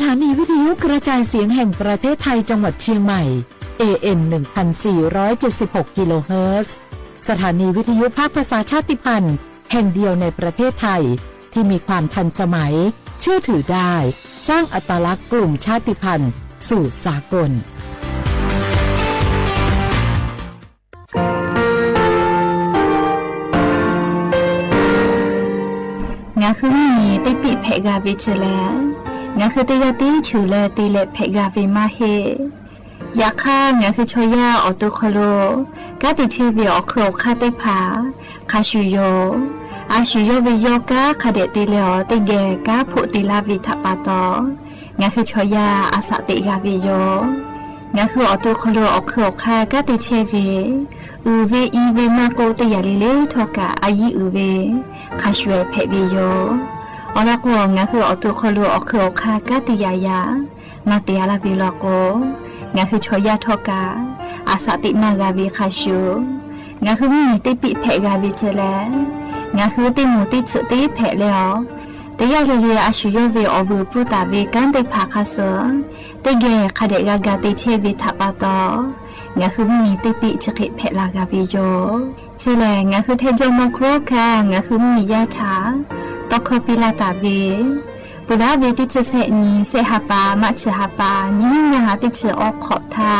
ถานีวิทยุกระจายเสียงแห่งประเทศไทยจังหวัดเชียงใหม่ AM 1476 กิโลเฮิรตซ์สถานีวิทยุภาคภาษาชาติพันธุ์แห่งเดียวในประเทศไทยที่มีความทันสมัยเชื่อถือได้สร้างอัตลักษณ์กลุ่มชาติพันธุ์สู่สากลงาคือมีติปิเพกาวิชแลงาคือติยาติชูแลติเลเพกาวิมาเฮยาค่างาคือชอยาออตุคโลกาติเชวิออโครคาติผาคาชูโยอาชูโยวิโยกาคาเดติเลอติเกกาพุติลาวิทัปปาตองาคือชอยาอาสติกาวิโยงาคือออตุคโลออโครคากาติเชวิอูเวอีเวมาโกติยาลิเลทอกาอายีอูเวคาชเวเพวิโยอลักวงงาคืออตุคโลอคืออคากาติยายามาติยาลาบิลโกงาคือชอยาทอกาอาสตินากาวิคาชูงาคือมีติปิเพกาวิเจแลงาคือติมูติสุติเพแล้วติยาเลเลอาชุโยเวอบูปุตาเวกันติภาคาเสติเกคาเดกากาติเชวิทัปปาตองาคือมีติปิจกิเพลากาวิโยเชแลงาคือเทจมโครคางาคือมียาถาตอคปิลาตาเวปุราเวติเจเสนีเสหปามัชหปานิยาติเจออกขอบทา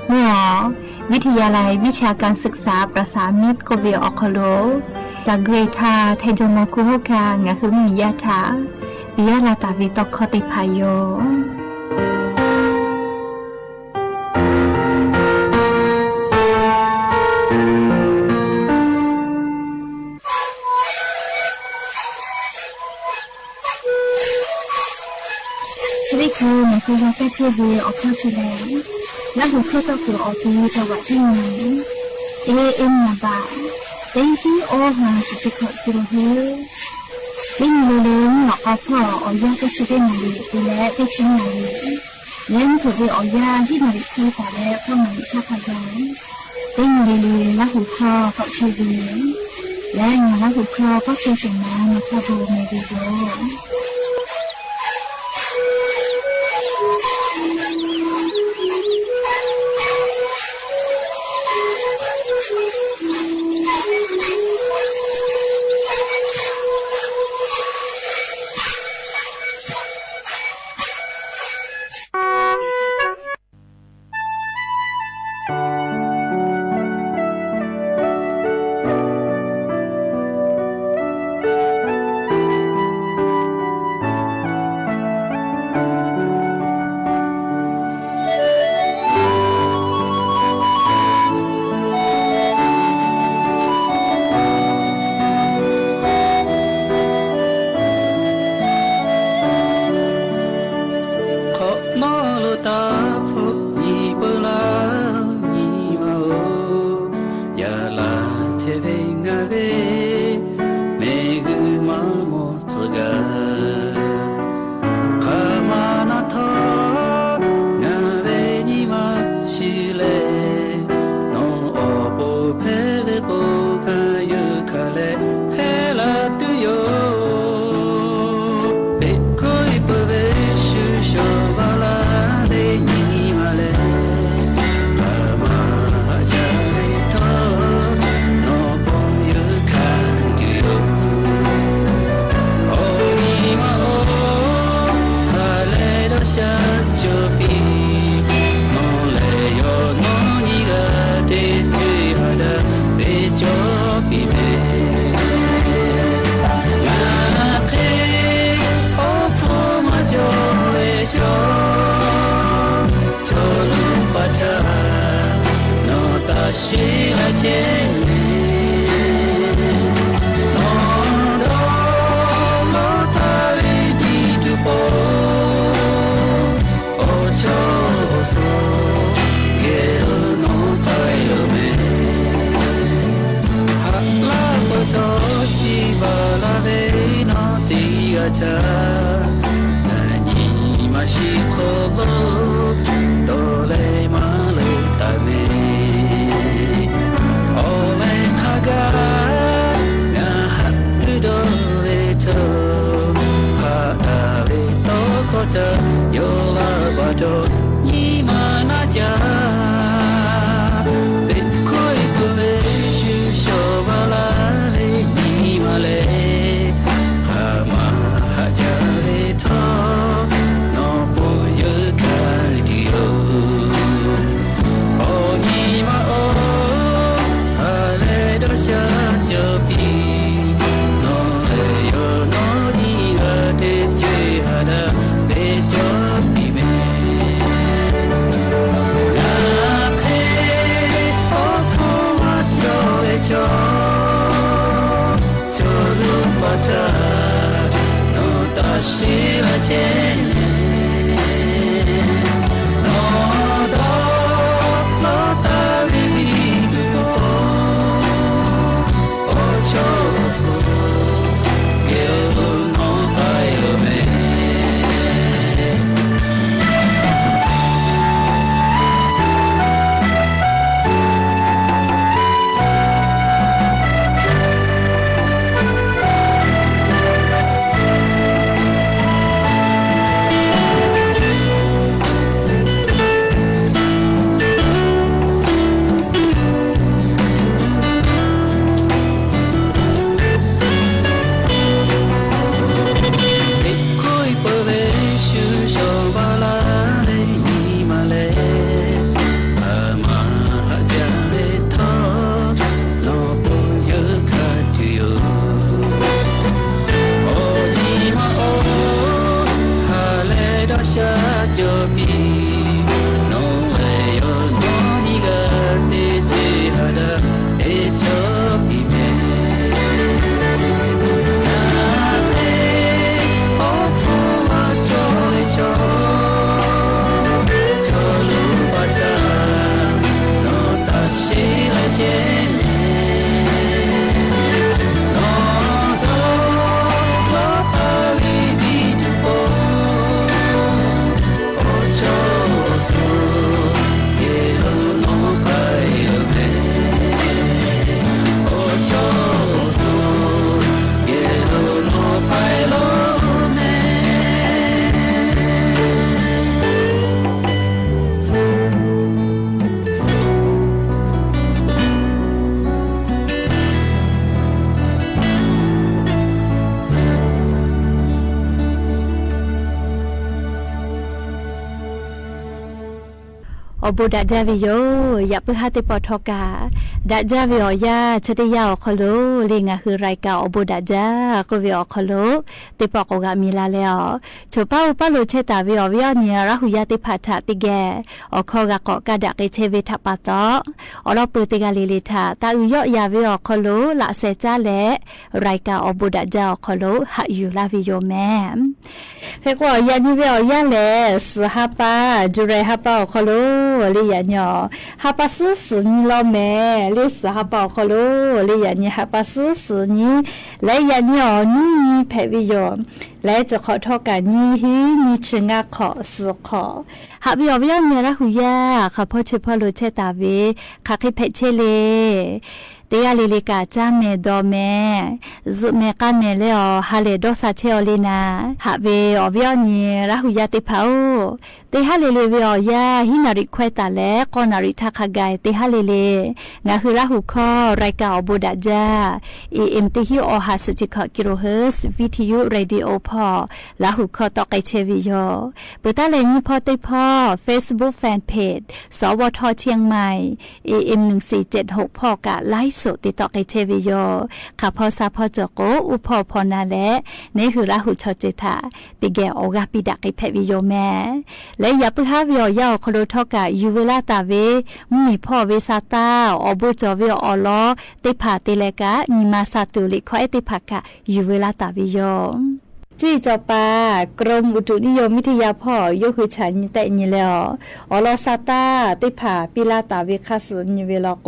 เมื่อวิทยาลัยวิชาการศึกษาประสานมิตรกเวออคโลจากเกรธาเทจมคุโฮกางาคือมียาถาวิยาลาตาเวตอคติพายโยคือมันคือยาแก้เชื้อเวออกเข้าแสดงและหัวข้อต่อคือออกที่จังหวัดที่ไหนเอ็มนาบาเต็งที่โอหาสิจิขอคือเฮลิ่งเลี้ยงหลอกเอาพ่อออยาแก้เชื้อได้มาดีดูแลได้ชิ้นมาดีเลี้ยงถือเวออยาที่มาดีคือแต่แล้วก็มันชาพยานเต็งเลี้ยงและหัวข้อก็เชื้อเวและงานและหัวข้อก็เชื้อสมน้ำมาพาดูในดีโอAll โดยีมานาจาเป็นคอยเพื่อชูโชบาลาเลยีมาเลขามาหาจาเรทอนอปุยคาดิโอโอยีมาโอฮาเลโดชาจบี是了千年，我到老大里的我，我就是有我快乐美。บูดาจาวิโยอย่าเพิ่งหาติปอทอกาดาจาวิโอยาชติยาอคโลลิงาคือรายการอบูดาจาก็วิโอคโลติปอกกามีลาแล้วชูป้าอุปโลเชตาวิโอวิโอเนียราหุยาติพัทธะติแกอคอกะกอกะดะเกเชวิทัปปะตออรอปุติกาลิลิทาตาอุยอยาวิโอคโลละเซจาและรายการอบูดาจาอคโลหะอยู่ลาวิโยแม่เฮกว่ายานิวิโอยาเลสฮาปาจุเรฮาปาอคโลลิยาญอฮาปาซึสึนิโลเมลิสฮาปาคโลลิยาญฮาปาซึสึนิและยาญอนี่เพวิโยและจะขอทอกันนี่ฮีนี่ชงะขอสุขอหาวิโอวิยาเมระหุยาข้าพ่อชื่อพ่อโลเชตาเวข้าคิเพเชเลเตียลิลิกาจาเมดอเมซุเมกาเมเลอฮาเลดอซาเชอลินาหาเวอวิอนีระหุยาติพาโอเตฮาเลเลเวอยาฮินาริควตาและกอนาริทักกายเตฮาเลเลงาคือระหุคอรายการอบูดาจาAM ติฮิโอฮาสจิคกิโลเฮิรตซ์วิทยุเรดิโอพอระหุคอตอไกเชวิโยเปิดตาเลนี่พอติพอ Facebook Fanpage สวทเชียงใหม่ AM 1476พอกะไลฟ์สุติต่อไกเทวิโยข้าพ่อซาพ่อเจโกอุพอพอนาและนี่คือราหุชอจิตาติแกโอกาปิดะไกเพวิโยแม่และอย่าเพิ่งหาวิโอยาคโลทอกะยูเวลาตาเวมีพ่อเวซาตาอบุจอวิโออลอติผาติเลกะนิมาซาตุลิขอเอติภากะยูเวลาตาวิโยจี้จอปากรมอุตุนิยมวิทยาพ่อยกคือฉันแต่นี่แล้วอลอซาตาติผาปิลาตาวิคาสุนิเวลโก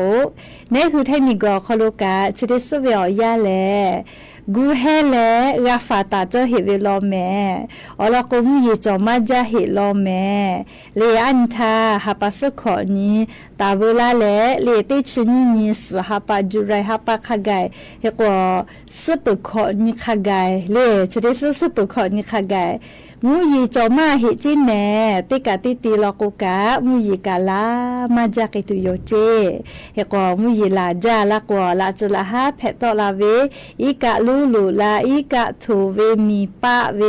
นี่คือเทคนิคกอคโลกาชิดิสเวอยาแล กูแห่และราฟาตาเจ้าเฮเวลอแม่อลก็มุยจอมาจะเฮลอแม่เลอันทาฮาปัสขอนี้ตาเวลาและเลติชนีนี้สฮาปาจุไรฮาปาขะไกเฮกว่าสปขอนี้ขะไกเลจะได้สปขอนี้ขะไกมูยีจอมาเฮจิแม่ติกาติตีลอกุกะมูยีกาลามาจากตุโยเจเฮกว่ามูยีลาจาลากว่าลาจุลาฮาเพตอลาเวอีกะลูลูลาอีกะทูเวมีปะเว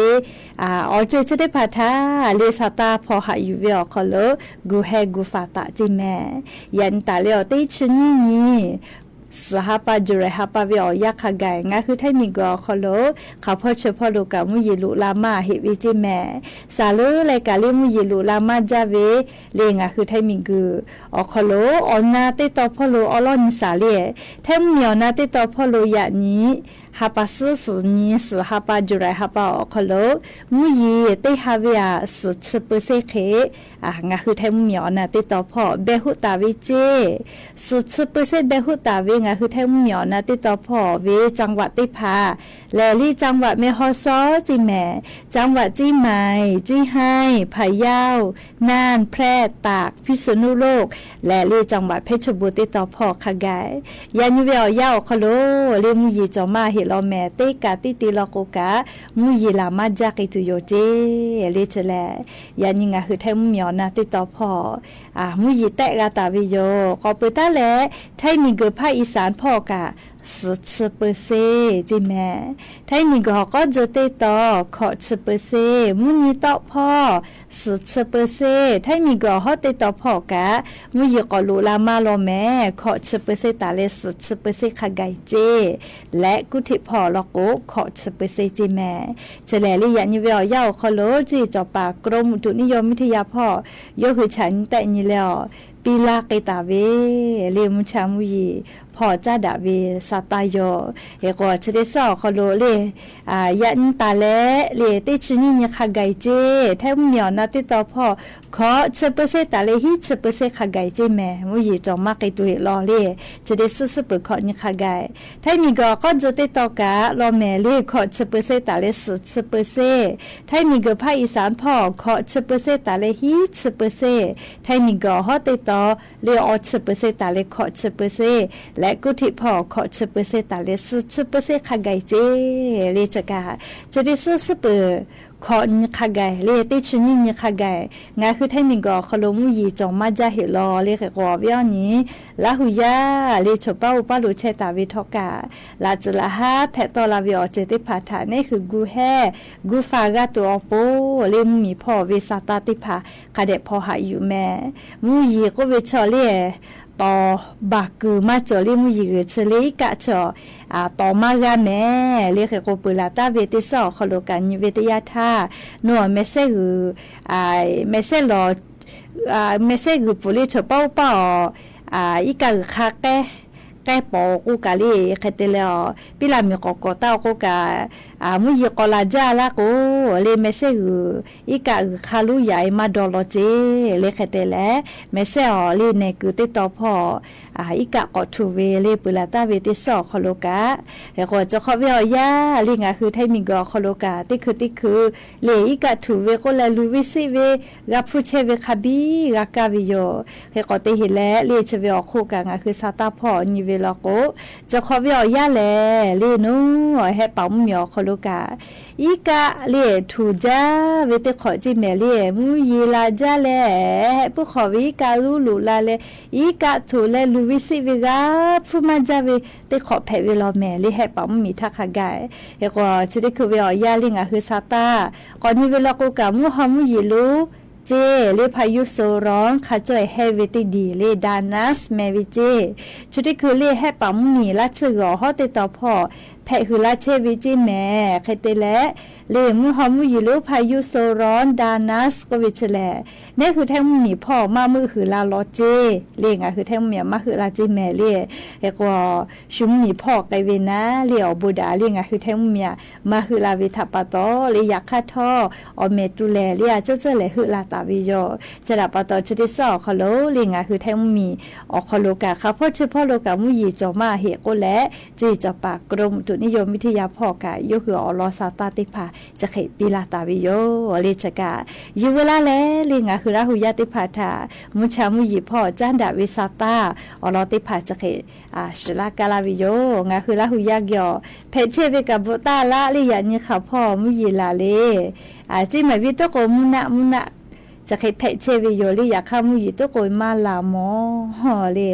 อเจจะได้พาทาเลสตาพอหาอยู่เวอคอโลกูเฮกูฟาตาจิแม่ยันตาเลอติชนีนี้สหปาจุเรหปาวิอยากขะไกงาคือไทมีกอคอโลเขาพ่อเฉพาะโลกามุยิลุลามาเฮวิจิแม่สาลุเลยกาเลมุยิลุลามาจาเวเลงาคือไทมีกืออคอโลออนาติตอพ่อโลอลอนิสาเลแทมเมียวนาติตอพ่อโลยะนี้ฮาปาสุสุนี้สหปาจุเรหปาอคอโลมุยิเตฮาเวียสุดสเปเซเคงาคือไทมเมียวนาติตอพ่อเบหุตาวิเจสุดสเปเซเบหุตาวิงาคือไทยเหมียวนะติดต่อพ่อเวจังหวัดติพาและลี่จังหวัดแม่ฮอซอจีแม่จังหวัดจีใหม่จีไฮพะเยาน่านแพร่ตากพิษณุโลกและลี่จังหวัดเพชรบูรณ์ติดต่อพ่อขะไกยันเวียวยาวคโลเลมุยีจอมาเฮลอแม่ติกาติติลอโกกะมุยีลามาจากิตุโยเจเลเจแลยันยิงาคือไทยเหมียวนะติดต่อพ่อมุยีแตะกาตาวิโยก็เปิดตาแลไทยมีเกิดภาคอีสานพ่อกะสุดสเปเซจิแม่ไทยมีก็จะเตต่อขอสเปเซมุนีต่อพ่อสุดสเปเซไทยมีก็ฮอตต่อพ่อกะมุยก็ลูลามาโลแม่ขอสเปเซตาเลสุดสเปเซขะไกเจและกุธิพ่อลอโกขอสเปเซจิแม่จะแลลี่ยันยเวียวยาวคโลจีจอปากรมอุตุนิยมวิทยาพ่อยกคือฉันแต่นี่แล้วปีลาเกตาเวเลมุชามุยีพอจ้าดาเวสาตายโยเฮก็จะได้สอคโลเลยันตาเลเลติชนีนี่ขะไกเจแทมเหมียวนาติตอพ่อขอเชเปเซตาเลฮิเชเปเซขะไกเจแม่มุยีจอมาเกตุเฮลอเลจะได้สุเปขอนี่ขะไกไทมีก็จะติตอกะลอแม่เลขอเชเปเซตาเลสุเชเปเซไทมีก็ภาคอีสานพ่อขอเชเปเซตาเลฮิเชเปเซไทมีก็ฮอติตอเลออเชเปเซตาเลขอเชเปเซและกุธิพ่อขอเชเปเซตาเลสุเชเปเซขะไกเจเลจะกะจะได้สุเปขอนี่ขะไกเลติชนีนี่ขะไกงาคือไทมีก็คโลมุยีจงมาจาเฮลอเลขกอเวียนี้ลาหุยาเลชป้าอุปาลุเชตาวิทกาลาจลาฮาแพตอลาวิอเจติพาฐานี่คือกูแฮกูฟากาตัวโปเลมีพ่อเวสาตาติพาคาเดพ่อหาอยู่แม่มุยีก็เวชอเลต่อบากือมาจอลิมุยีเฉลยกะจอต่อมากะแม่เรียกก็ปุลาตาเวติสอคโลกันนิเวทยาธานัวเมเซกือเมเซลอเมเซกือปุลิชเป้าเป้าอีกะคาแกปอกูกะลีเคเตเลอปิลามีก็ตากูกะมุยก็ลาจาละกูเลเมเซกืออีกะคาลุใหญ่มาดอลเจเลเคเตเลเมเซอลีเนกือติตอพ่ออีกะก็ทูเวเลปุลาตาเวติสอคโลกะเฮก็จะขอเวียยาลิงะคือไทมีก็คโลกะติคือเลอีกะทูเวก็ละลูวิซิเวกับฟูเชเวคาบีกะกาวิโยเฮก็ติเฮเลเลเชเวอคูกะงะคือซาตาพ่อนิเวลโกจะขอเวียยาแลเลนูเฮปอมเมียวคโลกะอีกะเลทูจาเวติขอจิเมเลมุยีลาจาเลผู้ขอวิกาลูลาเลอีกะทูเลลูวิซิเวกาฟูมาจาเวติขอแพเวลอแม่เลเฮปอมมีทักขะไกเฮก็จะได้คือเวียยาลิงะคือซาตาก่อนนี้เวลาโกกะมุฮามุยีลูเจเลพายุโซร้อนขาจ่อยเฮเวติดีเลดานัสเมวิเจชุดที่คือเลให้ปั๊มมีละชื่อฮอติต่อพ่อแพคือละเชวิจิแม่ใครเตและ เลมือหอมอยู่ลูกพายุโซร้อนดานัสก็วิชแลนี่คือแท่งมีพ่อมามือคือลาลอเจเลี้ยงคือแท่งเมียมาคือลาเจแม่เลี้ยเอกว่าชุมมีพ่อไกเวนะเลี้ยวบูดาเลี้ยงคือแท่งเมียมาคือลาวิทัปปะโตเลยอยากคาท่ออเมตุแลเลี้ยเจ้าเลยคือลาตาวิโยจะดับปะโตจะได้สอคอโลเลี้ยงคือแท่งมีออกคอโลกะค่ะพ่อชื่อพ่อโลกะมุยีจอมาเหก็และจีจปากกรมอุตุนิยมวิทยาพ่อกะยคืออลอซาตาติพาจะเขปีลาตาวิโยเลชกะยูเวลาแลลิงะคือราหุยาติพาทามุชามุยีพ่อจันดาวิซาตาอลอติพาจะเขชลากาลาวิโยงะคือราหุยาเกียวเพเชเวกับบุตาละลิยานี่ค่ะพ่อมุยีลาเลจิมาวิโตโกมุนะจะเคยเพเชวิโยลีอยากข้ามุยตัวโกยมาลามอฮอเลย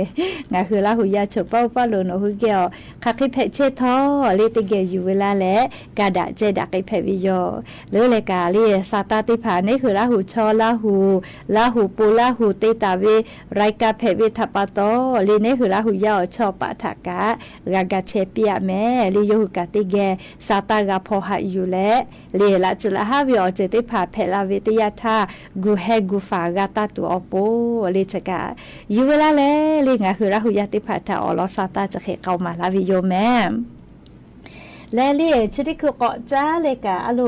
งาคือลาหุยาเฉปาป้าโลนหุเกียวข้าเคยเพเชท้อเลยติเกยอยู่เวลาและกาดาเจดักเคยเพวิโยหรือเลยกาลีซาตาติผานี่คือลาหุชอลาหูปูลาหูเตตาเวไรกาเพวิทัปปะโตลีนี่คือลาหุยาชอปะทากะกากาเชปียแม่ลีโยหุกาติเกซาตากาพอหาอยู่และลีละจุลาฮาวิโอเจติผาเพลาเวติยาทากูเฮกูฟากาตาตัวอโปเลชกาอยู่เวลาแล้วลิงะคือราหุยาติพัทธาอลอซาตาจะเขเข้ามาลาวิโยแม่และเลี่ยชุดิคือเกาะจ้าเลยกะอะโหล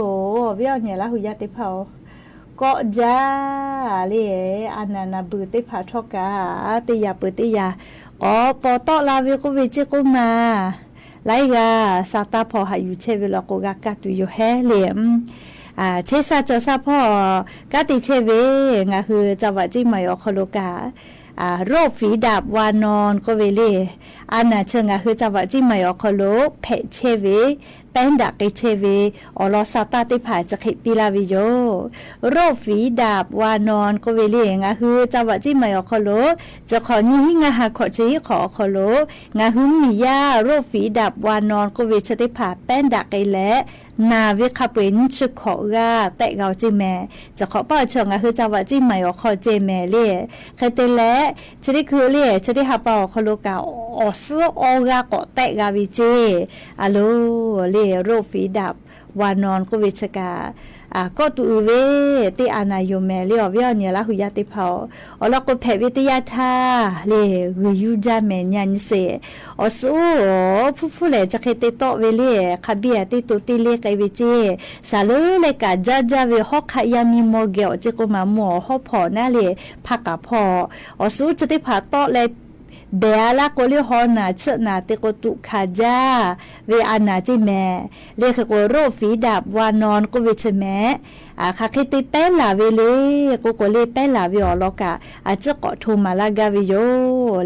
วิอเนี่ยราหุยาติเผาเกาะจ้าเลี่ยอันนานาบือติพัททกาติยาปืติยาอ๋อปอตอลาวิโกวิจิกุมาไลกาซาตาพอหาอยู่เชวิลโกกากาตุโยเฮเลมเชซาจะซาพ่อกาติเชเวงาคือจังหวัดจิมายอคโลกาโรคฝีดาบวานอนก็เวเลอันน่ะเชิงคือจังหวัดจิมายอคโลเพเชเวแป้งดักไอเชเวอลอซาตาติผาจะเขปิลาวิโยโรคฝีดาบวานอนก็เวเลงาคือจังหวัดจิมายอคโลจะขอนี้งาหาขอจีขอคโลงาหึมมียาโรคฝีดาบวานอนก็เวชติผาแป้งดักไอและนาวิคาเป็นชุกขอกาแต่เกาจิแม่จะขอป้าชงคือจังหวัดจิมายอคอเจแม่เล่ใครเตและชดิคือเล่ชดิฮาปาคโลกาออซึออกาเกาะแต่กาวิเจอะโลเล่โรคฝีดับวานอนก็วิชกาก็ตูเวติอานาโยแมเลียวเวียเนี่ยละหุยาติเผาอลก็เพวิทยาทาเลยูจาแมญันเสอสูผู้เลจะเคยติโตเวเลคาเบียติตุติเลไกวิเจสาลเลกาจาเวฮอกขายามีโมเกลเจกุมาหมอฮอพอนาเลพักกะพอสูจะได้ผาโตเลเดียละก็เลี้ยหอนาเชนาเตก็ตุขาจาเวอานาจิแม่เรียกก็โรฝีดาบวานอนก็เวชแม่ค่ะคิดติเป้ลาเวเลก็เลเป้ลาวิอลกะอาจจะเกาะโทมาลากาวิโย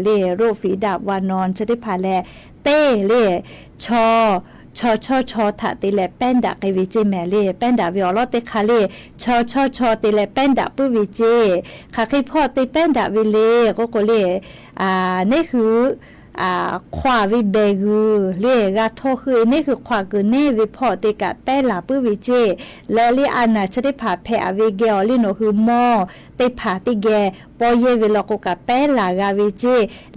เลโรฝีดาบวานอนจะได้พาแลเต้เลชอถาติเลแป้นดาไกวิเจแม่เลแป้นดาวิอลอเตคาเลชอติเลแป้นดาปุวิเจค่ะคิดพ่อติแป้นดาวิเลก็เลนี่คือขวาวิเบกูเรียกาโทคือนี่คือขวากูเนวิพอติกะแป้หลาปื้วิเจและลีอานาจะได้ผ่าแผ่อวิเกลลิโนคือมอติผ่าติแกปอเยวิลอกกะแป้หลากาวิเจ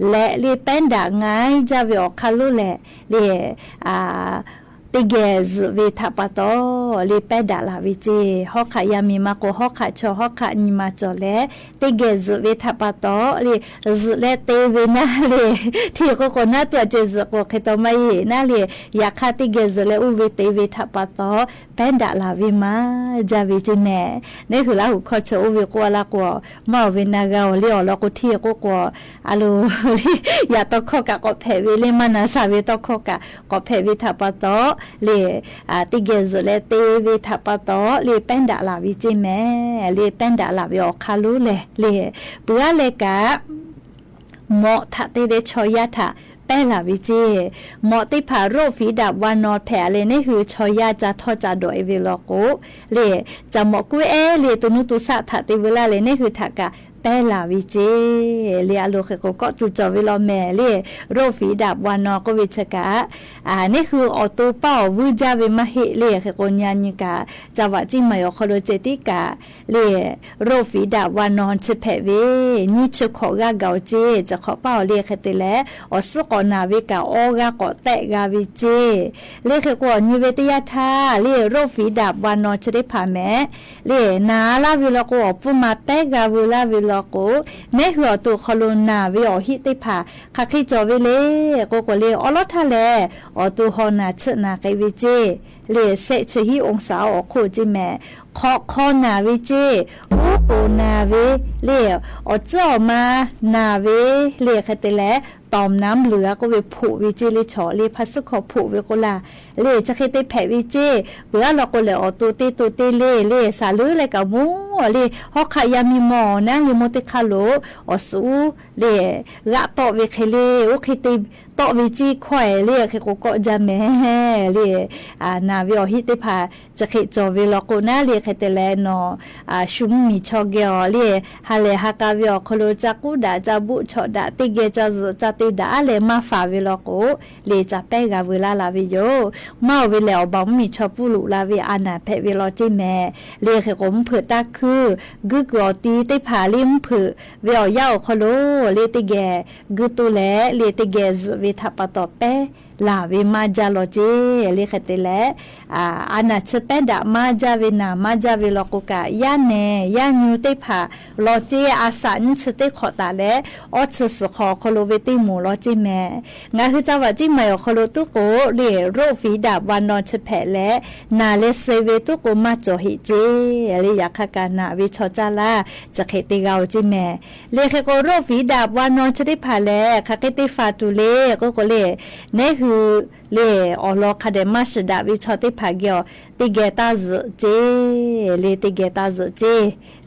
และลีแป้นดาง่ายจะวิออกคาลุแหละเรียติเกซวิทัปโตลีเปดาลาวิเจฮอกขายามีมาโกฮอกขาชอฮอกขานิมาจอเลติเกซวิทัปโตลีซเลเตวินาลีที่ก็คนน่าตัวเจซโกเคตไม่นาลีอยากคาติเกซเลอุวิเตวิทัปโตเปดาลาวิมาจาวิจิเนนี่คือลาหุคอชออุวิกัวลากัวมาวินากาเลียวลากุที่ก็อาลูอยากตอกกะก็เพวิเลมานาสาวิตอกกะก็เพวิทัปโตเลติเกซเลเตวิทัปโตเลแป้นดาลาวิจิแม่เลแป้นดาลาวิออคาลุเลเปื้อเลกะหมอทะเตเดชอยาทะแป้ลาวิจิหมอติผาโรฝีดาบวานอแผลเลยนี่คือชอยาจะทอจะโดยเวลโกเลจะหมอกุเลตุนุตุสะทะติเวลาเลยนี่คือทะกะ แป้ลาวิเจเลียโลเคก็ตุจอวิลอแม่เลียโรฟีดับวานอก็วิชกะนี่คือออโต้เป้าวูจาเวมาเฮเลียเคก็ญาณิกาจาวะจิมายอคโลเจติกาเลียโรฟีดับวานอนชเพเวนี่ชขอกาเกาเจจะขอเป้าเลียเคติแลออสุกอนาวิกาโอกาก็แตะกาวิเจเลียเคก็นิเวตยาธาเลียโรฟีดับวานอนชได้ผ่าแม่เลียนาลาวิลโกปุมาแตกาวิลาวิลโกเนหัวตัวคอโลนาวิอหิติผาคักขี้จอวิเลโกโกเลอลอทะเลอตัวฮอนาชนาไกวิเจเลเซชหิองศาอโคจิแม่คอนาวิเจโอโอนาเวเลอเจ้ามานาเวเลคติแลตอมน้ำเหลือก็เวผูวิเจลิชอเลพัสขอผูเวโกลาเลจะเคยแผ่วิเจเบื่อเราก็เลยอตัวเตเลสาลือเลยกับมูเลฮอกขายามีหมอนะลิโมติคาโลอสูเลละตอเวเคเลโอเคติตอวิจีข่อยเลเคโกโกจาแม่เลนาวิอหิติพาจะเคยจอเวลโกนาเลเคเตเลนอชุมมีชอเกอเลฮาเลฮากาวิอโคโลจักูดาจาบุชอดาติเกจาติดาเลมาฟาเวลโกเลจะเปกาเวลาลาวิโยมาเวลาบอมมีชอปุลุลาวิอานาเพเวลจิแม่เลเคโกมเผือตาคือกุกอตีติผาลิมเผือเวอยาโคโลเลติเกกุตุเลเลติเกเวทัปตอเปลาเวมาจาโลเจเลขติเลอานาชเปดามาจาเวนามาจาเวลกุกะยาเนยานูติผาโลเจอาสันชติขอตาเลออชสขอโคโลเวติมูโลเจแม่งาคือจาวะจิมายโคโลตุโกเลโรฟีดาบานอนชเพและนาเลเซเวตุโกมาโจหิเจเลยาคกานาวิชอจาลาจะเคติกาวจิแม่เลเคโกโรฟีดาบานอนชติผาและคเคติฟาตุเลก็เลเนคือเลออลอคาเดมาชดาวิชอติผาเกียวติเกตาซเจเลติเกตาซเจ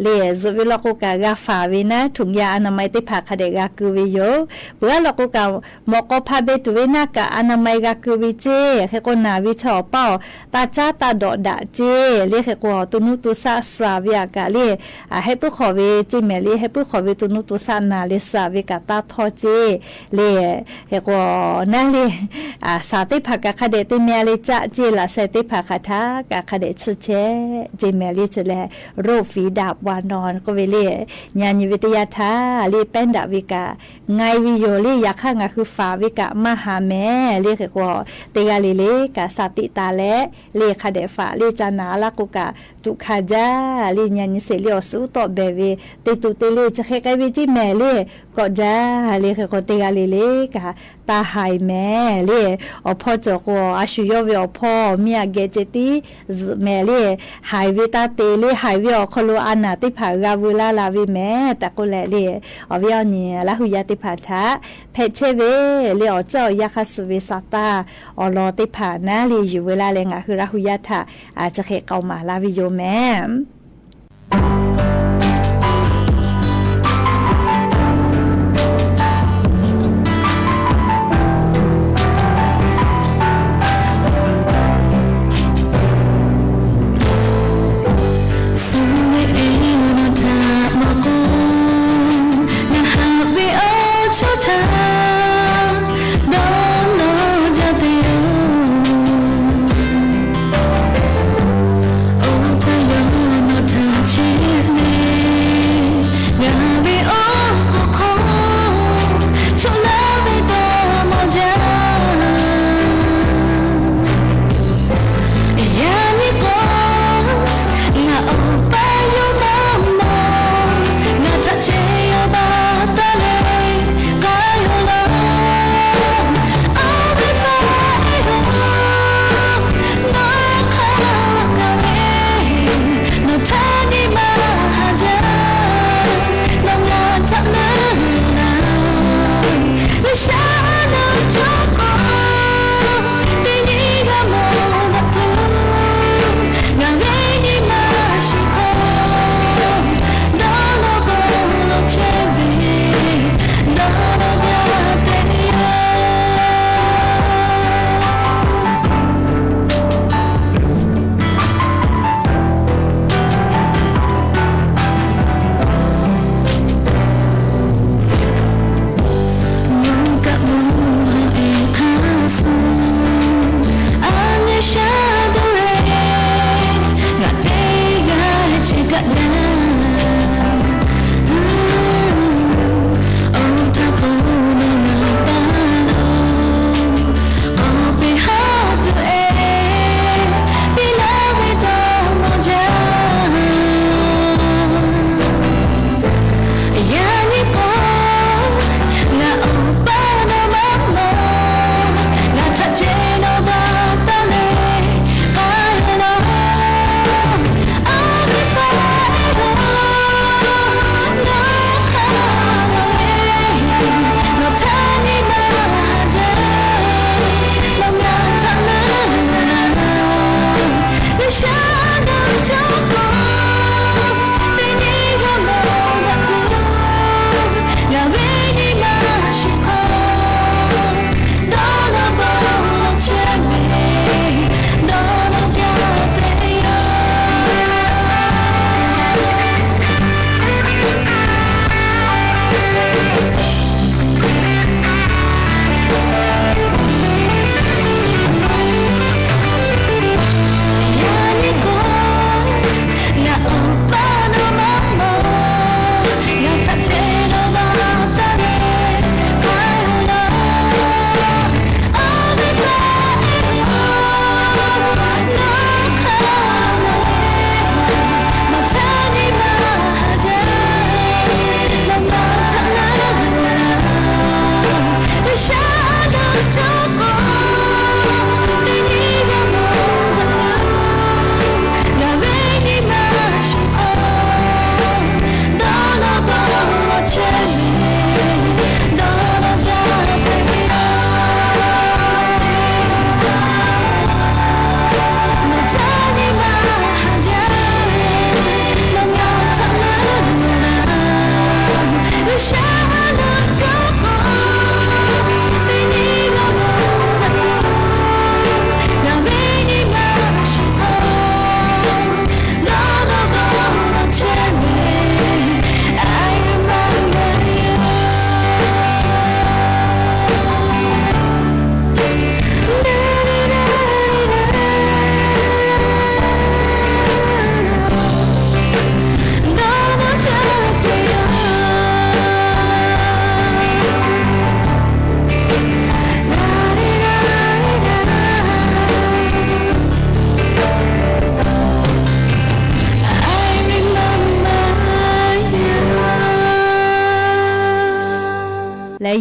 เลซวิลโกกากาฟาวินะถุงยาอนามัยติผาคาเดกาคือวิโยเบื่อลโกกามอกพาเบตุวินากาอนามัยกาคือวิเจเคโกนาวิชอเป้าตาจ้าตาดอดาเจเลเคโกตุนุตุสาสาวิากาเลให้ผู้ขอเวจิเมลีให้ผู้ขอเวตุนุตุสานาเลสาวิกาตาทอเจเลเคโกนาเลสาติภากะคเดติเมลิจะเจลาเซติภาคาทากะคเดชุเชเจเมลิจะแลโรฟีดาบวานอนก็เวเลญาณิวิทยาทาลีเป็นดาวิกาไงวิโยลียาข้างคือฟาวิกะมหาแม่เรียกว่าเตกาลิเลกะสติตาและเลคเดฟาลีจานาลากุกะตุคาจาลีญาณิเสลีอสุตอเบเวติตุเตเลจะเคกวิจิแม่เลก็จาเลกะเตกาลิเลกะตาหายแม่เลอพอจกอาชุยอวิอพอเมียเกจติแม่เลหายเวตาเตเลหายวิอคโลอานาติภากาเวลาลาวิแม่ตะโกแลเลอวิอนี่ละหุยาติภาทะเพเชเวเลอเจ้ายาคาสเวสาตาอลอติภานะลีอยู่เวลาเลงะคือละหุยาทะอาจะเคเกามาลาวิโยแม่Oh,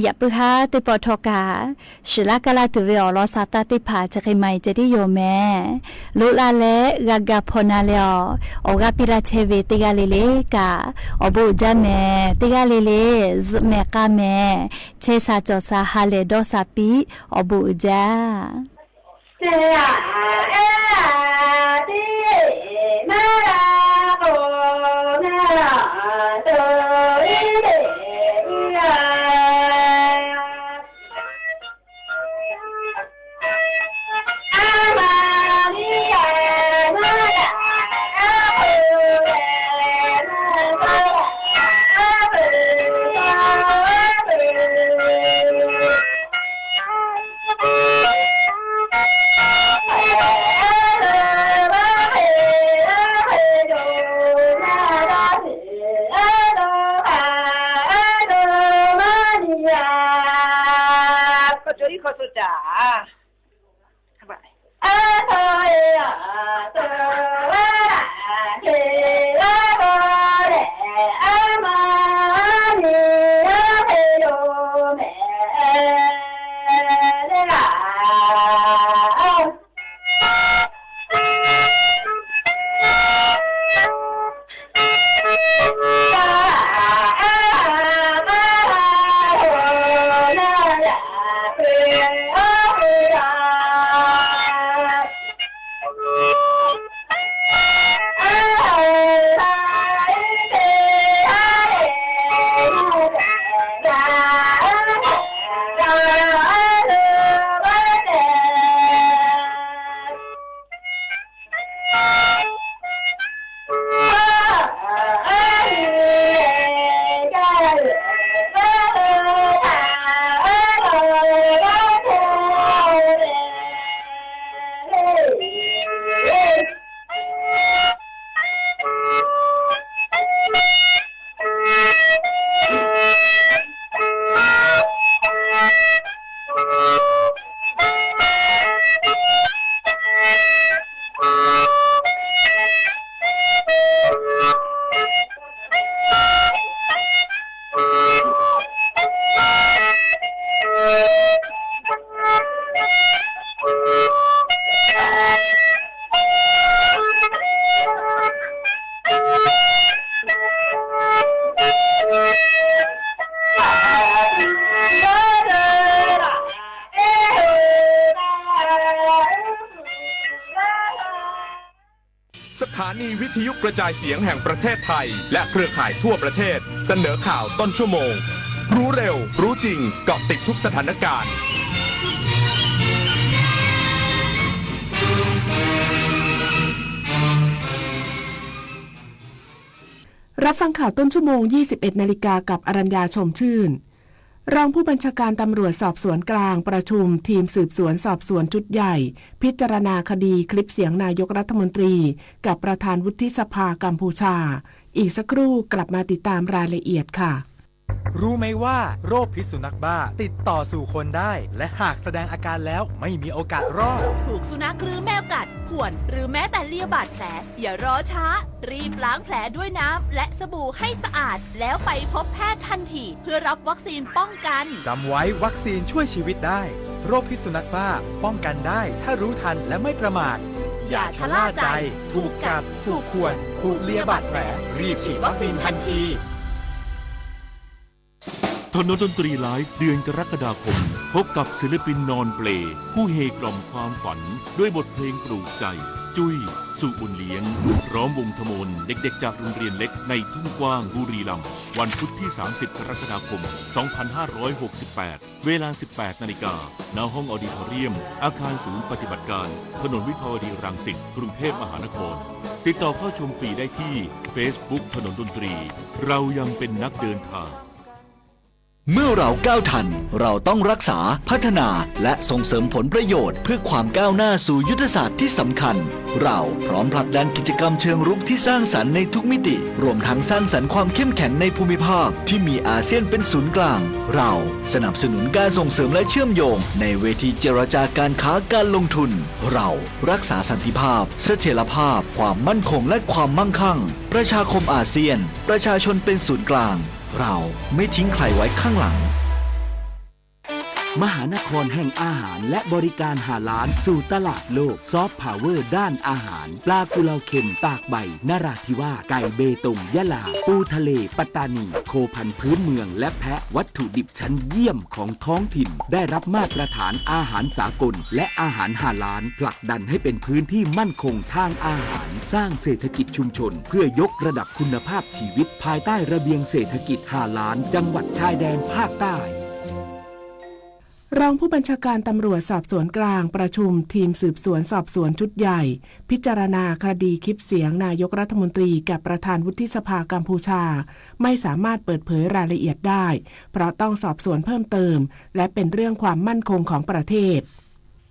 อย่าปึฮาติปอทอกาชิลากาลาตุเวอลอซาตาติผาจะใครไม่จะได้โยแม่ลุลาเลกากาพนาเลอโอกาปิราเชเวติกาเลเลกาอบูจาแม่ติกาเลเลซแม่กาแม่เชซาจอซาฮาเลดอซาปีอบูจาเจ้าเอ๋ดีมาลาโอนาลาโตอิเดยาอามาลิยามาลาอาโอเลมาลาอาเบอาเบขอสุดจ๋าไปอาโตเอโตวะเฮลาโบเรอามานีเฮโยเมเลลาสถานีวิทยุกระจายเสียงแห่งประเทศไทยและเครือข่ายทั่วประเทศเสนอข่าวต้นชั่วโมงรู้เร็วรู้จริงเกาะติดทุกสถานการณ์รับฟังข่าวต้นชั่วโมง 21 นาฬิกากับอรัญญาชมชื่นรองผู้บัญชาการตำรวจสอบสวนกลางประชุมทีมสืบสวนสอบสวนชุดใหญ่พิจารณาคดีคลิปเสียงนายกรัฐมนตรีกับประธานวุฒิสภากัมพูชาอีกสักครู่กลับมาติดตามรายละเอียดค่ะ รู้ไหมว่าโรคพิษสุนัขบ้าติดต่อสู่คนได้และหากแสดงอาการแล้วไม่มีโอกาสรอดถูกสุนัขหรือแมวกัดข่วนหรือแม้แต่เลียบาดแผลอย่ารอช้ารีบล้างแผลด้วยน้ำและสบู่ให้สะอาดแล้วไปพบแพทย์ทันทีเพื่อรับวัคซีนป้องกันจำไว้วัคซีนช่วยชีวิตได้โรคพิษสุนัขบ้าป้องกันได้ถ้ารู้ทันและไม่ประมาทอย่าชะล่าใจถูกกัดถูกข่วนถูกเลียบาดแผลรีบฉีดวัคซีนทันทีถนนดนตรีไลฟ์เดือนกรกฎาคมพบกับศิลปินนอนเปลผู้เฮกล่อมความฝันด้วยบทเพลงปลูกใจจุ้ยสุบุญเลี้ยงพร้อมวงทมนเด็กๆจากโรงเรียนเล็กในทุ่งกว้างบุรีรัมย์วันพุธที่30กรกฎาคม2568เวลา 18 นาฬิกาณห้องออดิทอเรียมอาคารศูนย์ปฏิบัติการถนนวิภาวดีรังสิตกรุงเทพมหานครติดต่อเข้าชมฟรีได้ที่ Facebook ถนนดนตรีเรายังเป็นนักเดินทางเมื่อเราก้าวทันเราต้องรักษาพัฒนาและส่งเสริมผลประโยชน์เพื่อความก้าวหน้าสู่ยุทธศาสตร์ที่สำคัญเราพร้อมผลักดันกิจกรรมเชิงรุกที่สร้างสรรค์ในทุกมิติรวมทั้งสร้างสรรค์ความเข้มแข็งในภูมิภาคที่มีอาเซียนเป็นศูนย์กลางเราสนับสนุนการส่งเสริมและเชื่อมโยงในเวทีเจรจาการค้าการลงทุนเรารักษาสันติภาพเสถียรภาพความมั่นคงและความมั่งคั่งประชาคมอาเซียนประชาชนเป็นศูนย์กลางเราไม่ทิ้งใครไว้ข้างหลัง มหานครแห่งอาหารและบริการหาล้านสู่ตลาดโลกซอฟต์พาวเวอร์ด้านอาหารปลากุเลาเค็มตากใบนราธิวาสไก่เบตงยะลาปูทะเลปัตตานีโคพันธุ์พื้นเมืองและแพะวัตถุดิบชั้นเยี่ยมของท้องถิ่นได้รับมาตรฐานอาหารสากลและอาหารหาล้านผลักดันให้เป็นพื้นที่มั่นคงทางอาหารสร้างเศรษฐกิจชุมชนเพื่อยกระดับคุณภาพชีวิตภายใต้ระเบียงเศรษฐกิจหาล้านจังหวัดชายแดนภาคใต้รองผู้บัญชาการตำรวจสอบสวนกลางประชุมทีมสืบสวนสอบสวนชุดใหญ่พิจารณาคดีคลิปเสียงนายกรัฐมนตรีกับประธานวุฒิสภากัมพูชาไม่สามารถเปิดเผยรายละเอียดได้เพราะต้องสอบสวนเพิ่มเติมและเป็นเรื่องความมั่นคงของประเทศ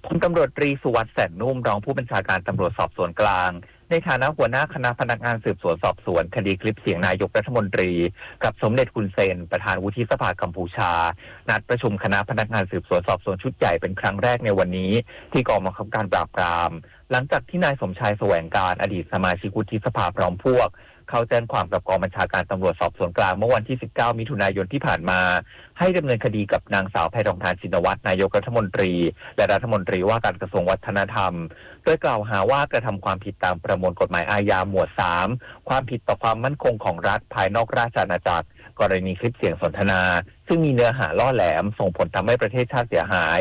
พลตำรวจตรีสุวัสดิ์แสนนุ่มรองผู้บัญชาการตำรวจสอบสวนกลางในฐานะหัวหน้าคณะพนักงานสืบสวนสอบสวนคดีคลิปเสียงนายกรัฐมนตรีกับสมเด็จฮุนเซนประธานวุฒิสภากัมพูชานัดประชุมคณะพนักงานสืบสวนสอบสวนชุดใหญ่เป็นครั้งแรกในวันนี้ที่กองบังคับการปราบปรามหลังจากที่นายสมชายแสวงการอดีตสมาชิกวุฒิสภาพร้อมพวกเข้าแจ้งความกับกองบัญชาการตำรวจสอบสวนกลางเมื่อวันที่19มิถุนายนที่ผ่านมาให้ดำเนินคดีกับนางสาวแพทองธารชินวัตรนายกรัฐมนตรีและรัฐมนตรีว่าการกระทรวงวัฒนธรรมโดยกล่าวหาว่ากระทำความผิดตามประมวลกฎหมายอาญาหมวด3ความผิดต่อความมั่นคงของรัฐภายนอกราชอาณาจักรกรณีคลิปเสียงสนทนาซึ่งมีเนื้อหาล่อแหลมส่งผลทำให้ประเทศชาติเสียหาย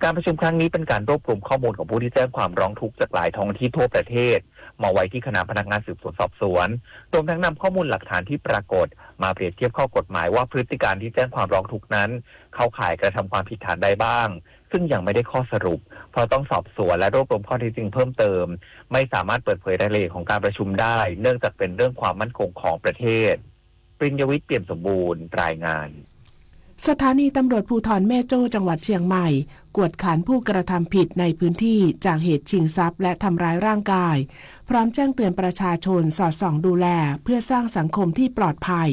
การประชุมครั้งนี้เป็นการรวบรวมข้อมูลของผู้ที่แจ้งความร้องทุกข์จากหลายท้องที่ทั่วประเทศมาไว้ที่คณะพนักงานสืบสวนสอบสวนรวมทั้งนำข้อมูลหลักฐานที่ปรากฏมาเปรียบเทียบข้อกฎหมายว่าพฤติการที่แจ้งความร้องทุกข์นั้นเข้าข่ายกระทำความผิดฐานใดบ้างซึ่งยังไม่ได้ข้อสรุปเพราะต้องสอบสวนและรวบรวมข้อเท็จจริงเพิ่มเติมไม่สามารถเปิดเผยรายละเอียดของการประชุมได้เนื่องจากเป็นเรื่องความมั่นคงของประเทศปริญญวิทย์เปี่ยมสมบูรณ์รายงานสถานีตำรวจภูธรแม่โจ้จังหวัดเชียงใหม่กวดขันผู้กระทำผิดในพื้นที่จากเหตุชิงทรัพย์และทำร้ายร่างกายพร้อมแจ้งเตือนประชาชนสอดส่องดูแลเพื่อสร้างสังคมที่ปลอดภัย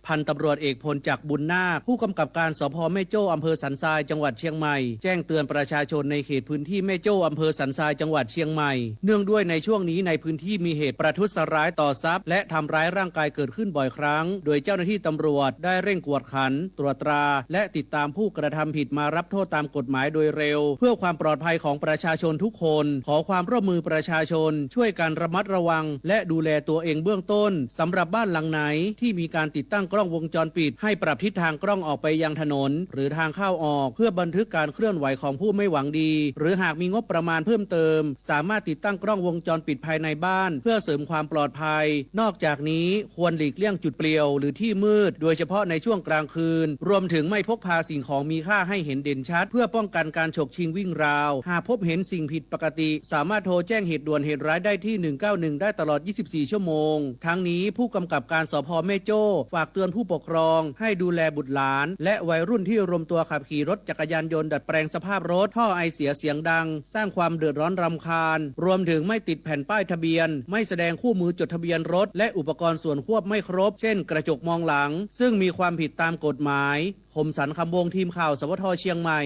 พันตำรวจเอกพลจักรบุญนาคผู้กำกับการสภ.แม่โจ้อำเภอสันทรายจังหวัดเชียงใหม่แจ้งเตือนประชาชนในเขตพื้นที่แม่โจ้อำเภอสันทรายจังหวัดเชียงใหม่เนื่องด้วยในช่วงนี้ในพื้นที่มีเหตุประทุษร้ายต่อทรัพย์และทำร้ายร่างกายเกิดขึ้นบ่อยครั้งโดยเจ้าหน้าที่ตำรวจได้เร่งกวดขันตรวจตราและติดตามผู้กระทำผิดมารับโทษตามกฎหมายโดยเร็วเพื่อความปลอดภัยของประชาชนทุกคนขอความร่วมมือประชาชนช่วยกันระมัดระวังและดูแลตัวเองเบื้องต้นสำหรับบ้านหลังไหนที่มีการติดตั้งกล้องวงจรปิดให้ปรับทิศทางกล้องออกไปยังถนนหรือทางเข้าออกเพื่อบันทึกการเคลื่อนไหวของผู้ไม่หวังดีหรือหากมีงบประมาณเพิ่มเติมสามารถติดตั้งกล้องวงจรปิดภายในบ้านเพื่อเสริมความปลอดภัยนอกจากนี้ควรหลีกเลี่ยงจุดเปลี่ยวหรือที่มืดโดยเฉพาะในช่วงกลางคืนรวมถึงไม่พกพาสิ่งของมีค่าให้เห็นเด่นชัดเพื่อป้องกันการฉกชิงวิ่งราวหากพบเห็นสิ่งผิดปกติสามารถโทรแจ้งเหตุด่วนเหตุร้ายได้ที่191ได้ตลอด24ชั่วโมงทั้งนี้ผู้กำกับการสภ.แม่โจ้ฝากเตือนผู้ปกครองให้ดูแลบุตรหลานและวัยรุ่นที่รวมตัวขับขี่รถจักรยานยนต์ดัดแปลงสภาพรถท่อไอเสียเสียงดังสร้างความเดือดร้อนรำคาญรวมถึงไม่ติดแผ่นป้ายทะเบียนไม่แสดงคู่มือจดทะเบียนรถและอุปกรณ์ส่วนควบไม่ครบเช่นกระจกมองหลังซึ่งมีความผิดตามกฎหมายคมสันต์คำวงทีมข่าวสวท.เชียงใหม่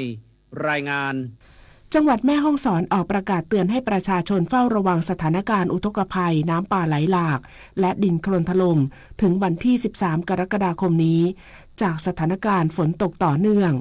รายงานจังหวัดแม่ฮ่องสอนออกประกาศเตือนให้ประชาชนเฝ้าระวังสถานการณ์อุทกภัยน้ำป่าไหลหลากและดินโคลนถล่มถึงวันที่13กรกฎาคมนี้จากสถานการณ์ฝนตกต่อเนื่อง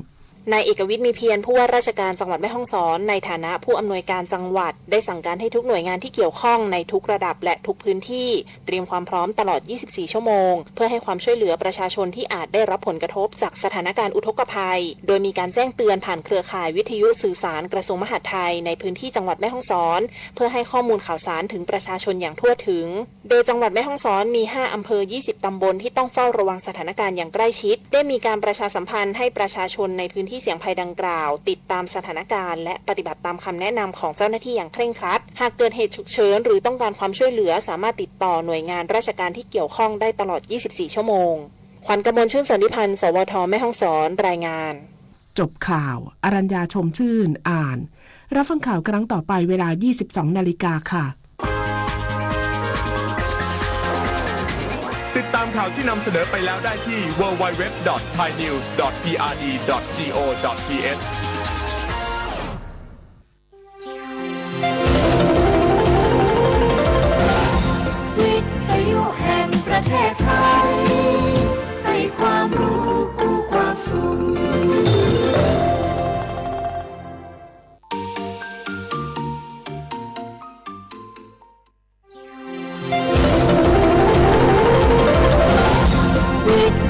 นายเอกวิทย์มีเพียรผู้ว่าราชการจังหวัดแม่ฮ่องสอนในฐานะผู้อำนวยการจังหวัดได้สั่งการให้ทุกหน่วยงานที่เกี่ยวข้องในทุกระดับและทุกพื้นที่เตรียมความพร้อมตลอด24ชั่วโมงเพื่อให้ความช่วยเหลือประชาชนที่อาจได้รับผลกระทบจากสถานการณ์อุทกภัยโดยมีการแจ้งเตือนผ่านเครือข่ายวิทยุสื่อสารกระทรวงมหาดไทยในพื้นที่จังหวัดแม่ฮ่องสอนเพื่อให้ข้อมูลข่าวสารถึงประชาชนอย่างทั่วถึงโดยจังหวัดแม่ฮ่องสอนมี5อำเภอ20ตำบลที่ต้องเฝ้าระวังสถานการณ์อย่างใกล้ชิดได้มีการประชาสัมพันธ์ให้ประชาชนในพื้นที่เสี่ยงภัยดังกล่าวติดตามสถานการณ์และปฏิบัติตามคำแนะนำของเจ้าหน้าที่อย่างเคร่งครัดหากเกิดเหตุฉุกเฉินหรือต้องการความช่วยเหลือสามารถติดต่อหน่วยงานราชการที่เกี่ยวข้องได้ตลอด24ชั่วโมงขวัญกมลชื่นสันติพันธ์สวท.แม่ฮ่องสอนรายงานจบข่าวอรัญญาชมชื่นอ่านรับฟังข่าวครั้งต่อไปเวลา 22:00 น.ค่ะติดตามข่าวที่นำเสนอไปแล้วได้ที่ www.thainews.prd.go.th วิทยุแห่งประเทศไทยให้ความรู้กู้ความสุข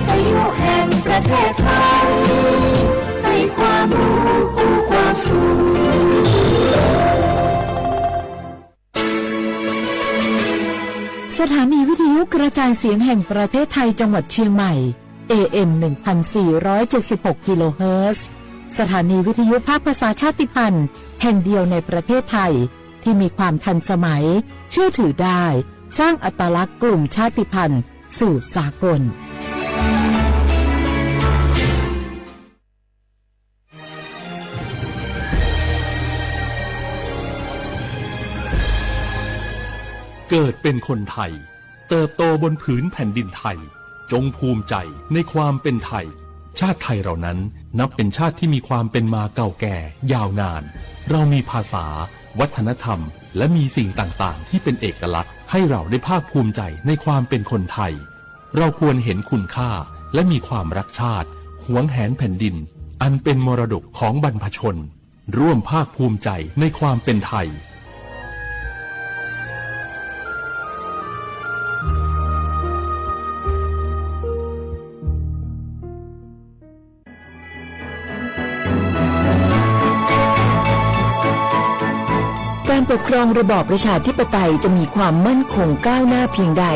ทยุแห่งประเทศไทยให้ความรู้กู้ความสุขสถานีวิทยุกระจายเสียงแห่งประเทศไทยจังหวัดเชียงใหม่ AM 1476 กิโลเฮิรตซ์สถานีวิทยุภาคภาษาชาติพันธุ์แห่งเดียวในประเทศไทยที่มีความทันสมัยเชื่อถือได้สร้างอัตลักษณ์กลุ่มชาติพันธุ์สู่สากลเกิดเป็นคนไทยเติบโตบนผืนแผ่นดินไทยจงภูมิใจในความเป็นไทยชาติไทยเรานั้นนับเป็นชาติที่มีความเป็นมาเก่าแก่ยาวนานเรามีภาษาวัฒนธรรมและมีสิ่งต่างๆที่เป็นเอกลักษณ์ให้เราได้ภาคภูมิใจในความเป็นคนไทยเราควรเห็นคุณค่าและมีความรักชาติหวงแหนแผ่นดินอันเป็นมรดกของบรรพชนร่วมภาคภูมิใจในความเป็นไทยการปกครองระบอบประชาธิปไตยจะมีความมั่นคงก้าวหน้าเพียงใด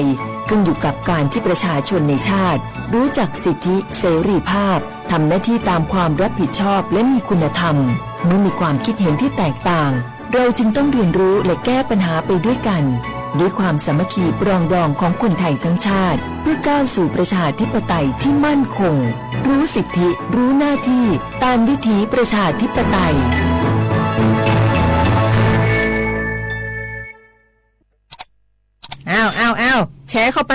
ขึ้นอยู่กับการที่ประชาชนในชาติรู้จักสิทธิเสรีภาพทำหน้าที่ตามความรับผิดชอบและมีคุณธรรมเมื่อมีความคิดเห็นที่แตกต่างเราจึงต้องเรียนรู้และแก้ปัญหาไปด้วยกันด้วยความสามัคคีปรองดองของคนไทยทั้งชาติเพื่อก้าวสู่ประชาธิปไตยที่มั่นคงรู้สิทธิรู้หน้าที่ตามวิถีประชาธิปไตยอ้าวแชร์เข้าไ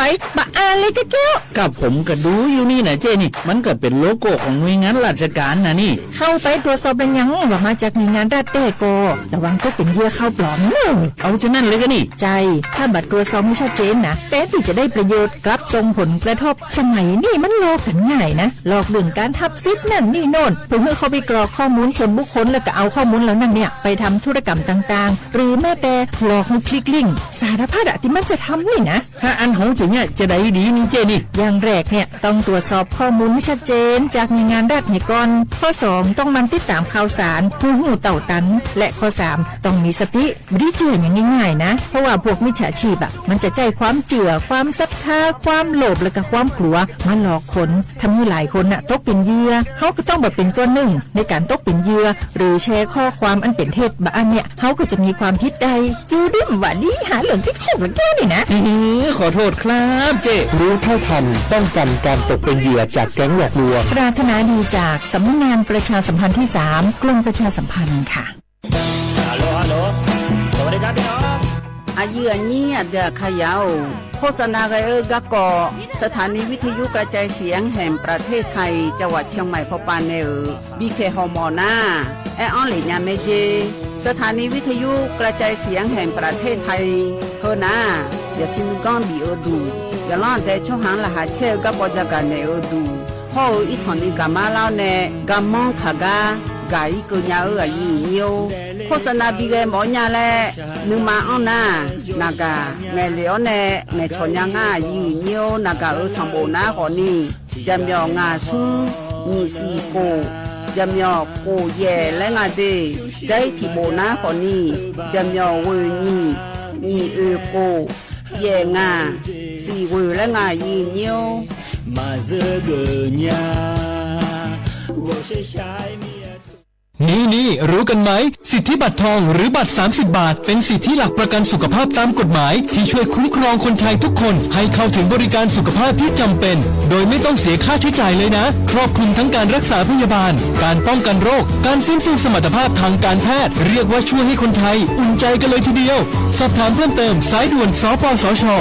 ปบะอ่านเลยก็เกี้ยวกับผมก็ดูอยู่นี่นะเจนี่มันก็เป็นโลโก้ของหน่วยงานราชการนะนี่เข้าไปตรวจสอบเป็นยังว่ามาจากหน่วยงานรัฐแต่โกระวังก็เป็นเหยื่อเข้าปลอมเอาจะนั่นเลยก็นี่ใจถ้าบัตรตรวจสอบไม่ชัดเจนนะแต่ที่จะได้ประโยชน์กลับส่งผลกระทบสมัยนี้มันหลอกกันง่ายนะหลอกเรื่องการทับซิปนั่นนี่โน่นเพื่อเขาไปกรอกข้อมูลส่วนบุคคลแล้วก็เอาข้อมูลเหล่านั้นเนี่ยไปทำธุรกรรมต่างๆหรือแม้แต่หลอกให้คลิกลิงก์สารพัดที่มันจะทำนี่นะถ้าอันของจริงเนี่ยจะได้ดีนี่เจนี่อย่างแรกเนี่ยต้องตรวจสอบข้อมูลให้ชัดเจนจากหน่วยงานรัฐให้ก่อนข้อ2ต้องมันติดตามข่าวสารผู้หูเต่าตันและข้อ3ต้องมีสติไม่ได้เจืออย่างง่ายๆนะเพราะว่าพวกมิจฉาชีพมันจะใจความเจือความศรัทธาความโลภและก็ความกลัวมาหลอกคนทำให้หลายคนตกเป็นเหยื่อเขาก็ต้องแบบเป็นส่วนหนึ่งในการตกเป็นเหยื่อหรือแชร์ข้อความอันเป็นเท็จบางเนี่ยเขาก็จะมีความผิดใดอยู่ดิ้มว่าดีหาเหลืองที่ถูกแค่นี่นะขอโทษครับเจรู้เท่าทันป้องกันการตกเป็นเหยื่อจากแก๊งหลอกลวงปรารถนาดีจากสำนักงานประชาสัมพันธ์ที่3กรมประชาสัมพันธ์ค่ะฮัลโหลสวัสดีครับพี่น้องอายุนี้เดือขยาวโฆษณาไกกะกอสถานีวิทยุกระจายเสียงแห่งประเทศไทยจังหวัดเชียงใหม่พบปานเนอบีเคฮอมอนาแอออนหลิญาเมเจสถานีวิทยุกระจายเสียงแห่งประเทศไทยเฮนาอย่าซิมก้อนบีเอดูอย่าล่อนแต่ช่วงหางละหาเช่กับปอจากกันเนอดูพ่ออีสอนอีกามาเล่าเนกามองขากากาอีกุญญาอยู่เนียวโฆษณาบีเกหมอญาแลนึงมาอ้อนานากาแม่เลี้ยวเนแม่ชนยังง่าอยู่เนียวนากาสัมโบนาขอนี่จำยองาซุมีสีโกจำยอโกแย่และงาเดใจที่โบนาขอนี่จำยอเวนี่โกแย่งาสีเวและงายีเนียวมาเจอเกญานี่รู้กันไหมสิทธิบัตรทองหรือบัตร30 บาทเป็นสิทธิหลักประกันสุขภาพตามกฎหมายที่ช่วยคุ้มครองคนไทยทุกคนให้เข้าถึงบริการสุขภาพที่จำเป็นโดยไม่ต้องเสียค่าใช้จ่ายเลยนะครอบคลุมทั้งการรักษาพยาบาลการป้องกันโรคการฟื้นฟูสมรรถภาพทางการแพทย์เรียกว่าช่วยให้คนไทยอุ่นใจกันเลยทีเดียวสอบถามเพิ่มเติมสายด่วนสปสช1330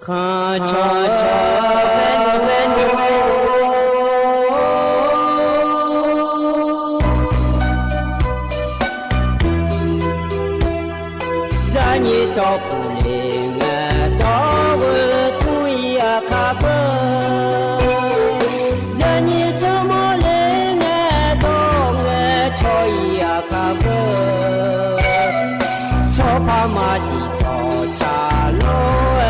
ข้าชอเว้น你找不灵啊，到我土呀卡不，让你怎么灵啊，到我草呀卡不，草爬马西草茶路啊。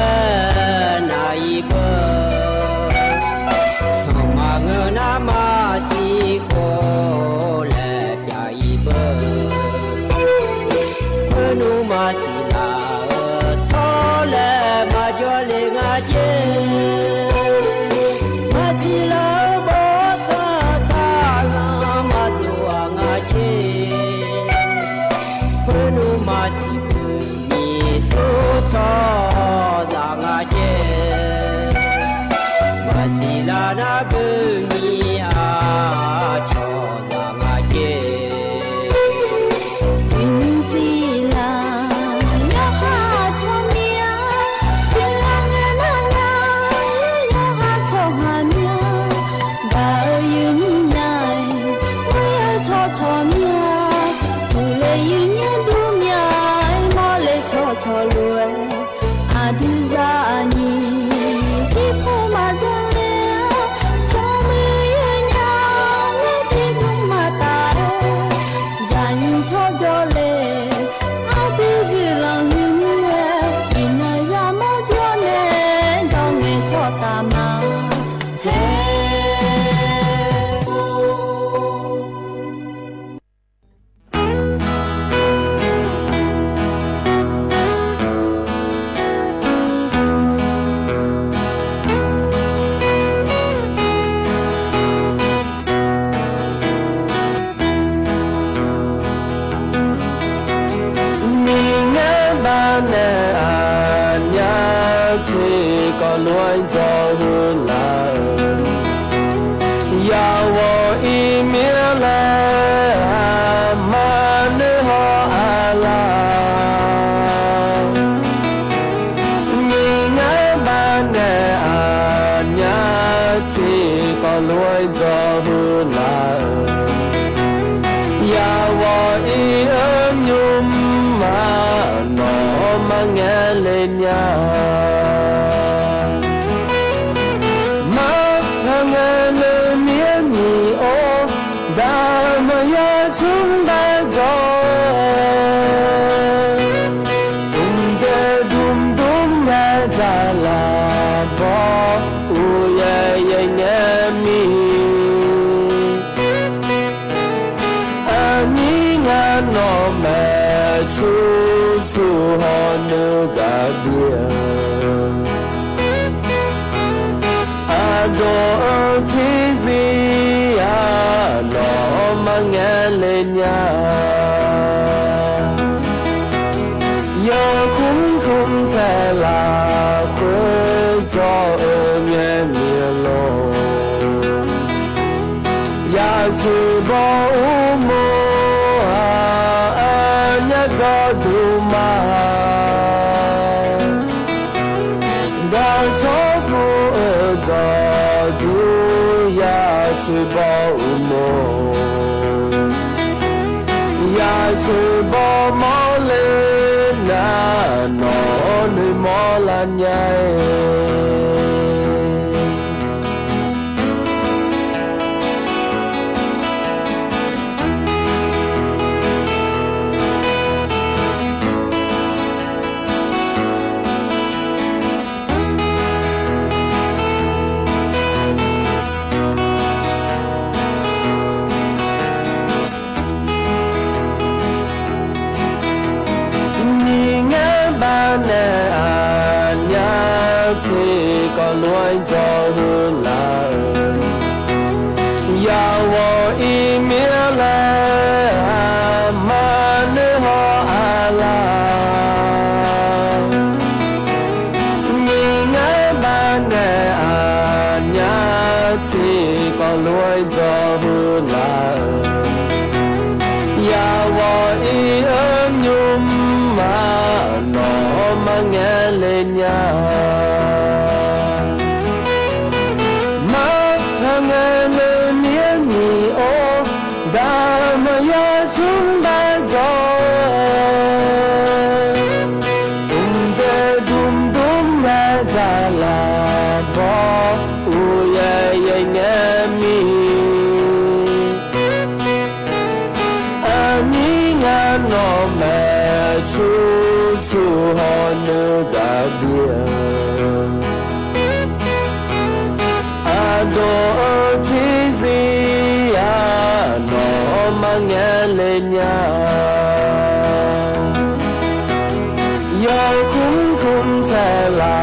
Yo kum kum tela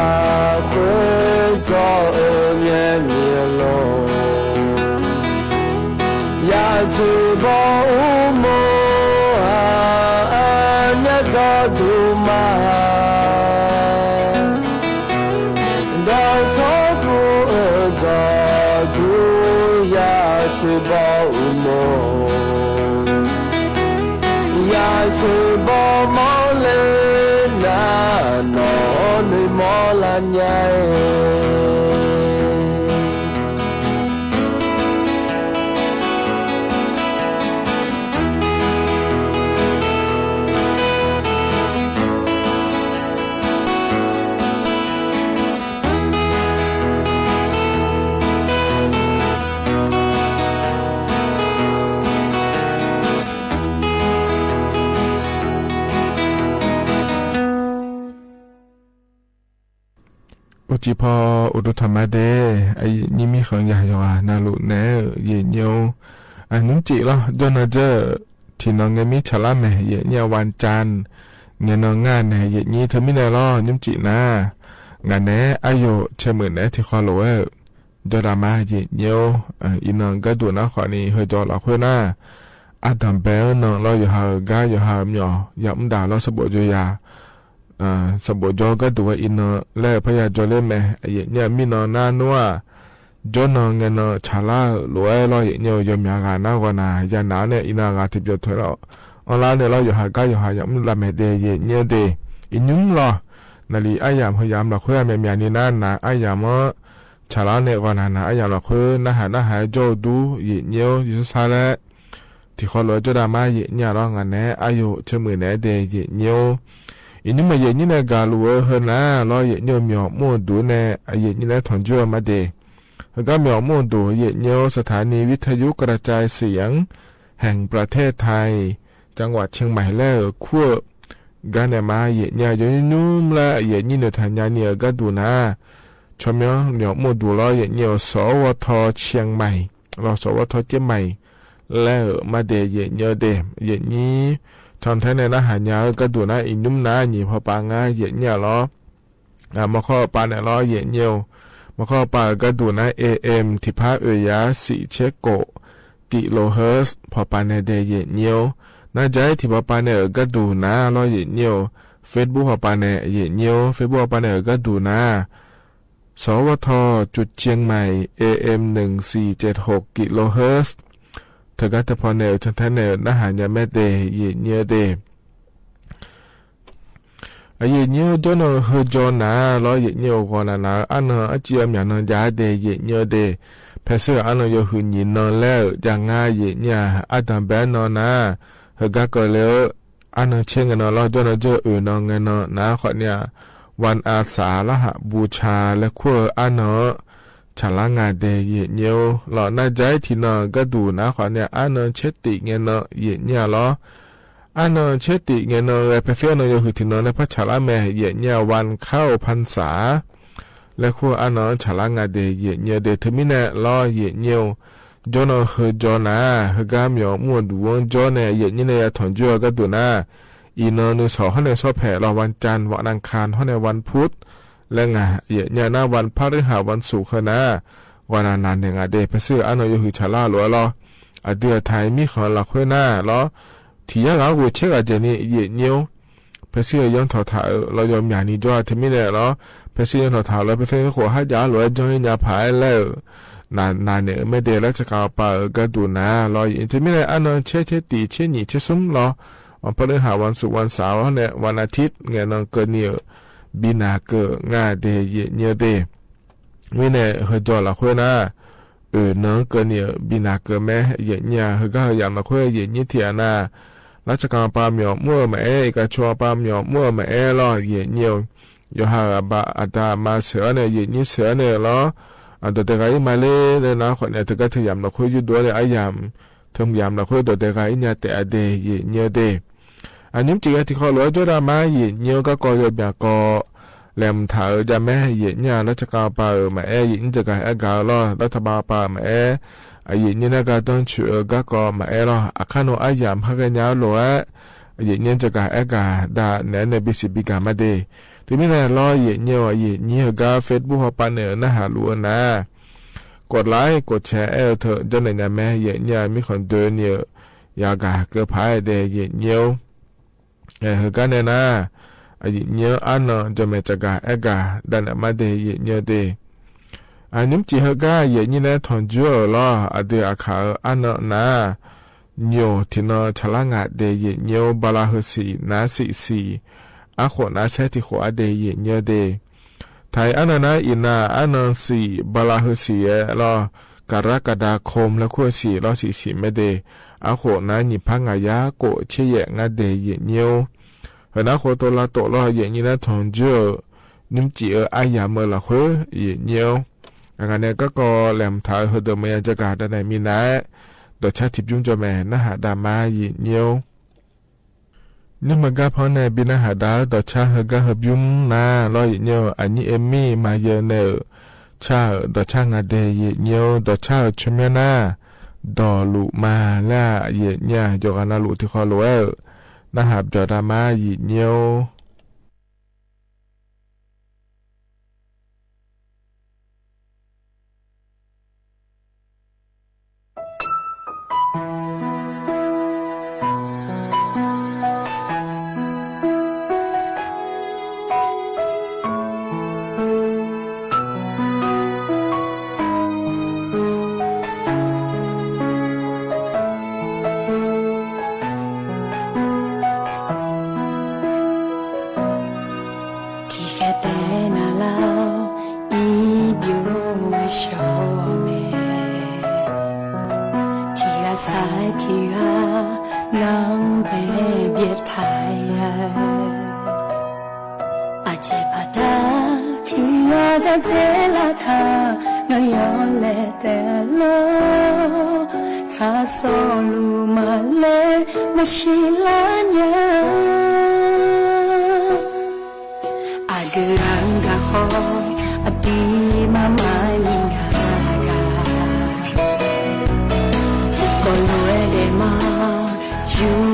kwe 是保姆，也是保姆嘞那诺你莫兰耶。อุจิพออุตุธรรมะเดไอ้นี่มีของใหญ่ยว่านาลุเนเยเนียวอันนุ่มจิละจนเจอที่น้องเงมีฉลาแม่เยเนียวันจันเงนองงานเนเยนี้เธอไม่ได้ล้อนุ่มจินะงานเนอายุเชื่อมือเนที่คอโลเอจอดามาเยเนียวอีน้องก็ดูนะขอนี้เฮจอหลอกเพื่อหน้าอาดัมเบลน้องเราอยู่หากาอยู่หาหมอยอมด่าเราสบจุยาสบจก็ตัวอินเล่พยาจเล่แม่เนี่ยมีนอนานัวจนเงินชาลาหลวยเราเนี่ยยมยากานาก่อนายานาเนี่ยอินากาทิบจถอยเราออนไลน์เนี่ยเราอยู่หากาอยู่หายามละเมเดยเนี่ยเดอินุ้งรอนาลีอายามพยายามเราคุยแม่เมียนี่นั่นนะอายามชาลาเนี่ยก่อนนะอายามเราคุยนะหาโจดูเนี่ยอยู่ซาเลที่เขาหลวยจดามาเนี่ยเรางานเนี่ยอายุเชื่อมือเนี่ยเดยเนี่ยอินุมาเย็นนี่นะกาลัวเฮนะรอเย็นเนี่ยมีอมูดูเนี่ยเย็นนี่นะถอนจัวมาเดก็มีอมูดูเย็นเนี่ยสถานีวิทยุกระจายเสียงแห่งประเทศไทยจังหวัดเชียงใหม่แล้วขั้วกันเนี่ยมาเย็นเนี่ยอยู่นุ่มละเย็นนี่เนี่ยทันยาเนี่ยก็ดูนะชมยังเนี่ยมูดูรอเย็นเนี่ยสวทเชียงใหม่รอสวทเชียงใหม่แล้วมาเดเย็นเนี่ยเดเย็นนี้ชอนไทยในนะหายาก็ดูนะอินุ่มนะหนีพอปางาเย็นเนี่ยล้อมาข้อปาเนี่ยล้อเย็นเนี่ยมาข้อปาก็ดูนะ AM ที่ภาคยา4เชโกกิโลเฮิรตซ์พอปาเนี่ยเดเย็นเนี่ยน่าจะที่พอปาเนี่ยก็ดูนะล้อเย็นเนี่ย Facebook พอปาเนี่ยเย็นเนี่ย Facebook พอปาเนี่ยก็ดูนะสวทจุดเชียงใหม่ AM 1476กิโลเฮิรตซ์เธอก็จะพอเนลฉันท่านเนลนะหายาแม่เดเยเนียเดเยเนียจนเฮจอนาล้อเยเนียก่อนนะอันอาเจียมอย่างนั้นยาเดเยเนียเดเพเซอร์อันยหุ่นยินนอนแล้วอย่างง่ายเยเนียอาดัมแบนนอนนะเฮก็ก็แล้วอันเชงกันนอนล้อจนเจอนอนเงินนะขอเนี่ยวันอาสาฬหบูชาและขั้วอันฉลางาเดเยเนียวหล่อน่าใจที่นอก็ดูนะขวาเนี่ยอันเชติเงนเยเนียหรออันเชติเงนเรเพเฟียนโยคือที่นอในพระฉลาแม่เยเนียวันเข้าพรรษาและขั้วอันฉลางาเดเยเนียเดทมิเนลอเยเนียวจนเฮจอนาเฮกามยอมัวดูวงจอเนเยเนียถอนจัวก็ดูนะอีนอนุสอเขาในซอแผ่รอวันจันทร์วันอังคารเขาในวันพุธและงาเยเนี่ยนะวันพฤหัสวันศุกร์นะวันนั้นเนี่ยงาเดพเสื้ออันอยู่หือชาลาหลัวล้ออเดือไทยมีของหลักห้วยหน้าล้อที่ยังเอาหัวเชื่อเจนี่เยเนี่ยพเสื้อย้อนถอดถ่ายเรายอมอย่างนี้จ้าที่ไม่ได้ล้อพเสื้อย้อนถอดถ่ายเราไปเฟ้ขอให้ยาหลัวจอยยาผายแล้วนานเนี่ยไม่เดแล้วจะกล่าวไปก็ดูนะล้ออย่างที่ไม่ได้อันเช่ตีเช่หนีเช่ซุ้มล้อวันพฤหัสวันศุกร์วันเสาร์เนี่ยวันอาทิตย์เงี้ยนองเกินเนี่ยบินาเกงาเดเยเนียเดวิเนเฮจอละคุยนะนองเกเนียบินาเกแม่เยเนียเฮก็ยามละคุยเยเนียเทียนาราชการปาเมียวมั่วแม่ก็ชัวปาเมียวมั่วแม่ล้อเยเนียวยหาบาอาดามาเสือเนี่ยเยเนียเสือเนี่ยล้ออันตัวเด็กไอ้มาเลยนะคนเนี่ยเธอก็ถึงยามละคุยอยู่ด้วยเลยไอ้ยามเธอยามละคุยตัวเด็กไอ้เนี่ยแต่เดเยเนียเดอันนี้จริงๆที่เขาหลวยจดามาเยเนียก็ก่อเยอะแบบก่อแหลมถาจะแม่เย็นเนี่ยรัชกาลป่าแม่เย็นจะกันกาลอรัฐบาลป่าแม่เย็นเนี่ยก็ต้องช่วยก็แม่ลออาคาโนอายามพักกันยาวหลวยเย็นเนี่ยจะกันกาดาเนเนบิสิบิกามาเดที่ไม่ได้รอเย็นเนี่ยก็เฟซบุ๊กปานเนอร์นะหาลัวนะกดไลค์กดแชร์เถอะจนในแม่เย็นเนี่ยมีคนเดินเนี่ยอยากเกิดพายเดเย็นเนี่ยกันเนี่ยนะเยอะอันจะไม่จะกาเอกาดันมาเดเยเนเด nhóm chỉ hơi cái vậy như này thằng chúa lo ở đây ở khảo ăn nó nà nhiều thì nó chả là ngại để vậy nhiều bà la hơi xì ná xì á khổ ná xe thì khổ ở đây vậy nhiều đây thầy ăn nó ná ina ăn nó xì bà la hơi xì loกรกฎาคมและขั้วสี่ล้อสี่ไม่เดอาโขนะหยิบพังอายะโกเชี่ยงาเดเยเนียวเห็นอาโขตัวละโตล้อเยนี่นะทองเจอนิ่มจีอายาเมื่อละขั้วเยเนียวงานนี้ก็แหลมถ่ายเฮเดเมียจะกาดในมีนะโดยชาติจุ่มจอแม่นะหาดามาเยเนียวนี่มันก็เพราะในบินหาดาโดยชาเฮก็เฮบุ่มนะล้อเยเนียวอันนี้เอมี่มาเยเนอชาดอชางาเดเยเนียวดอชาชเมนาดอลุมาละเยเนียยกานาลุที่คอลเวลนะฮับจอดามาเยเนียวDon't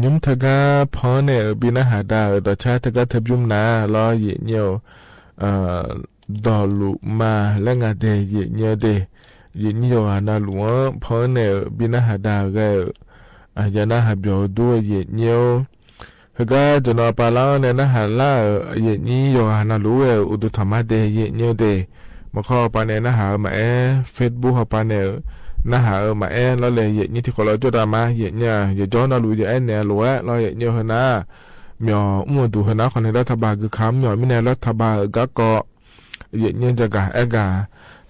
ยุมทกาพอเนี่ยบินาหาดาต่อชาทกาทบยุมนาล้อเยเนียวดอลุมาและงาเดเยเนียวเดเยเนียวนาหลวงพอเนี่ยบินาหาดาก็ยานาหาเบียวด้วยเยเนียวฮกาจนอปาลาเนี่ยนะหาลาเยนี้โยฮานาลูอุดุธรรมะเดเยเนียวเดมาข้อปาเนี่ยนะหามาเฟซบุ๊กปาเนี่ยนะหามาแล้วเลยเยนี้ที่คนเราจุดามาเยเนี่ยเยจอนาลูเยเนี่ยลัวเราเยเนียวฮนาเมียวมัวดูฮนาคนในรัฐบาลคือคำเมียวไม่ในรัฐบาลก็เกาะเยเนี่ยจะกะกา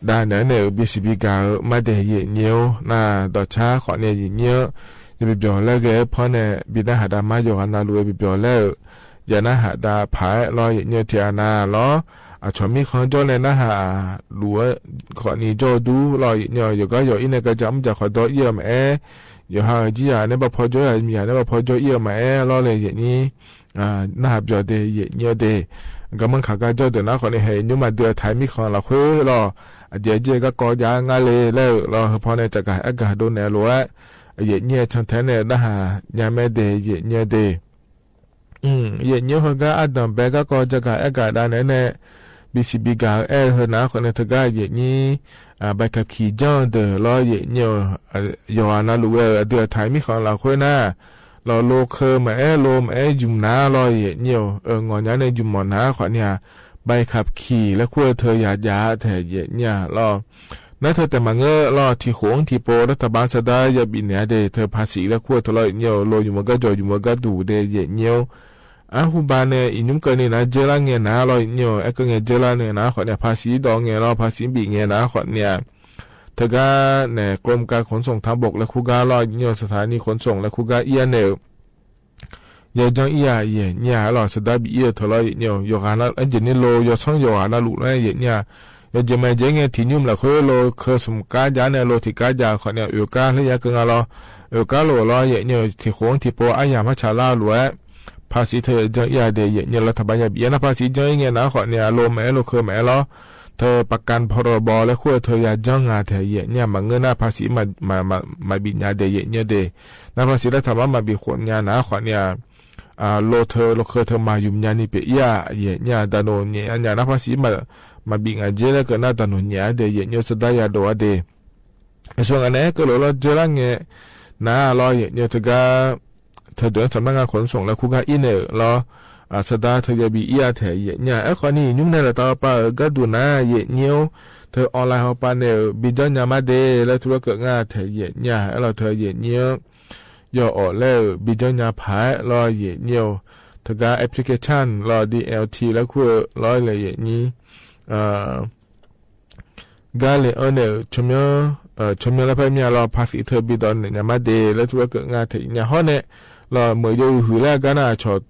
ด้านเนี่ยบีซีบีกามาเดเยเนียวน่าต่อช้าขอเนี่ยเยเนียวยบิบยอแล้วแกพอเนี่ยบินาหาดามาโยนาลูบิบยอแล้วยานาหาดาผายรอเยเนียวเทียนาล้อชมีของโจเลยนะฮะลัวขอนี้โจดูรอเยเนียวอยู่ก็อยู่อินเนก็จำจะขอตัวเยี่ยมอยู่หาจีอาเนี่ยบ่พอโจมีอาเนี่ยบ่พอโจเยี่ยมรอเลยเยนี้น่าหับจอเดเยเนียวเดก็มันขากาโจเดนะขอนี้ให้ยุ่มาเดือดไทยมีของเราคุยรอเดี๋ยวเจก็กอยางาเลยแล้วรอพอเนี่ยจะกะอากาศโดนแนวลัวเยเนี่ยชันแทนเนี่ยนะฮะยามเดเยเนี่ยเดเยเนี่ยเขาก็อัดดำเบก็จะกะอากาศได้เนี่ยบิสิบิกาเฮนะคนเนี่ยทกาเยนี่ใบขับขี่จ้องเดอรอเยเนี่ยยอนาลูเดือดไทยมีของเราคุยนะรอโลเคมาโลมจุ่มน้ารอเยเนี่ยงอนยาในจุ่มหมอนนะขวัญเนี่ยใบขับขี่และคุยเธอหยาดแถเยเนี่ยรอนั่นเธอแต่มาเงอรอที่โขงที่โปรัฐบาลสดายาบินเนี่ยเดเธอภาษีและขั้วทลายเนียวโลอยู่มันก็จอยอยู่มันก็ดูเดเยเนียวหุบานเนี่ยอินุมกันเนี่ยนะเจริญเงี้ยนะรอเนียวก็เงี้ยเจริญเนี่ยนะขอเนี่ยภาษีดองเงี้ยรอภาษีบีเงี้ยนะขอเนี่ยเธอก็เนี่ยกรมการขนส่งทางบกและคู่การรอเนียวสถานีขนส่งและคู่การเอียเนี่ยยาจังเอียเนี่ยรอสดาบีเอียทลายเนียวยกหานะอันเจนี่โลยช่างยกหานะลุเลยเนี่ยยจะมาเจงเงที่ยุ่มละคุยโลเคสมกาจานเนี่ยโลที่กาจาขอเนี่ยอยู่กาเลยยากงาลอยู่กาโลรอเนี่ยที่โค้งที่โปอายามาชาลาลวยภาษีเธอจะยาเดียเนี่ยรัฐบาลยาบีนะภาษีจะเงี้ยนะขอเนี่ยโลแม่โลเคแม่ล้อเธอประกันพรบและคุยเธอยาจังงาเธอเนี่ยมันเงินนะภาษีมาบินยาเดียเนี่ยเดนะภาษีรัฐบาลมาบิขวนยานะขอเนี่ยโลเคเธอมายุ่มยานี่เปียเนี่ยดานโนเนี่ยนะภาษีมาบิงอาเจแล้วก็น่าตันหุ่นยาเดียเนี่ยสดายาโดเดส่วนอันนี้ก็เราเจริญเงี้ยน่ารอเนี่ยเธอก็เธอเดินสำนักงานขนส่งแล้วคู่กันอินเนอร์รอสดาเธอจะบีเอียเธอเนี่ยคนนี้ยุ่งในระดับป่าก็ดูน่าเนี่ยเธอออนไลน์เขาป่าเนี่ยบิจารณามาเดแล้วธุรกิจงานเธอเนี่ยเราเธอเนี่ยย่อออกแล้วบิจารณาผายรอเนี่ยเธอก็แอปพลิเคชันรอ DLT แล้วคู่รอเลยนี้กาเลยเนี่ยชมแล้วพยายามรอภาษีเธอบิดอนเนี่ยมาเดแล้วธุรกิจงานเธอเนี่ยห้อเนี่ยรอเมื่ออยู่หือแล้วก็น่าชด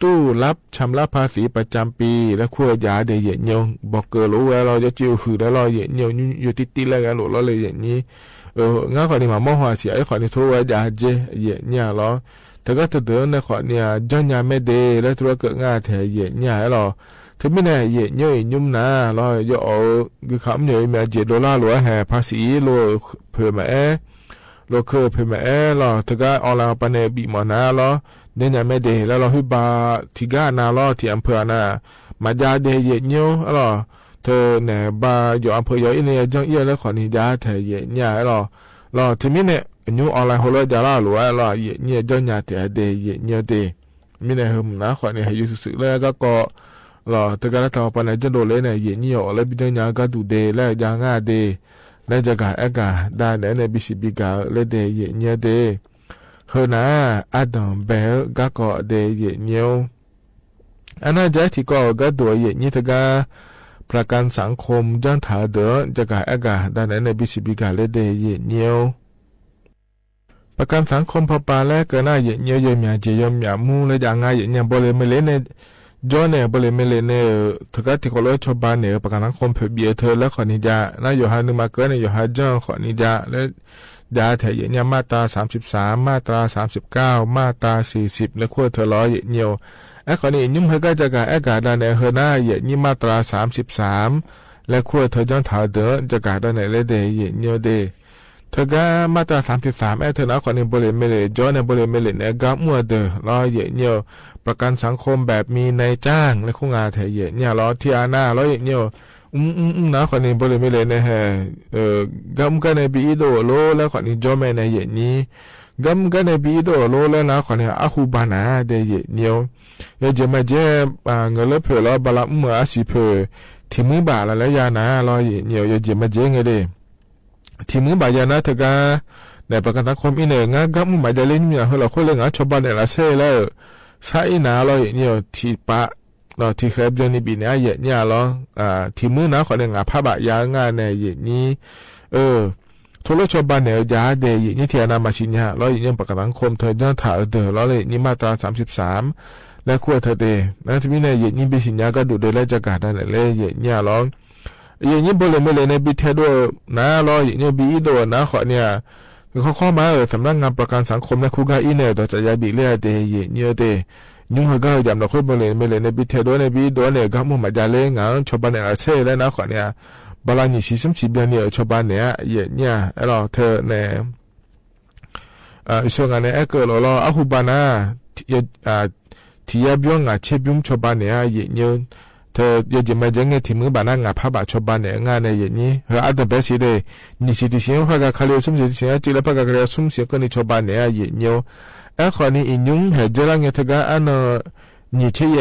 ตู้รับชำระภาษีประจำปีและขั้วยาเดยเนียวบอกเกอรู้ว่าเราจะจิ้วหือแล้วรอเยเนียวอยู่ติดแล้วกันหลุดเราเลยอย่างนี้งั้นขอนี่มามั่วหัวเสียไอ้ขอนี่ทั่วยาเจเยเนี่ยรอแต่ก็เธอเดินในขอเนี่ยจันยาไม่เดแล้วธุรกิจงานเธอเยเนี่ยรอถึงไม่แน่เยเนียวยุ่มนะรอย่อคือคำเนียวมา$7หรือแห่ภาษีโลเพิ่มมาโลเคอเพิ่มมารอถึงก็ออนไลน์ปนเนบีมานารอเนี่ยไม่เดแล้วเราฮิบาที่กานารอที่อำเภอน่ะมาจาเดเยเนียวรอเธอเนี่ยบาอยู่อำเภออยู่อินเดียจังเอียแล้วขอนิยาเธอเยเนี่ยรอถึงไม่เนี่ยยูออนไลน์หัวเราจะล่าหรือว่ารอเยเนี่ยจังยาเธอเดเยเนี่ยเดไม่เนี่ยหึมนะขอเนี่ยให้อยู่สื่อแล้วก็รอแต่การทำปนจะโดนเลยเนี่ยเยเนี่ยแล้วบิดเนี่ยก็ดูเดแล้วยางาเดแล้วจะกะเอกะได้เนี่ยบิสิบิกาเลยเดเยเนี่ยเดเฮน่าอัดดอมเบลก็เดเยเนี่ยอันนั้นจะที่ก็ตัวเยเนี่ยทกาประกันสังคมจังถาเดอจะกะเอกะได้เนี่ยบิสิบิกาเลยเดเยเนี่ยประกันสังคมพอปาแล้วก็น่าเยเนี่ยยมยาเจยมยามูเลยอย่างง่ายเนี่ยบริเวณเลเนี่ยจอเนี่ยบริเวณเลเนี่ยทกาที่เขาเลือกชาวบ้านเนี่ยประกันสังคมเพื่อเบี้ยเธอแล้วขอนิจาน่าอยู่หานึงมาเกินเนี่ยอยู่หาจังขอนิจาและยาเถยเนี่ยมาตรา33มาตรา39มาตรา40และขั้วเธอร้อยเนียวไอ้คนนี้ยุ่งให้ก็จะกะไอ้กะได้ในเฮน่าเยนี่มาตรา33และขั้วเธอจังถาเดอจะกะได้ในเลเดเยเนียวเด เธอก็มาตรา33เธอนะขอเนี่ยบริเมเลจอเนี่ยบริเมเลเนี่ยก็มัวเดอรอเยเนียวประกันสังคมแบบมีนายจ้างและคู่งานเทเยเนี่ยรอที่อาณาร้อยเนียวนะขอเนี่ยบริเมเลเนี่ยกัมกันในบีโดโลแล้วขอเนี่ยจอแม่ในเยนี้กัมกันในบีโดโลแล้วนะขอเนี่ยอาคูบานาเดเยเนียวเยจะมาเจเงินเลือเผื่อรอบาละมัวอาศิเผื่อที่มือบาละแล้วยานะรอเยเนียวเยจะมาเจเงเดที่มือบายานะเถกาในประกันสังคมอีเนี่ยงากับมือหมายจะเล่นเนี่ยเราคุยเรื่องชาวบ้านเนี่ยละเซ่แล้วใช่นะเราเนี่ยที่ปะเราที่เคยเรียนในปีนี้เนี่ยเราที่มือนะขอเนี่ยงาผ้าบายางานเนี่ยนี้ทุกชาวบ้านเนี่ยยาเดยนี่ที่อนามาชินเนี่ยเราอย่างประกันสังคมเธอจะถ่ายเดอเราเลยนี่มาตรา33และขั้วเธอเดนะที่มีเนี่ยนี่เป็นสินยาก็ดูเดแล้วจะการนั่นเลยเนี่ยเราอย่างนี้บริเวณในบิเทโดนะรออย่างนี้บีโดนะขอเนี่ยเขาเข้ามาสำนักงานประกันสังคมในคูกาอีเนี่ยต่อจะยาบิเลียเดยเนี่ยเดยุ่งเขาก็ยำเราคุยบริเวณในบิเทโดในบีโดเนี่ยก็มุ่งมาจะเล่งชาวบ้านเนี่ยเซ่แล้วนะขอเนี่ยบาลานิชิมสิบเนี่ยชาวบ้านเนี่ยเนี่ยเราเธอเนี่ยส่วนงานเนี่ยก็เราอาหูบานาที่ยาบิวงาเชบิวชาวบ้านเนี่ยเนี่ยเธออยากจะมาจังเงที่มือบานังงาพาบาชอบบ้านเนี่ยงานในอย่างนี้เฮออันดับสิเดนิสิติเสียงพากาคาเลสุมเสียงเสียงจิลพากาคาเลสุมเสียงก็นิชอบบ้านเนี่ยอย่างนี้ขอนี้อินุงเฮเจรังเงทกาอันนิเชย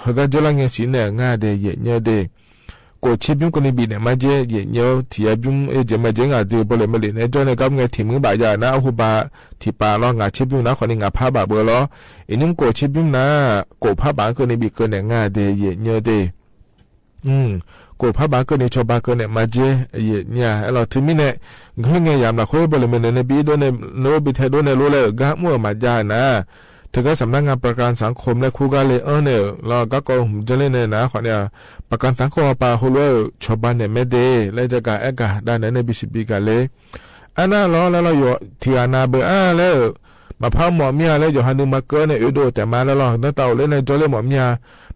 เฮกาเจรังเงสิเนี่ยงานเดอย่างนี้เดกูเชบิวก็นิบิเนี่ยมาเจอย่างนี้ที่ยาบิวจะมาจังงาเดบริเมลิเนี่ยจอเนี่ยกับเงที่มือบายานะอุบาที่ปาลองาเชบิวนะขอนี้งาพาบาเบลออินุงกูเชบิวนะกูพาบาก็นิบิก็เนี่ยงานเดอย่างนี้เดกูพาบาก็เนี่ยชอบบ้านก็เนี่ยมาเจเนี่ยเราที่มีเนี่ยเงี้ยยามเราคุยบริเวณเนี่ยบีโดเนี่ยโนบิเทโดเนี่ยรู้เลยกะมัวมาจานะถึงก็สำนักงานประกันสังคมและคู่กันเลยเนี่ยเราก็คงจะเล่นเนี่ยนะขอเนี่ยประกันสังคมปาหัวชอบบ้านเนี่ยไม่ได้และจะกะด้านนั้นในบิสิบีกันเลยอันนั้นเราอยู่ที่อาณาเบอแล้วมาพาหมอเมียแล้วอยู่ฮันนึงมาเกินเนี่ยดูแต่มาแล้วเราตั้งเต่าเล่นในจอเล่หมอเมีย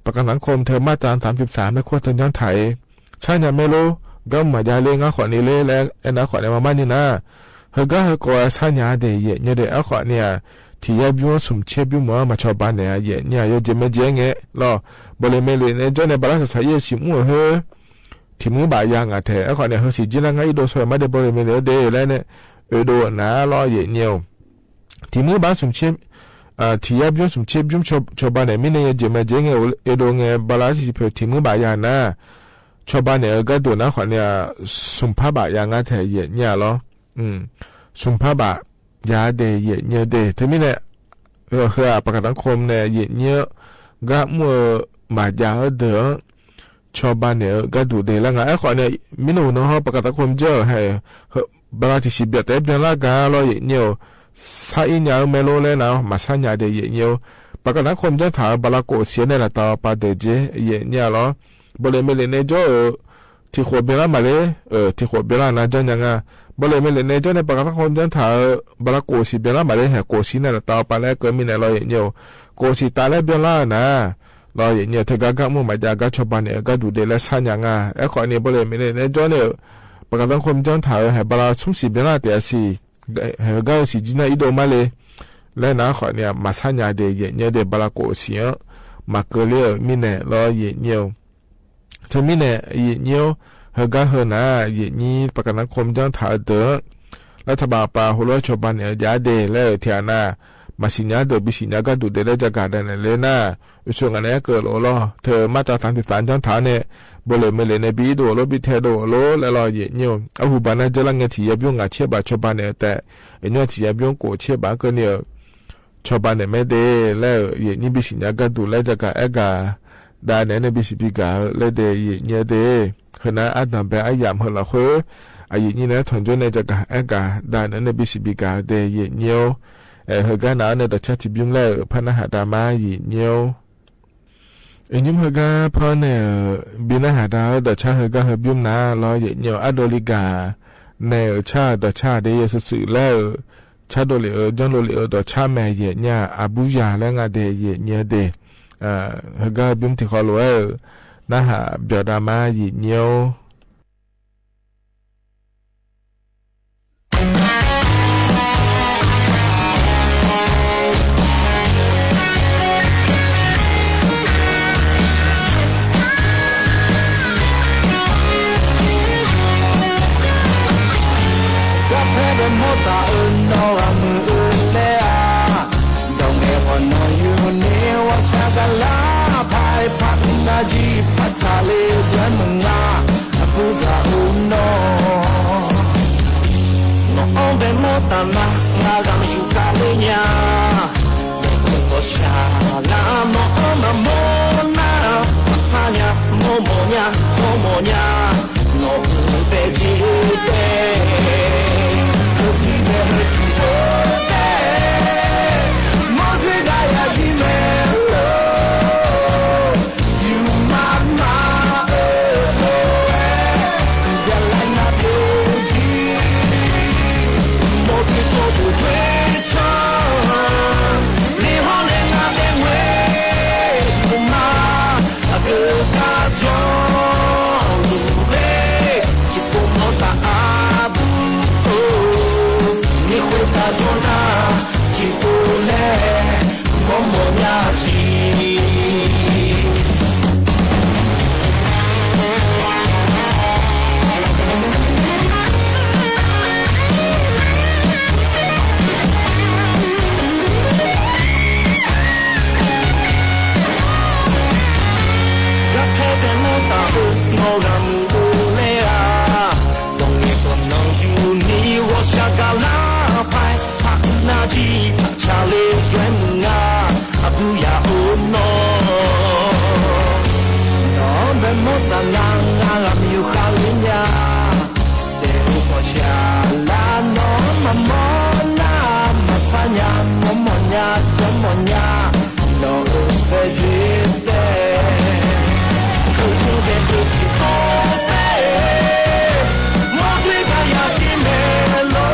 ประกันสังคมเธอมาตรา33และควรจะย้อนไถใช่เนี่ยไม่รู้ก็มายาเลี้ยงขอนี้เลยแล้วไอ้นะขอเนี่ยมาบ้านนี่นะเฮก็เฮก็ใช่เนี่ยเดี๋ยวเนี่ยเดี๋ยวขอเนี่ยที่ยาบิวสุ่มเชื่อบิวมาชอบบ้านเนี่ยเนี่ยยจะไม่เจ๊งเงี้ยรอบริเวณเลยเนี่ยจอเนี่ยบาลานซ์ใช้ยี่สิบมั่วเฮที่มือบายางอ่ะเถอะขอเนี่ยเฮสิจิลังไงดูสวยมาเดี๋ยวบริเวณเดี๋ยวแล้วเนี่ยดูนะรอเนี่ยที่มือบาสุ่มเชื่อที่ยาบิวสุ่มเชื่อบิวชอบบ้านเนี่ยไม่เนี่ยจะไม่เจ๊งดูเนี่ยบาลานซ์เพื่อที่มือบายานะชาวบ้านเนี่ยก็ดูนะขวัญเนี่ยสุมพาบะยางาเทเยเนี่ยหรอสุมพาบะยาเดเยเนี่ยเดที่มีเนี่ยคือประกันสังคมเนี่ยเยเนี่ยก็มัวมายาเดอชาวบ้านเนี่ยก็ดูเดแล้วไงไอ้ขวัญเนี่ยมิโนนะฮะประกันสังคมเจอให้บางทีสิบเดือนแต่เป็นละกันเราเยเนี่ยสายเนี่ยไม่รู้เลยนะมาสายเนี่ยเดเยเนี่ยประกันสังคมจะถามบลาโกเสียในละต่อปาเดเจเยเนี่ยหรอบริเวณในจอที่ขวบเบลามาเลยที่ขวบเบลานะจังยังอ่ะบริเวณในจอในประกันสังคมจังถ่ายบลาโกสิเบลามาเลยเหรอโกสิเนี่ยต่อไปแล้วก็มีในรอยเงี้ยโกสิตาแล้วเบลานะรอยเงี้ยเธอก็มุ่งมาจากชาวบ้านเนี่ยก็ดูเดลสัญญาอ่ะไอ้คนนี้บริเวณในจอเนี่ยประกันสังคมจังถ่ายเหรอบลาชุ่มสิเบลาเดียสิเหรอก็สิจีน่าอีโดมาเลยแล้วนะคนเนี่ยมาสัญญาเดียเนี่ยเดบลาโกสิมาเกลียมีเนี่ยรอยเงี้ยเธอมีเนี่ยเนี่ยเฮก็เฮนะนี่ประกันสังคมจังถ่ายเดอรัฐบาลปาหัวชาวบ้านเนี่ยยาเดแล้วเทียนามาสิญญาเดอบิสิญญาก็ดูเดแล้วจะการได้เลยนะช่วงอันนี้เกิดโลเธอมาตรา33จังถ่ายเนี่ยบริเวณในบีโดโลบิเทโดโลแล้วรอเนี่ยอาหูบานะจะลังเงที่ยาบิวงาเชื่อบาชาวบ้านเนี่ยแต่เนี่ยที่ยาบิวงโกเชื่อบาก็เนี่ยชาวบ้านเนี่ยไม่ได้แล้วนี่บิสิญญาก็ดูแล้วจะการกาได้ในบิสิบิกาเลยเดย์เนี่ยเดย์ขณะอันนั้นเป็นอายามเหรอคืออายุนี้นะถอนจนในจะกาได้ในบิสิบิกาเดย์เนี่ยเฮกันนะในแต่ชาติบิมเลยพนักดามาเนี่ยยิ่งเฮกันพอเนี่ยบินหาดาวแต่ชาเฮกันเฮบิมนะรอเนี่ยอดอลิกาในชาแต่ชาเดียสุดแล้วชาโดลิจังโดลิแต่ชาแม่เนี่ยอาบูยาแล้วงาเดย์เนี่ยเดเฮก็บิมที่ขอรู้นะฮะเบียดามาหยิเนียว mota no amu lea dong e wono you ne wa shagala pai patna ji patale zanunga apuza uno no onde mota na ga mi shukalenya ko shala mo mo na pasanya momonya momonya no pedite così bene ci vuole monte dai azimero you mama dalla pioggi monte tutto freccia li hone na benwe ma a che Jona, Chipule, Momonyasi. Gakebe nota Noramulea, Dongeko no Yuni Washagala. Na ji chale ywenga abuya ono no me mota langa la mi khalinya de upo shala no mamona masanya momonya jomonya no bezite kuju de kuju kope motri kaya chimelo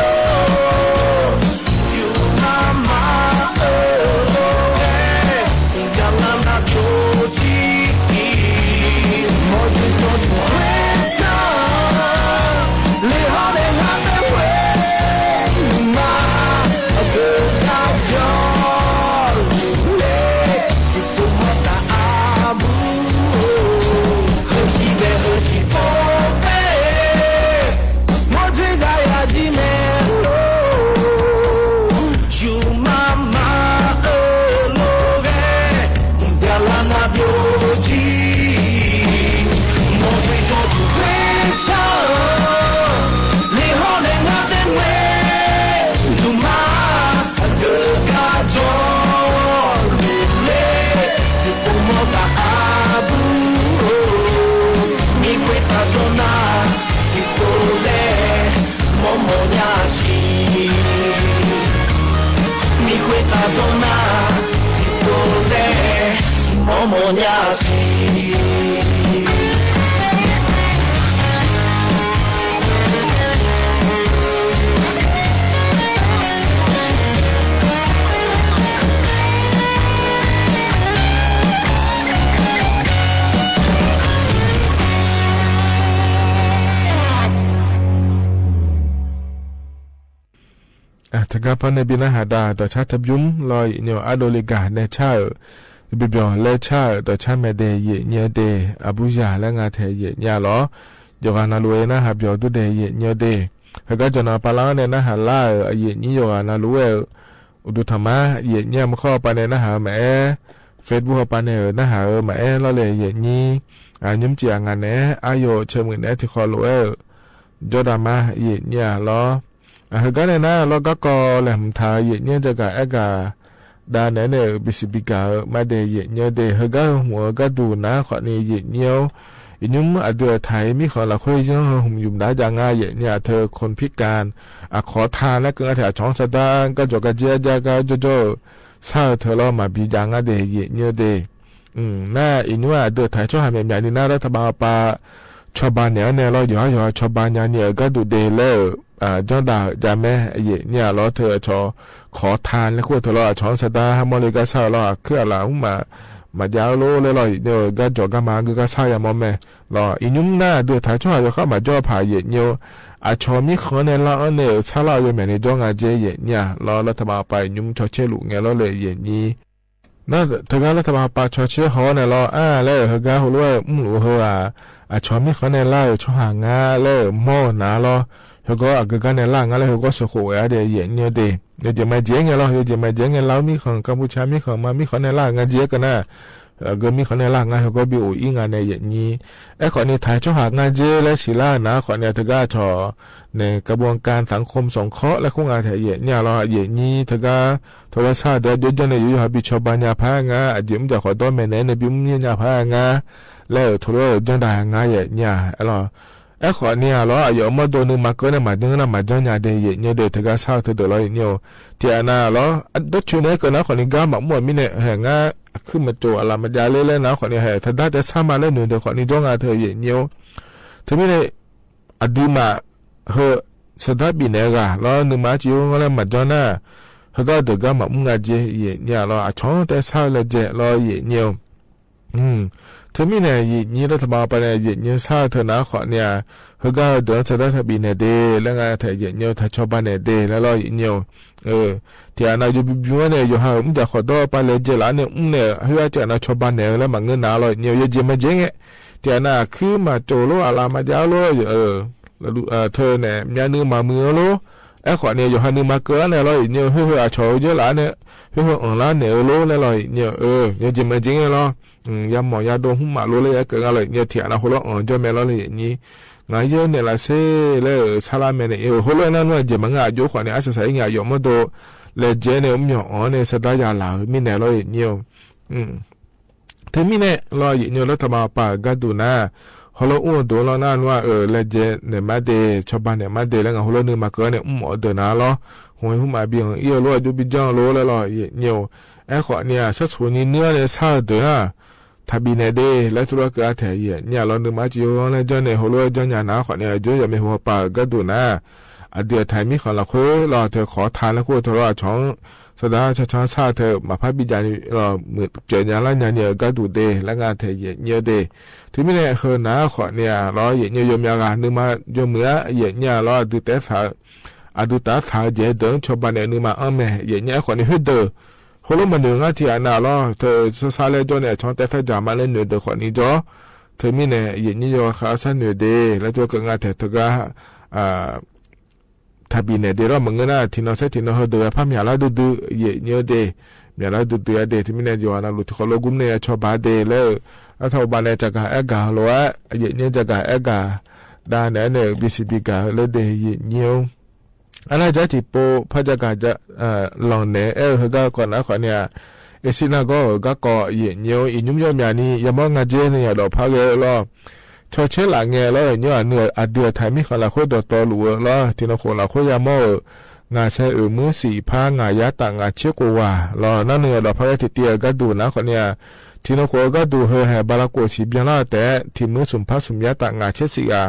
Tagapane bina hada to chata byum loy nyo adoliga ne cha bibyo le cha to chame de ye nye de abuja la nga the ye nya lo yogana luwe na ha byo du de ye nye de ga jana pala ne na ha la ye nyi yogana luwe udu thama ye nya ma kho pa ne na ha me Facebook pa ne na ha me lo le ye nyi nyum chi nga ne ayo chemu ne ti kho luwe jodama ye nya lo cái này nó có co làm thà vậy như cho cả cả đa này này bị bị cả mà để vậy như để hơi cái mua cái đồ ná khỏi này vậy nhiều nhưng mà đưa thấy mi khỏi là khơi chứ không dùng đá giang ngay vậy như thơคนพิการkhó tha nó cứ thể chọn sao ta cái chỗ cái chia ra cái chỗ sao thơ lo mà bị giang ngay để vậy như để na nhưng mà đưa thấy cho hai mẹ mẹ đi na đó thà bà bà cho bà nhớ này lo giỏi cho bà nhớ cái đồ để lỡ cho đào cha mẹ vậy nhà lo thừa cho khó thanแล้วควรทะเลาะช้อนสตาร์มอลิกาซาloคืออะไรมายาวโลเลยloเดี๋ยวก็จอกมาก็ซายามอแม่loอีนุ่มหน้าดูถ่ายช่วยเข้ามาจ่อผาเย็นอยู่ชอมีคนในละอันเนี่ยซาลาอยู่แม่ในจ้องอาเจเย็นเนี่ยloรัฐบาลไปนุ่มชอเชลุเงี้ยloเลยเย็นนี้นั่นถึงรัฐบาลไปชอเชหอเนี่ยloแล้วเฮกาหัวรู้หัวชอมีคนในละชอหางาแล้วหม้อหนาloเ ก็กันในล่างอะไรก็สกุลอะไรเย็นเนี่ยเดยจะมาเจงเราจะมาเจงเรามีของกัมพูชามีของมามีของในล่างงานเจกันนะก็มีคนในล่างงานก็บิวอีงานในอย่างนี้ไอ้คนนี้ถ่ายช่อหางานเจและศิลานะคนนี้ถึงก็ชอในกระบวนการสังคมสงเคราะห์และคงงานถ่ายอย่างนี้เราอย่างนี้ถึงก็โทรศัพท์เดี๋ยวจะในอยู่หาบิชบัญญาพางาอาจจะไม่จะขอต้อนแม่ในบิวมีญาพางาแล้วโทรจะได้งานอย่างนี้เราไอ้คนนี้เราอยู่มาโดนมาเกินมาดึงมาจนยาเดียเนี่ยเดี๋ยวถึงก็เศร้าถึงเดี๋ยวเราเนี่ยที่อันนั้นเราดัชนีก็นะคนนี้ก็มาหมดมิเนี่ยแห่งขึ้นมาโจอะไรมาจาเล่ๆนะคนนี้แห่ถ้าได้จะสร้างมาเล่นหนึ่งเดี๋ยวคนนี้จ้องเธอเนี่ยถึงไม่ได้อดีมาเฮสดาบินเองแล้วหนึ่งมาจิ๋วอะไรมาจนน่ะเฮก็เดี๋ยวก็มามุ่งเจเนี่ยเราช่องแต่เศร้าเลยเจเราเนี่ยถึงไม่ได้ยี่รัฐบาลไปเนี่ยยี่เศร้าเธอนะขอเนี่ยเขาก็เดินสดาบินเดย์แล้วไงเธอเนี่ยเธอชอบบ้านเดย์แล้วเราเนี่ยที่อันนั้นอยู่บิวเนี่ยอยู่ห่างจากขอตัวไปเลยเจล้านเนี่ยเนี่ยเฮ้ยจะน่าชอบบ้านเนี่ยแล้วมันเงินน่าเราเนี่ยยังไม่เจ๊งที่อันนั้นคือมาโจโลอะไรมาจ้าโลแล้วเธอเนี่ยมีนึงมามือโลไอ้ขอเนี่ยอยู่ห่างนึงมาเกินเนี่ยเราเนี่ยเฮ้ยชอบเจล้านเนี่ยเฮ้ยร้านเนี่ยโลแล้วเราเนี่ยยังไม่เจ๊งเรายามหมอยาโดนหุ่มมาโลเลยเกินอะไรเนี่ยที่อันนั้นหัวเราจะไม่เราเลยนี่งานเยอะเนี่ยละเซ่เลยซาลาเมเนี่ยหัวเรานั่นว่าจะมันงานยุขวานเนี่ยอาศัยงานยอมมาโดเลยเจเนี่ยมีอ๋อเนี่ยสตาร์ยาลามีเนี่ยเราเนี่ยถึงมีเนี่ยเราเนี่ยรัฐบาลป่ากัดดูนะหัวเราอ้วนดูเรานั่นว่าเลยเจเนี่ยมาเดชาวบ้านเนี่ยมาเดแล้วงานหัวเราเนี่ยมาเกินเนี่ยอ๋อเดินนะเราหัวหุ่มมาเบี่ยงเอี้ยเราอยู่บิจังเราแล้วเราเนี่ยไอ้ขวานเนี่ยชัดชวนนี่เนื้อเนี่ยซาเดือทบินเดและธุรกิจเทียเนี่ยเราดูมาจิโอและจนในหัวจนยานาขอเนี่ยจะไม่หัวปากก็ดูนะเดี๋ยวไทยมีของเราคุยเราเธอขอทานแล้วคุยโทรช่องสดาช้าชาเธอมาพับบิจารีเราเหมือนเจอเนี่ยแล้วเนี่ยก็ดูเดและงานเทียเนี่ยเดที่ไม่เนี่ยคือนะขอเนี่ยเราเนี่ยยมยางานนึกมายมเมื่อเนี่ยเราดูแต่สาดูตาสาเจเดินชาวบ้านเนี่ยนึกมาแม่เนี่ยขอเนี่ยฮึดเดอคนละมันหนึ่งที่อันนั้นเราเธอสายเลยจนเนี่ยช่องแต่ไฟจามาเล่นเนื้อเด็กคนนี้จ้ะเธอมีเนี่ยอย่างนี้อยู่ข้าวสารเนื้อเดแล้วตัวก็งานเธอก็ทับบินเนี่ยเดี๋ยวเราเหมือนกันนะที่เราใช้ที่เราเดือดพามีอะไรดูอย่างนี้เดมีอะไรดูเดที่มีเนี่ยอยู่อันนั้นรู้ที่เขาลงกลุ่มเนี่ยชอบบ้าเดแล้วถ้าบ้านเนี่ยจะกะเอกาหรือว่าอย่างนี้จะกะเอกาด้านเนี่ยBCBกะเลยเดอย่างนี้อันนั้นจะที่โปพระเจ้าก็จะลองเนี่ยเขาก็ก่อนนะขอเนี่ยสินะก็อย่างเงี้ยอีนุ่มยอมยานี่ยามงานเจเนี่ยเราพักเลยล่ะชอเชหลังเงี้ยแล้วเนี่ยเนื้อเดือดไทยมีคนละคนตัวหลัวแล้วที่เราคนละคนยามงานใช้มือสีผ้างานยาต่างงานเชื่อกูว่าเรานั่นเนี่ยเราพักที่เตียก็ดูนะขอเนี่ยที่เราคนก็ดูแห่บาลาโกสีเบียร์ละแต่ที่มือสุมพัสุมยาต่างงานเชื่อสิกา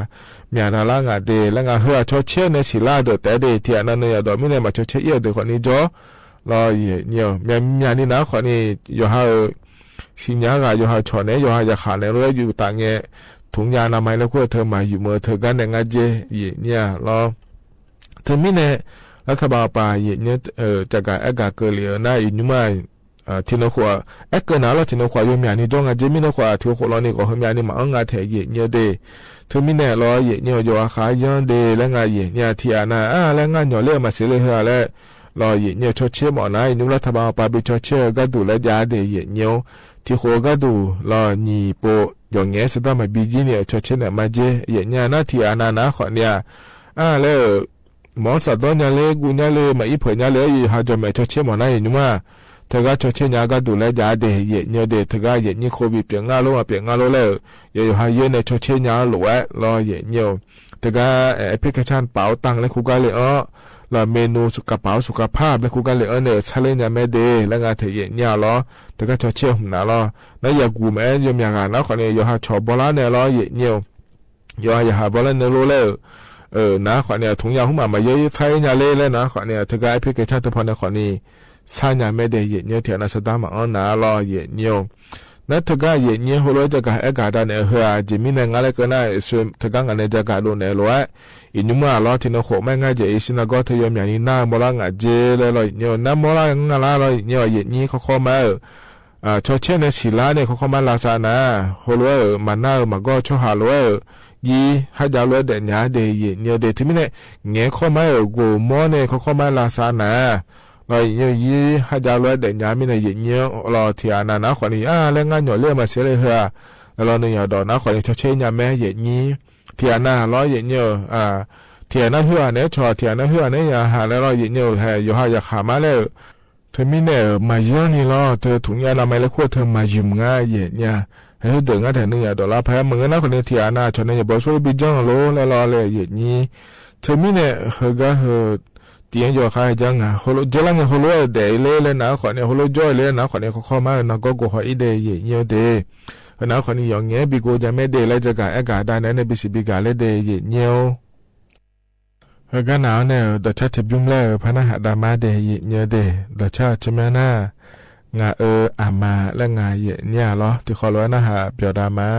มีอะไรละงานเดแล้วงานชอเชื่อในศิลาเดือดแต่เดที่อันนั้นเนี่ยเราไม่ได้มาชอเชื่อเดือดคนนี้จ้ะเราเนี่ยมีนี่นะคนนี้อยู่หาสิญญาก็อยู่หาชอนเนี่ยอยู่หาจะขาดในเรื่องอยู่ต่างเงี้ยถุงยานามัยแล้วก็เธอมาอยู่เมื่อเธอกันในงานเจเนี่ยเราเธอไม่เนี่ยรัฐบาลป่าเนี่ยจากการกาเกลียน่าอินมาที่นกว่าเกินแล้วที่นกว่ายมีอันนี้จ้องงานเจมินกว่าที่คนเรานี่ก็มีอันนี้มาอังงานเทียเนี่ยเดเธอไม่เนี่ยเราเนี่ยอยู่อาคายันเดแล้วงานเนี่ยที่อันน่ะแล้วงานอยู่เรื่องมาเสียเลยแล้วเราเนี่ยชดเชยหมอนะนุรัฐบาลป่าไปชดเชยก็ดูแลยาเดเนี่ยที่หัวก็ดูเรานี่โปอย่างเงี้ยสุดท้ายมาบีจีเนี่ยชดเชยเนี่ยมาเจเนี่ยน่าที่อันนั้นนะขอเนี่ยแล้วหมอสัตว์ตัวเนี่ยเลยกูเนี่ยเลยมาอีเผยเนี่ยเลยหาจอมชดเชยหมอนะอยู่มาเธอก็ชดเชยเนี่ยก็ดูแลยาเดเนี่ยเดเธอก็เนี่ยโควิดเปลี่ยนงานแล้วมาเปลี่ยนงานแล้วอยู่หาเยอะเนี่ยชดเชยเนี่ยหรือว่ารอเนี่ยเธอก็แอปพลิเคชันเป๋าตังค์แล้วกูก็เลยเราเมนูสุขภาพสุขภาพแล้วกูก็เลยเนี่ยใช้เลยเนี่ยไม่ดีแล้วงานเถียเนี่ยล้อแต่ก็ชดเชยหุ่นนะล้อแล้วอย่ากูแม่ยมอย่างนั้นแล้วคนนี้อย่าหาชอบบอลเนี่ยล้อเนี่ยอย่าหาบอลเนี่ยรู้เลยนะคนนี้ถุงยางหุ่นมาเยอะๆใช้เนี่ยเลยนะคนนี้เธอก็แอปพลิเคชันตัวพอเนี่ยคนนี้ใช้เนี่ยไม่ดีเนี่ยเถียนสตาร์มานะล้อเนี่ยนั่นเธอก็เนี่ยหัวเราจะก็กาได้เนี่ยเฮ้ยจิมิเนี่ยงั้นเลยก็น่าส่วนเธอก็งั้นเนี่ยจะกาโดนเนี่ยล้ออินุมาล้อที่นกไม่ง่ายจะอิสินะก็เธอยอมอย่างนี้น่าโมลังอาเจเลยเลยเนี่ยน่าโมลังงั้นเลยเนี่ยนี่เขาเข้ามาชดเชยในศิลาเนี่ยเขาเข้ามาลาซานะหัวเรามันน่ามาก็ชอบหาลัว ยีฮัจาลวยเดญาเดเยเนียวเดที่มิเนี่ยเงี้ยข้อมากูมอเนี่ยข้อมาลาซานะเรายีฮัจาลวยเดญามิเนี่ยเยเนียวเราเทียนานะคนนี้แล้วงานหย่อเลี้ยมาเสียเลยเหรอเราเนี่ยดอกนะคนนี้ชดเชยยาแม่เยนี้เทียนาเราเยเนียวเทียนาหัวเนี่ยชอเทียนาหัวเนี่ยหาแล้วเราเยเนียวให้อยู่หาอยากขามาแล้วเธอมิเนี่ยมาเยอะนี่ล้อเธอถุงยาละไม่แล้วขั้วเธอมายืมง่ายเยเนี่ยให้เดินง่ายแต่เนี่ยดอกละแพ้เหมือนนะคนนี้เทียนาชนเนี่ยบอกช่วยบิจังโลแล้วรอเลยเยนี้เธอมิเนี่ยเฮก็เฮเตียงอยู่ข้างจังฮโลเจลังฮโลเดย์เลยนะคนนี้ฮโลจอยเลยนะคนนี้เขาเข้ามานะก็กูหอยเดย์เยอะเดย์นะคนนี้อย่างเงี้ยบิโกจะไม่เดย์แล้วจะกะเอกาได้นะในบิสิบิกาเลยเดย์เยอะเฮก็หนาวเนี่ยเดชะจะยุ่งแล้วพนักดามาเดย์เยอะเดย์เดชะใช่ไหมนะงาอามาและงาเยเนี่ยเหรอที่ขอร้อยนะฮะเปียวดามา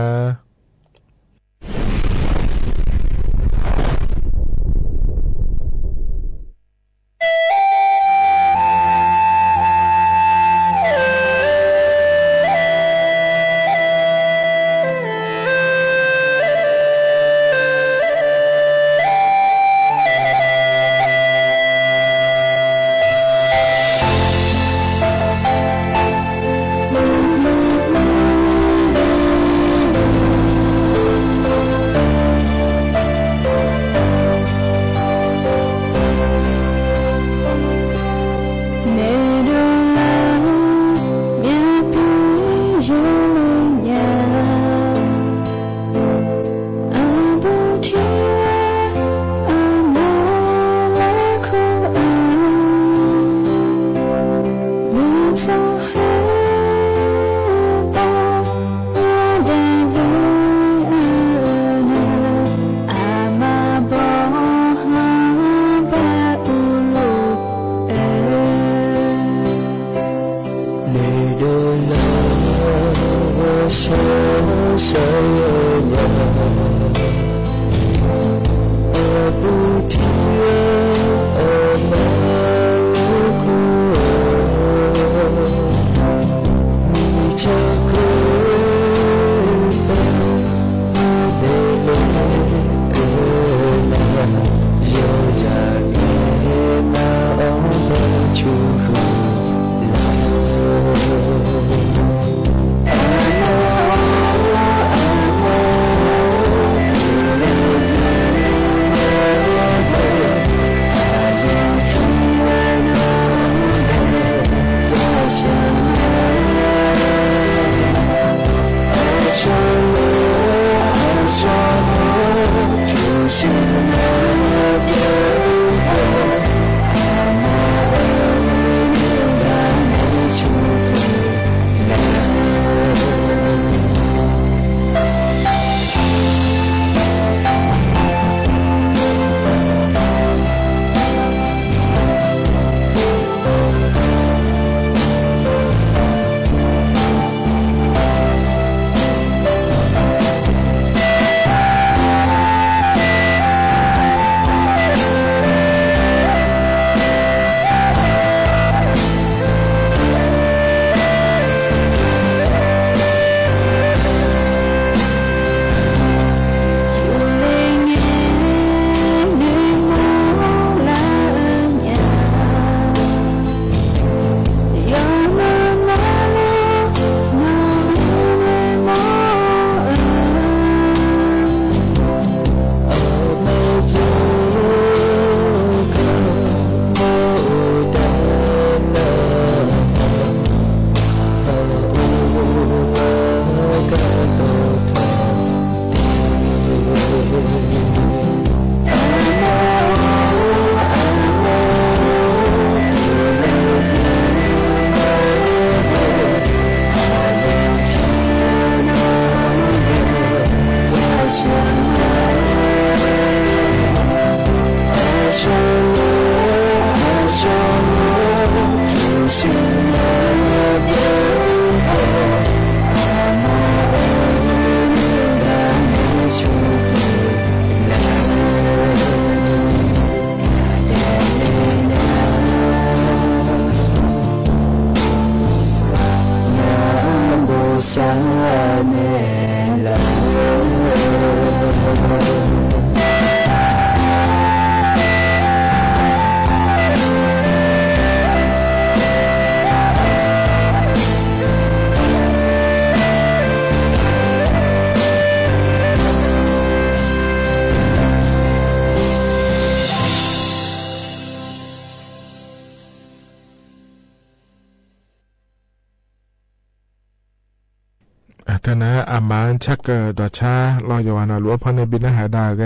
อามันชักดอชารอยาวานาลัวพันในบินหาดาแก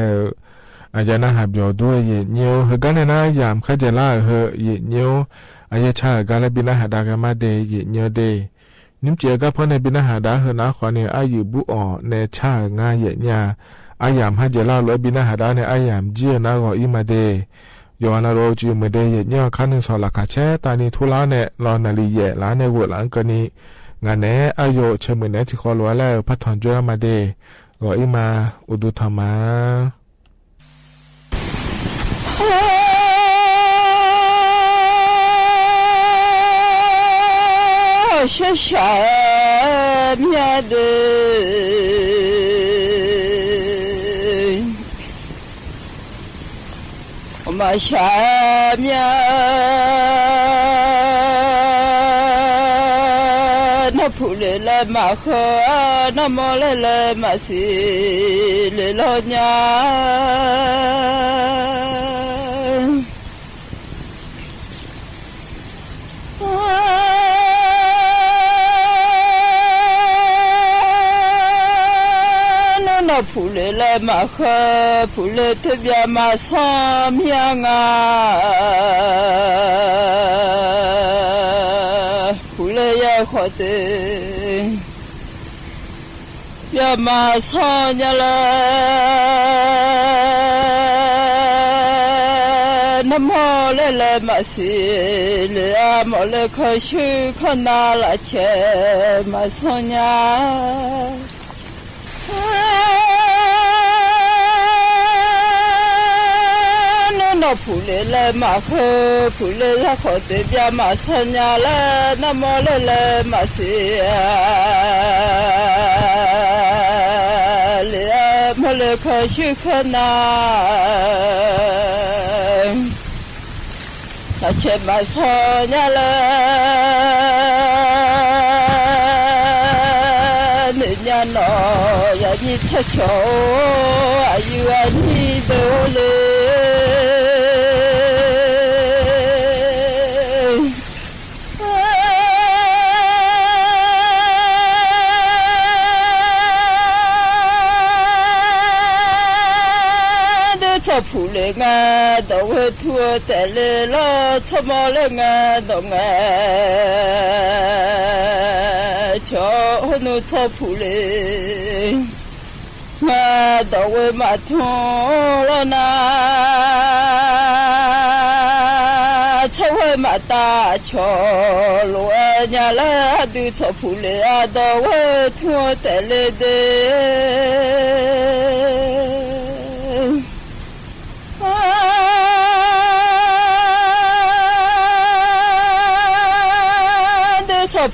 อายานาหาบยอด้วยเยเนียวเฮกันนะยามขจลาเฮเยเนียวอายาชากาลบินหาดากามาเดเยเนียวเดนิมเจก็พันในบินหาดาเฮนะขอเนี่ยอายุบุอเนชางาเยญาอายามฮาเจลาลัวบินหาดาเนี่ยอายามเจียนะก็อิมาเดยาวนาโรจูเมเดเยเนียวคันนึงสอลาคาเชตานีทุลาเนี่ยลอนาลีเยลาเนี่ยวัวหลังกนีงานเนอายุเชมือเนที่ขอลัวแล้วพัฒนจุลมาเดก็อิมาอุดุธรรมา是啥面的？我们下面那铺来马河，那么来马西来老娘。铺来马河，铺来特别马上面啊，铺来也好的，别马上呀了，那么来马西来啊，么来可去可拿了钱马上呀。那铺来马河，铺来也好的别马上呀了，那么来马西啊，来么来可去可拿，那钱马上呀了。人家闹呀，你瞧瞧，哎呦啊，你都嘞，都操铺嘞啊，都会拖带来了，操毛嘞啊，都瞧那操铺嘞，我都会马桶了那，操会马大桥路伢啦，都操铺嘞啊，都会拖带来的。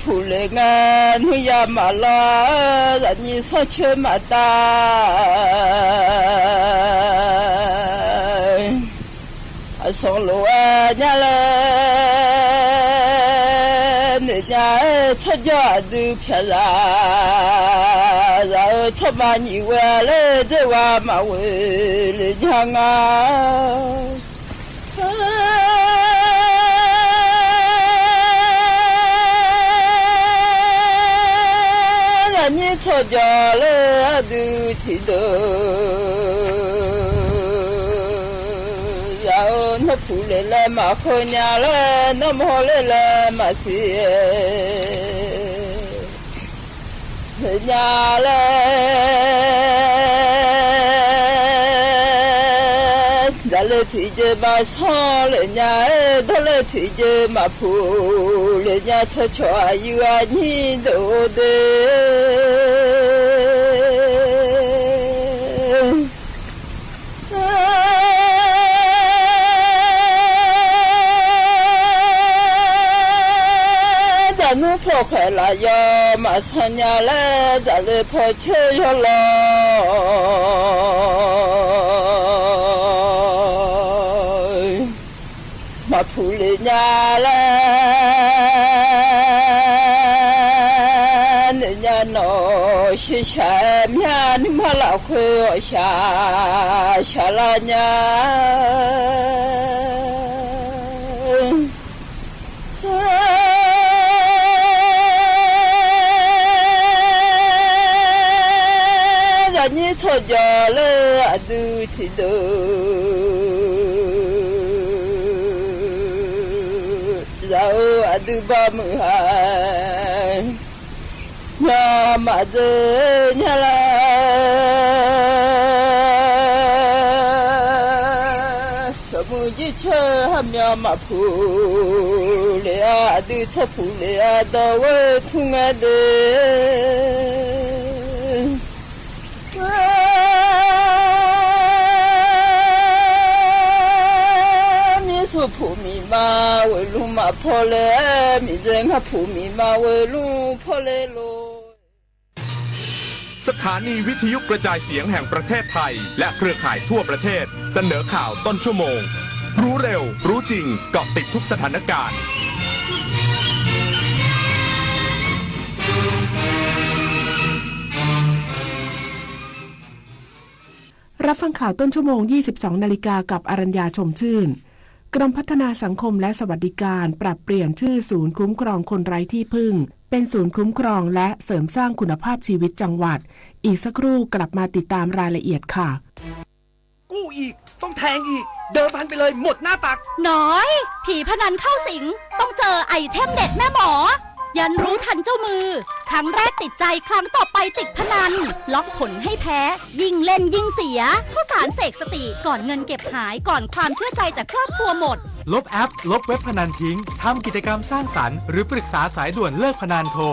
铺来啊，你呀马拉，让你上去马达，上路啊，伢嘞，人家参加都偏啦，然后他妈你回来这娃嘛为人家啊。你吵架了都听到，然后那铺来马河伢了，那么来马西，伢嘞，咱来推荐马上人家，他来推荐马铺，人家吵架有啊你都的。咱跑开了呀，马上伢来，咱来跑去呀了。马铺里伢来，人家闹是下面，你妈老快下了伢。着了都知道。然后都把门喊，呀妈子呀啦，什么一车还苗马铺了啊，都车铺了啊，到我痛啊的。说普米嘛，为路嘛破嘞，米人哈普米嘛，为路破嘞路。สถานีวิทยุกระจายเสียงแห่งประเทศไทยและเครือข่ายทั่วประเทศเสนอข่าวต้นชั่วโมงรู้เร็วรู้จริงเกาะติดทุกสถานการณ์รับฟังข่าวต้นชั่วโมง 22 นาฬิกากับอรัญญาชมชื่นกรมพัฒนาสังคมและสวัสดิการปรับเปลี่ยนชื่อศูนย์คุ้มครองคนไร้ที่พึ่งเป็นศูนย์คุ้มครองและเสริมสร้างคุณภาพชีวิตจังหวัดอีกสักครู่กลับมาติดตามรายละเอียดค่ะกู้อีกต้องแทงอีกเดิมพันไปเลยหมดหน้าตักน้อยผีพนันเข้าสิงต้องเจอไอเทมเด็ดแม่หมอยันรู้ทันเจ้ามือครั้งแรกติดใจครั้งต่อไปติดพนันล็อกผลให้แพ้ยิ่งเล่นยิ่งเสียข้าวสารเสกสติก่อนเงินเก็บหายก่อนความเชื่อใจจากครอบครัวหมดลบแอปลบเว็บพนันทิ้งทำกิจกรรมสร้างสรรค์หรือปรึกษาสายด่วนเลิกพนันโทร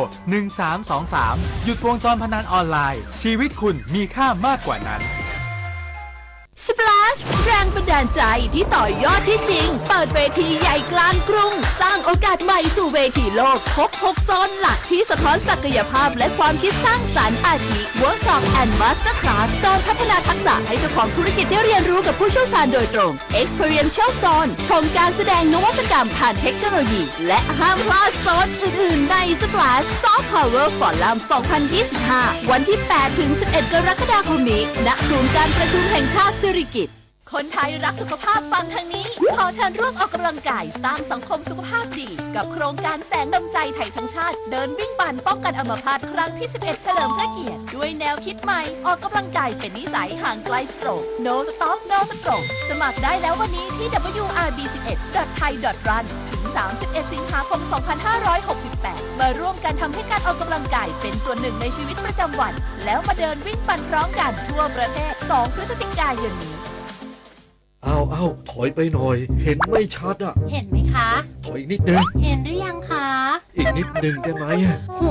1323หยุดวงจรพนันออนไลน์ชีวิตคุณมีค่ามากกว่านั้นSplash แรงบันดาลใจที่ต่อยอดที่จริงเปิดเวทีใหญ่กลางกรุงสร้างโอกาสใหม่สู่เวทีโลกครบ6โซนหลักที่สะท้อนศักยภาพและความคิดสร้างสรรค์อาทิเวิร์กช็อปแอนด์มาสเตอร์คลาสโซนพัฒนาทักษะให้เจ้าของธุรกิจได้เรียนรู้กับผู้เชี่ยวชาญโดยตรง Experiential Zone ชมการแสดงนวัตกรรมผ่านเทคโนโลยีและห้ามพลาดโซนอื่นๆใน Splash Soft Power Forum 2025 วันที่ 8-11 กรกฎาคมนี้ณศูนย์การประชุมแห่งชาติสิริกิติ์คนไทยรักสุขภาพฟังทางนี้ขอเชิญร่วมออกกำลังกายสร้างสังคมสุขภาพดีกับโครงการแสงดำใจไทยทั้งชาติเดินวิ่งปั่นป้องกันอัมพาตครั้งที่ 11 เฉลิมพระเกียรติด้วยแนวคิดใหม่ออกกำลังกายเป็นนิสัยห่างไกลสโตรก No Stop No Stroke สมัครได้แล้ววันนี้ที่ wrb11.thai.run ถึง 31 สิงหาคม 2568 มาร่วมกันทำให้การออกกำลังกายเป็นส่วนหนึ่งในชีวิตประจำวันแล้วมาเดินวิ่งปั่นพร้อมกันทั่วประเทศ 2 พฤศจิกายนนี้เอาถอยไปหน่อยเห็นไม่ชัดอ่ะเห็นไหมคะถอยอีกนิดนึงเห็นหรือยังคะอีกนิดนึงได้ไหมโห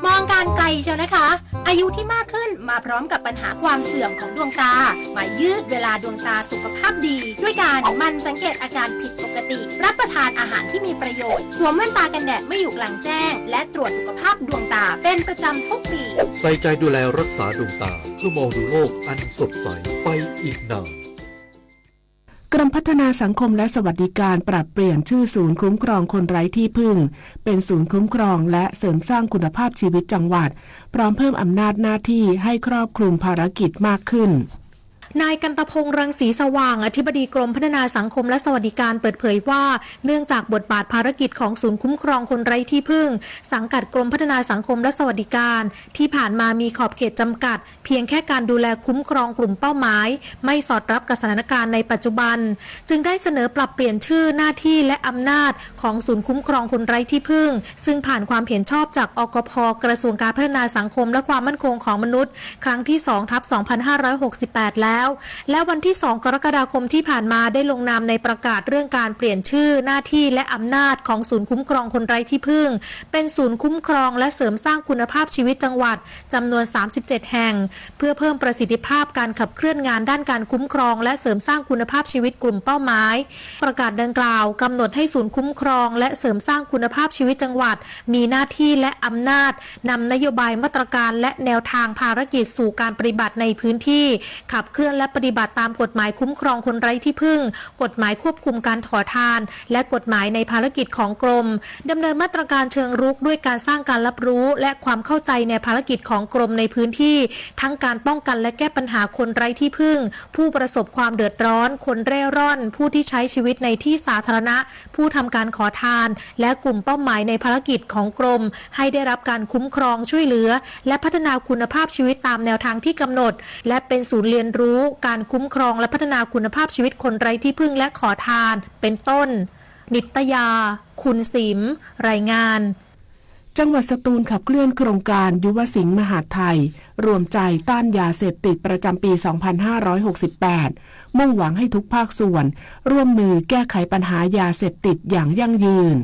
มองการไกลเชียวนะคะอายุที่มากขึ้นมาพร้อมกับปัญหาความเสื่อมของดวงตามายืดเวลาดวงตาสุขภาพดีด้วยการมันสังเกตอาการผิดปกติรับประทานอาหารที่มีประโยชน์สวมแว่นตากันแดดไม่อยู่กลางแจ้งและตรวจสุขภาพดวงตาเป็นประจำทุกปีใส่ใจดูแลรักษาดวงตาเพื่อมองดูโลกอันสดใสไปอีกนานกรมพัฒนาสังคมและสวัสดิการปรับเปลี่ยนชื่อศูนย์คุ้มครองคนไร้ที่พึ่งเป็นศูนย์คุ้มครองและเสริมสร้างคุณภาพชีวิตจังหวัดพร้อมเพิ่มอำนาจหน้าที่ให้ครอบคลุมภารกิจมากขึ้น นายกันตพงษ์รังสีสว่างอธิบดีกรมพัฒนาสังคมและสวัสดิการเปิดเผยว่าเนื่องจากบทบาทภารกิจของศูนย์คุ้มครองคนไร้ที่พึ่งสังกัดกรมพัฒนาสังคมและสวัสดิการที่ผ่านมามีขอบเขตจำกัดเพียงแค่การดูแลคุ้มครองกลุ่มเป้าหมายไม่สอดรับกับสถานการณ์ในปัจจุบันจึงได้เสนอปรับเปลี่ยนชื่อหน้าที่และอำนาจของศูนย์คุ้มครองคนไร้ที่พึ่งซึ่งผ่านความเห็นชอบจากอกพ.กระทรวงการพัฒนาสังคมและความมั่นคงของมนุษย์ครั้งที่ 2/2568 แล้วและวันที่ 2 กรกฎาคมที่ผ่านมาได้ลงนามในประกาศเรื่องการเปลี่ยนชื่อหน้าที่และอำนาจของศูนย์คุ้มครองคนไร้ที่พึ่งเป็นศูนย์คุ้มครองและเสริมสร้างคุณภาพชีวิตจังหวัดจำนวน37แห่งเพื่อเพิ่มประสิทธิภาพการขับเคลื่อนงานด้านการคุ้มครองและเสริมสร้างคุณภาพชีวิตกลุ่มเป้าหมายประกาศดังกล่าวกำหนดให้ศูนย์คุ้มครองและเสริมสร้างคุณภาพชีวิตจังหวัดมีหน้าที่และอำนาจนำนโยบายมาตรการและแนวทางภารกิจสู่การปฏิบัติในพื้นที่ขับเคลื่อน อนและปฏิบัติตามกฎหมายคุ้มครองคนไร้ที่พึ่งกฎหมายควบคุมการขอทานและกฎหมายในภารกิจของกรมดำเนินมาตรการเชิงรุกด้วยการสร้างการรับรู้และความเข้าใจในภารกิจของกรมในพื้นที่ทั้งการป้องกันและแก้ปัญหาคนไร้ที่พึ่งผู้ประสบความเดือดร้อนคนเร่ร่อนผู้ที่ใช้ชีวิตในที่สาธารณะผู้ทำการขอทานและกลุ่มเป้าหมายในภารกิจของกรมให้ได้รับการคุ้มครองช่วยเหลือและพัฒนาคุณภาพชีวิตตามแนวทางที่กำหนดและเป็นศูนย์เรียนรู้การคุ้มครองและพัฒนาคุณภาพชีวิตคนไร้ที่พึ่งและขอทานเป็นต้นนิตยาคุณสิมรายงานจังหวัดสตูลขับเคลื่อนโครงการยุวสิงห์มหาดไทยรวมใจต้านยาเสพติดประจำปี 2568 มุ่งหวังให้ทุกภาคส่วนร่วมมือแก้ไขปัญหายาเสพติดอย่างยั่งยืน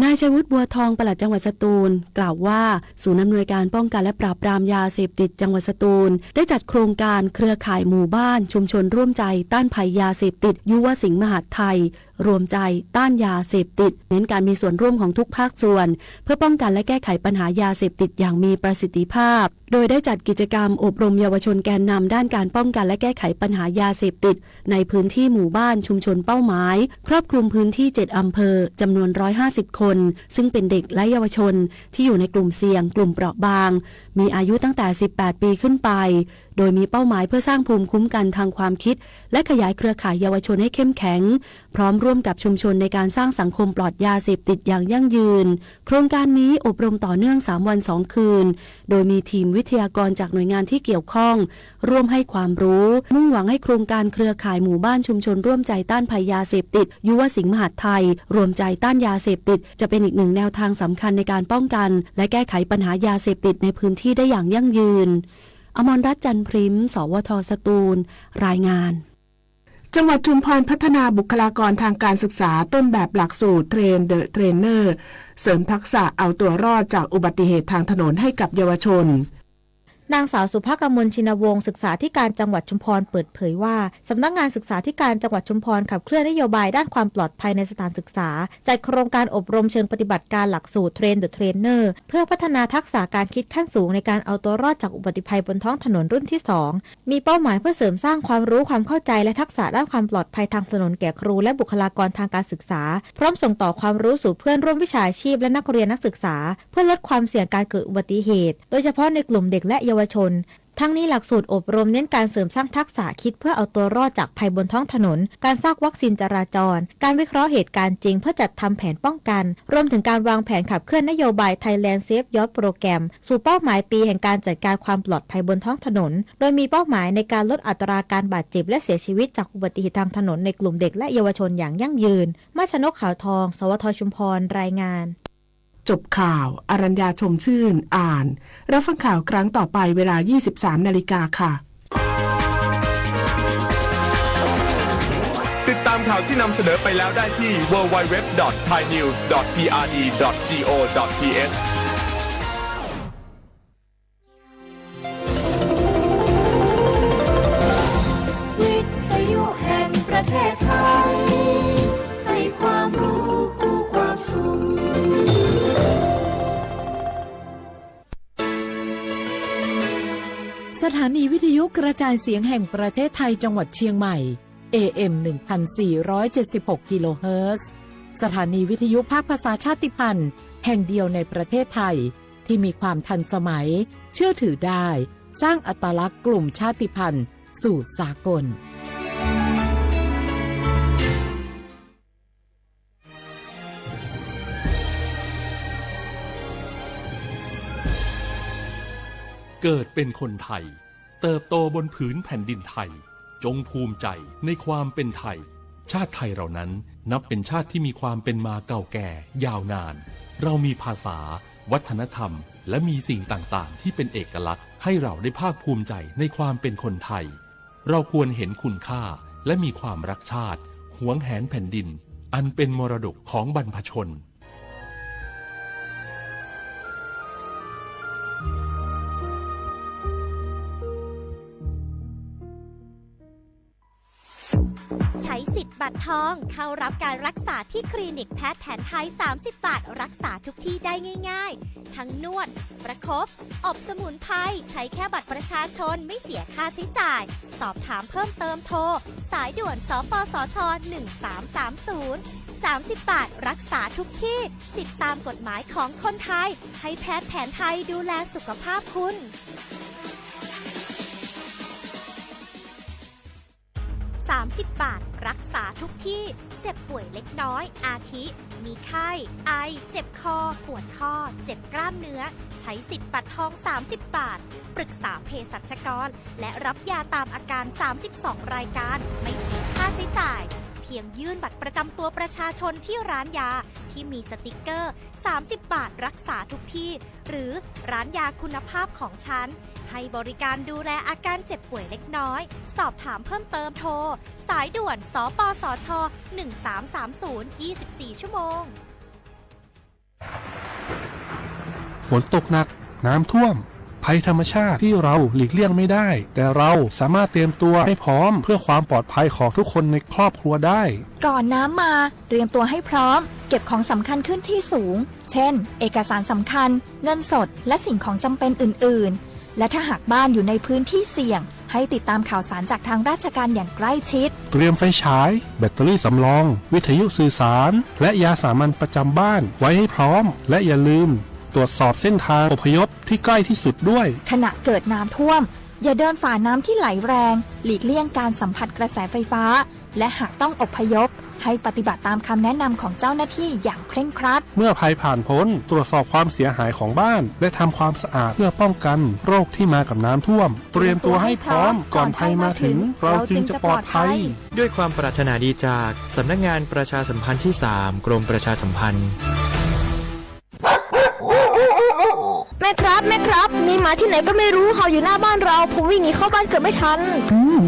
นายชัยวุฒิบัวทองปลัดจังหวัดสตูลกล่าวว่าศูนย์อำนวยการป้องกันและปราบปรามยาเสพติดจังหวัดสตูลได้จัดโครงการเครือข่ายหมู่บ้านชุมชนร่วมใจต้านภัยยาเสพติดยุวสิงห์มหาดไทยรวมใจต้านยาเสพติดเน้นการมีส่วนร่วมของทุกภาคส่วนเพื่อป้องกันและแก้ไขปัญหายาเสพติดอย่างมีประสิทธิภาพโดยได้จัดกิจกรรมอบรมเยาวชนแกนนำด้านการป้องกันและแก้ไขปัญหายาเสพติดในพื้นที่หมู่บ้านชุมชนเป้าหมายครอบคลุมพื้นที่7อำเภอจำนวน150คนซึ่งเป็นเด็กและเยาวชนที่อยู่ในกลุ่มเสี่ยงกลุ่มเปราะบางมีอายุตั้งแต่18ปีขึ้นไปโดยมีเป้าหมายเพื่อสร้างภูมิคุ้มกันทางความคิดและขยายเครือข่ายเยาวชนให้เข้มแข็งพร้อมร่วมกับชุมชนในการสร้างสังคมปลอดยาเสพติดอย่างยั่งยืนโครงการนี้อบรมต่อเนื่อง3วัน2คืนโดยมีทีมวิทยากรจากหน่วยงานที่เกี่ยวข้องร่วมให้ความรู้มุ่งหวังให้โครงการเครือข่ายหมู่บ้านชุมชนร่วมใจต้านภัยยาเสพติดยุวสิงห์มหาดไทยรวมใจต้านยาเสพติดจะเป็นอีกหนึ่งแนวทางสำคัญในการป้องกันและแก้ไขปัญหายาเสพติดในพื้นที่ได้อย่างยั่งยืนอมรรัตน์จันทร์พริมสวท.สตูลรายงานจังหวัดชุมพรพัฒนาบุคลากรทางการศึกษาต้นแบบหลักสูตรเทรนเดอะเทรนเนอร์เสริมทักษะเอาตัวรอดจากอุบัติเหตุทางถนนให้กับเยาวชนนางสาวสุภกมลชินวงศ์ศึกษาธิการจังหวัดชุมพรเปิดเผยว่าสำนักงานศึกษาธิการจังหวัดชุมพรขับเคลื่อนนโยบายด้านความปลอดภัยในสถานศึกษาจัดโครงการอบรมเชิงปฏิบัติการหลักสูตรเทรนเดอะเทรนเนอร์เพื่อพัฒนาทักษะการคิดขั้นสูงในการเอาตัวรอดจากอุบัติภัยบนท้องถนนรุ่นที่2มีเป้าหมายเพื่อเสริมสร้างความรู้ความเข้าใจและทักษะด้านความปลอดภัยทางถนนแก่ครูและบุคลากรทางการศึกษาพร้อมส่งต่อความรู้สู่เพื่อนร่วมวิชาชีพและนักเรียนนักศึกษาเพื่อลดความเสี่ยงการเกิดอุบัติเหตุโดยเฉพาะในกลุ่มเด็กและเยาวชนทั้งนี้หลักสูตรอบรมเน้นการเสริมสร้างทักษะคิดเพื่อเอาตัวรอดจากภัยบนท้องถนนการสร้างวัคซีนจราจรการวิเคราะห์เหตุการณ์จริงเพื่อจัดทำแผนป้องกันรวมถึงการวางแผนขับเคลื่อนนโยบาย Thailand Safe Yacht Program สู่เป้าหมายปีแห่งการจัดการความปลอดภัยบนท้องถนนโดยมีเป้าหมายในการลดอัตราการบาดเจ็บและเสียชีวิตจากอุบัติเหตุทางถนนในกลุ่มเด็กและเยาวชนอย่างยั่งยืนมาชนกขาวทองสวทชุมพรรายงานจบข่าวอรัญญาชมชื่นอ่านรับฟังข่าวครั้งต่อไปเวลา 23 นาฬิกาค่ะติดตามข่าวที่นำเสนอไปแล้วได้ที่ www.thainews.prd.go.thวิทยุแห่งประเทศไทยให้ความรู้คู่ความสุขสถานีวิทยุกระจายเสียงแห่งประเทศไทยจังหวัดเชียงใหม่ AM 1476 กิโลเฮิรตซ์สถานีวิทยุภาคภาษาชาติพันธุ์แห่งเดียวในประเทศไทยที่มีความทันสมัยเชื่อถือได้สร้างอัตลักษณ์กลุ่มชาติพันธุ์สู่สากลเกิดเป็นคนไทยเติบโตบนผืนแผ่นดินไทยจงภูมิใจในความเป็นไทยชาติไทยเรานั้นนับเป็นชาติที่มีความเป็นมาเก่าแก่ยาวนานเรามีภาษาวัฒนธรรมและมีสิ่งต่างๆที่เป็นเอกลักษณ์ให้เราได้ภาคภูมิใจในความเป็นคนไทยเราควรเห็นคุณค่าและมีความรักชาติหวงแหนแผ่นดินอันเป็นมรดกของบรรพชน ใช้สิทธิ์บัตรทองเข้ารับการรักษาที่คลินิกแพทย์แผนไทย30 บาทรักษาทุกที่ได้ง่ายๆทั้งนวดประคบอบสมุนไพรใช้แค่บัตรประชาชนไม่เสียค่าใช้จ่ายสอบถามเพิ่มเติมโทรสายด่วนสปสช1330 30 บาทรักษาทุกที่สิทธิตามกฎหมายของคนไทยให้แพทย์แผนไทยดูแลสุขภาพคุณ30 บาทรักษาทุกที่เจ็บป่วยเล็กน้อยอาทิ มีไข้ไอเจ็บคอปวดข้อเจ็บกล้ามเนื้อใช้สิทธิ์บัตรทอง30 บาทปรึกษาเภสัชกรและรับยาตามอาการ32รายการไม่เสียค่าใช้จ่ายเพียงยื่นบัตรประจำตัวประชาชนที่ร้านยาที่มีสติกเกอร์30 บาทรักษาทุกที่หรือร้านยาคุณภาพของฉันให้บริการดูแลอาการเจ็บป่วยเล็กน้อยสอบถามเพิ่มเติมโทรสายด่วนสปสช1330 24 ชั่วโมงฝนตกหนักน้ำท่วมภัยธรรมชาติที่เราหลีกเลี่ยงไม่ได้แต่เราสามารถเตรียมตัวให้พร้อมเพื่อความปลอดภัยของทุกคนในครอบครัวได้ก่อนน้ำมาเตรียมตัวให้พร้อมเก็บของสำคัญขึ้นที่สูงเช่นเอกสารสำคัญเงินสดและสิ่งของจำเป็นอื่นๆและถ้าหากบ้านอยู่ในพื้นที่เสี่ยงให้ติดตามข่าวสารจากทางราชการอย่างใกล้ชิดเตรียมไฟฉายแบตเตอรี่สำรองวิทยุสื่อสารและยาสามัญประจำบ้านไว้ให้พร้อมและอย่าลืมตรวจสอบเส้นทางอพยพที่ใกล้ที่สุดด้วยขณะเกิดน้ำท่วมอย่าเดินฝ่าน้ำที่ไหลแรงหลีกเลี่ยงการสัมผัสกระแสไฟฟ้าและหากต้องอพยพให้ปฏิบัติตามคำแนะนำของเจ้าหน้าที่อย่างเคร่งครัดเมื่อภัยผ่านพ้นตรวจสอบความเสียหายของบ้านและทำความสะอาดเพื่อป้องกันโรคที่มากับน้ำท่วมเตรียมตัวให้พร้อมก่อนภัยมาถึงเราจึงจะปลอดภัยด้วยความปรารถนาดีจากสำนักงานประชาสัมพันธ์ที่ 3 กรมประชาสัมพันธ์แม่ครับมีหมาที่ไหนก็ไม่รู้เห่าอยู่หน้าบ้านเราผมวิ่งหนีเข้าบ้านเกือบไม่ทัน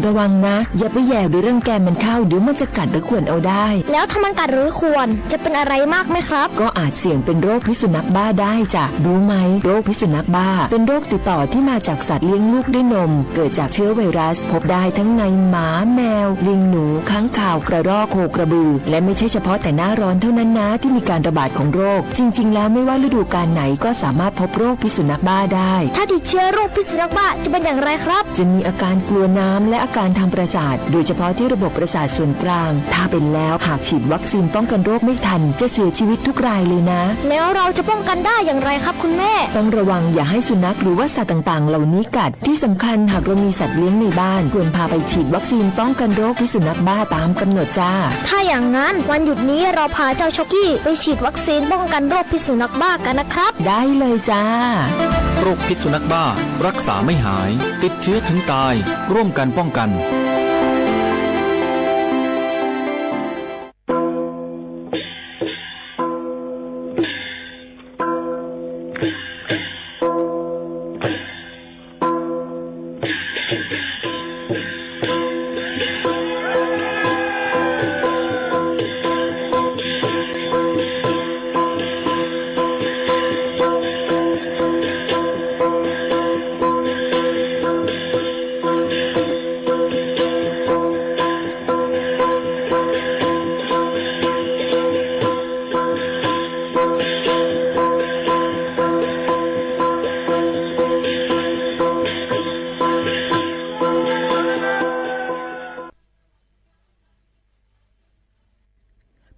ระวังนะอย่าไปแย่หรือรังแกมันเข้าเดี๋ยวมันจะกัดหรือข่วนเอาได้แล้วถ้ามันกัดหรือข่วนจะเป็นอะไรมากไหมครับก็อาจเสี่ยงเป็นโรคพิษสุนัขบ้าได้จ้ะรู้ไหมโรคพิษสุนัขบ้าเป็นโรคติดต่อที่มาจากสัตว์เลี้ยงลูกด้วยนมเกิดจากเชื้อไวรัสพบได้ทั้งในหมาแมวลิงหนูค้างคาวกระรอกโคกระบือและไม่ใช่เฉพาะแต่หน้าร้อนเท่านั้นนะที่มีการระบาดของโรคจริงๆแล้วไม่ว่าฤดูกาลไหนก็สามารถพบโรคพิษสุนัขบ้าได้ถ้าติดเชื้อโรคพิษสุนัขบ้าจะเป็นอย่างไรครับจะมีอาการกลัวน้ำและอาการทางประสาทโดยเฉพาะที่ระบบประสาทส่วนกลางถ้าเป็นแล้วหากฉีดวัคซีนป้องกันโรคไม่ทันจะเสียชีวิตทุกรายเลยนะแล้วเราจะป้องกันได้อย่างไรครับคุณแม่ต้องระวังอย่าให้สุนัขหรือว่าสัตว์ต่างๆเหล่านี้กัดที่สำคัญหากเรามีสัตว์เลี้ยงในบ้านควรพาไปฉีดวัคซีนป้องกันโรคพิษสุนัขบ้าตามกำหนดจ้าถ้าอย่างนั้นวันหยุดนี้เราพาเจ้าช็อกกี้ไปฉีดวัคซีนป้องกันโรคพิษสุนัขบ้ากันนะครับได้เลยจ้าโรคพิษสุนัขบ้ารักษาไม่หายติดเชื้อถึงตายร่วมกันป้องกัน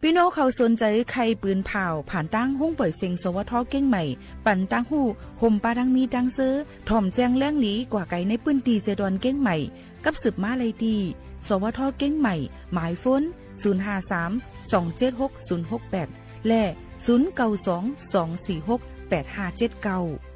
พี่น้องเขาสนใจใครปืนเผาผ่านตั้งห้องเปิดเสียงสวทเก้งใหม่ปั่นตั้งหูห่มปลาดังมีดังซื้อถ่อมแจ้งแล้งหลีกว่าไก่ในปืนตีเจดอนเก้งใหม่กับสืบมาเลยดีสวทเก้งใหม่หมายฟ้น053-276-068และ0922468579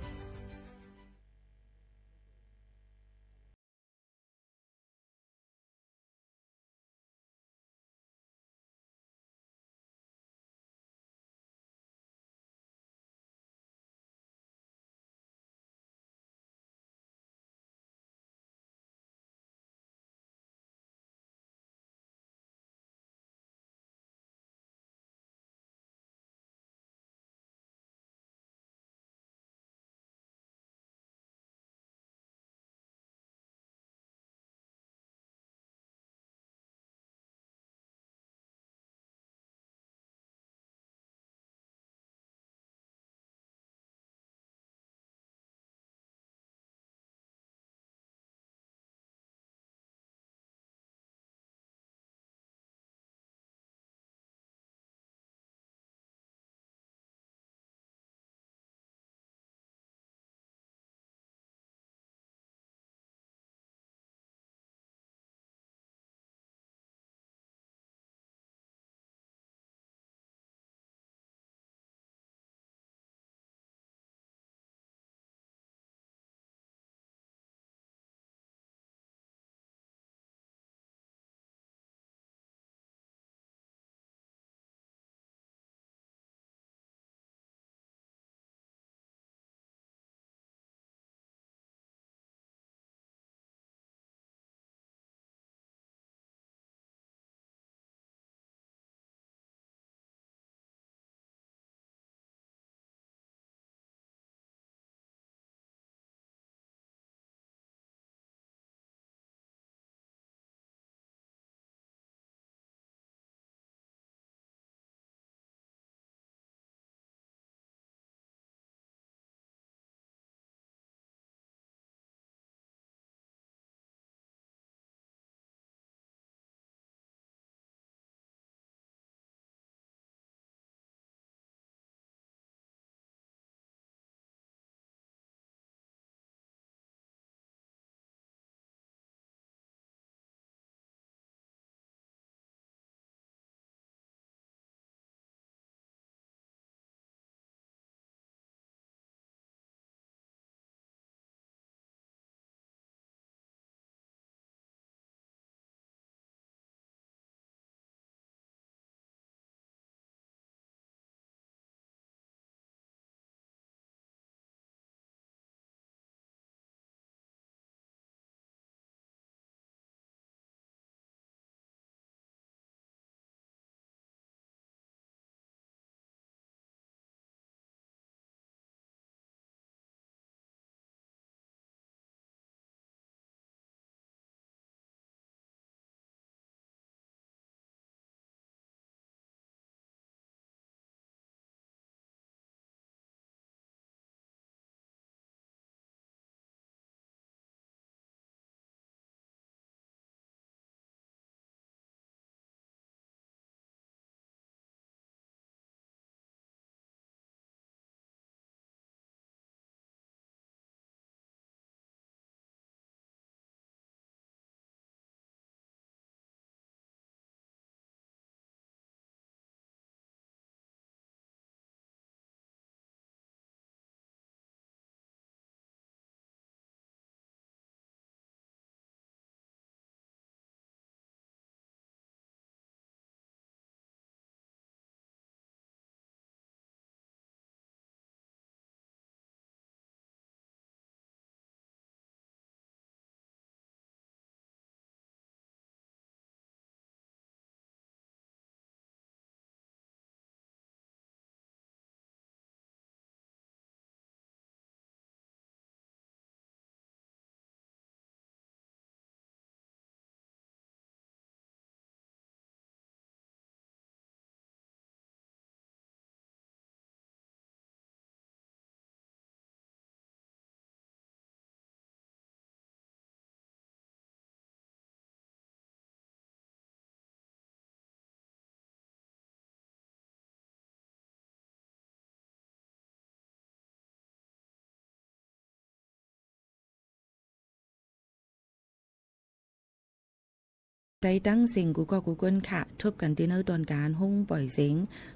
ใต้ตั้งเสียงกูก็กูเกิลค่ะทบกันที่เนื้อตอนการห้องปล่อยเสียง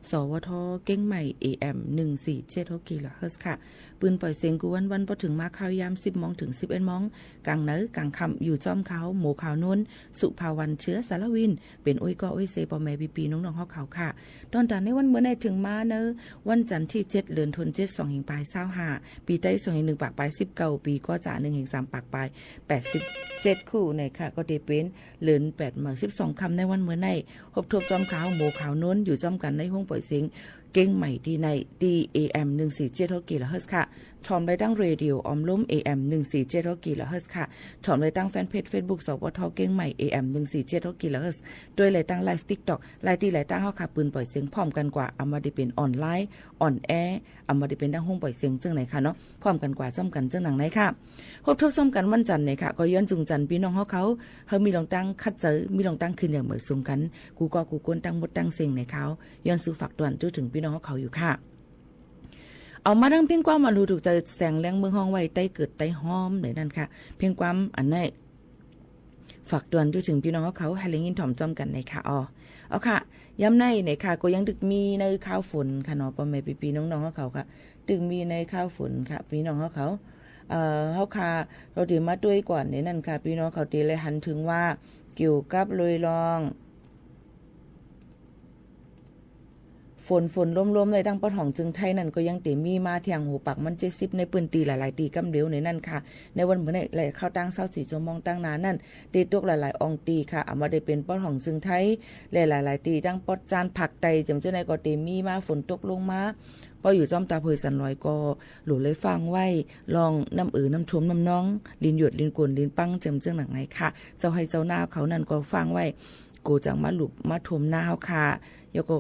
สวทเก้งใหม่ AM 1476 กิโลเฮิรตซ์ค่ะปืนปล่อยเสียงกูวันพอถึงมาข่าวยาม10 โมงถึง 11 โมงกลางเนื้อกลางค่ำอยู่จอมเขาหมู่ข่าวนุ่นสุภาวันเชื้อสารวินเป็นอ้อยก็อ้อยเซปอแม่ปีน้องๆเฮาเขาค่ะตอนจากในวันเมื่อในถึงมาเนื้อวันจันทร์ที่7เดือนธันวาคม2 ปลาย25ปีใต้2 1 ปากปลาย19ปีก็จะ1 3 ปากปลาย87คู่ในค่ะก็ได้เป็นเลือน8 12 คำในวันเมื่อในพบทบจอมขาวหมู่ขาวน้นอยู่จอมกันในห้องปล่อยเสียงเก่งใหม่ที่ใน AM 1476 กิโลเฮิรตซ์ค่ะชมได้ตั้งเรดิโอออมล้ม AM 1476 กิโลเฮิรตซ์ค่ะชมได้ตั้งแฟนเพจ Facebook สวทเก่งใหม่ AM 1476 กิโลเฮิรตซ์โดยเลยตั้งไลฟ์ TikTok ไลฟ์ที่เลยตั้งเฮาค่ะปืนปล่อยเสียงพร้อมกันกว่าเอามาได้เป็นออนไลน์ออนแอร์เอามาได้เป็นตั้งห้องปล่อยเสียงจังไหนค่ะเนาะพร้อมกันกว่าซ่อมกันจังหนังไหนค่ะพบทบซ่อมกันวันจันทร์เนี่ยค่ะก็ย้อนจุงจันทร์พี่น้องเฮามีลองตั้งคัดเจอมีลองตั้งขึ้นอย่างเหมือนสูงกันกูก็กูกวนตั้งหมดตั้งเสียงในเขาย้อนซื้อฝากตวนจนถึงพี่น้องเขาอยู่ค่ะเอามาดังเพียงความมาดูถูกใจแสงแรงเมืองห้องไว้ใต้เกิดใต้ห้อมเลยนั่นค่ะเพียงความอันนี้ฝากตวนจนถึงพี่น้องเขาให้เลี้ยงยินถ่อมจอมกันในค่ะเอาค่ะย้ำในค่ะก็ยังดึกมีในข้าวฝนค่ะเนาะพ่อแม่พี่น้องเขาค่ะดึกมีในข้าวฝนค่ะพี่น้องเขาเฮาค่ะเราถือมาด้วยก่อนในนั่นค่ะพี่น้องเขาตีเลยหันถึงว่าเกี่ยวกับลอยลองฝนล้มๆเลยตั้งปะถ่องจึงไทยนั่นก็ยังเตมีมาเที่ยงหูปักมัน70ในปืนตีหลายๆตีกำเดียวในนั่นค่ะในวันเมื่อไหร่เข้าตั้ง24 ชั่วโมงตั้งนานนั่นตีตกหลายๆอองตีค่ะเอามาได้เป็นปะถ่องจึงไทยหลายๆตีตั้งปอดจานผักไตจำเจ้าในก็เตมีมาฝนตกลงมาพออยู่จอมตาเผยสันลอยก็หลุดเลยฟังไว้ลองน้ำน้ำชมน้ำน้องลินหยดลินกวนลินปังจำเจ้าหนังไหนค่ะเจ้าให้เจ้าหน้าเขานั่นก็ฟังไว้กูจังมาหลุบมาทมหน้าเฮาค่ะยก็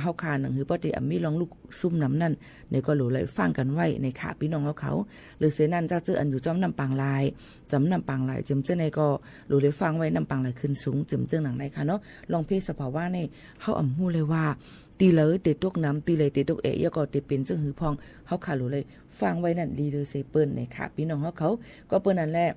เฮาคาหนังหือปฏิอมีลองลูกซุ่มน้ำนั่นในก็หลูเลยฟังกันไว้ในขาพี่น้องเขาหรือเสนั่นจะเจออันอยู่จอมน้ำปังลายจำน้ำปังลายจำเจ้าในก็หลูเลยฟังไว้น้ำปังลายขึ้นสูงจำเจ้าหนังไหนค่ะเนาะลองเพศสภาวะในเฮาอ่ำหู้เลยว่าตีเลยติดตกน้ำตีเลยติดตกยก็ติดเป็นจังหือพองเฮาขาหลูเลยฟังไว้นั่นดีเลยเซเปิ้นในขาพี่น้องเขาก็เปิ้นนั่นแหละ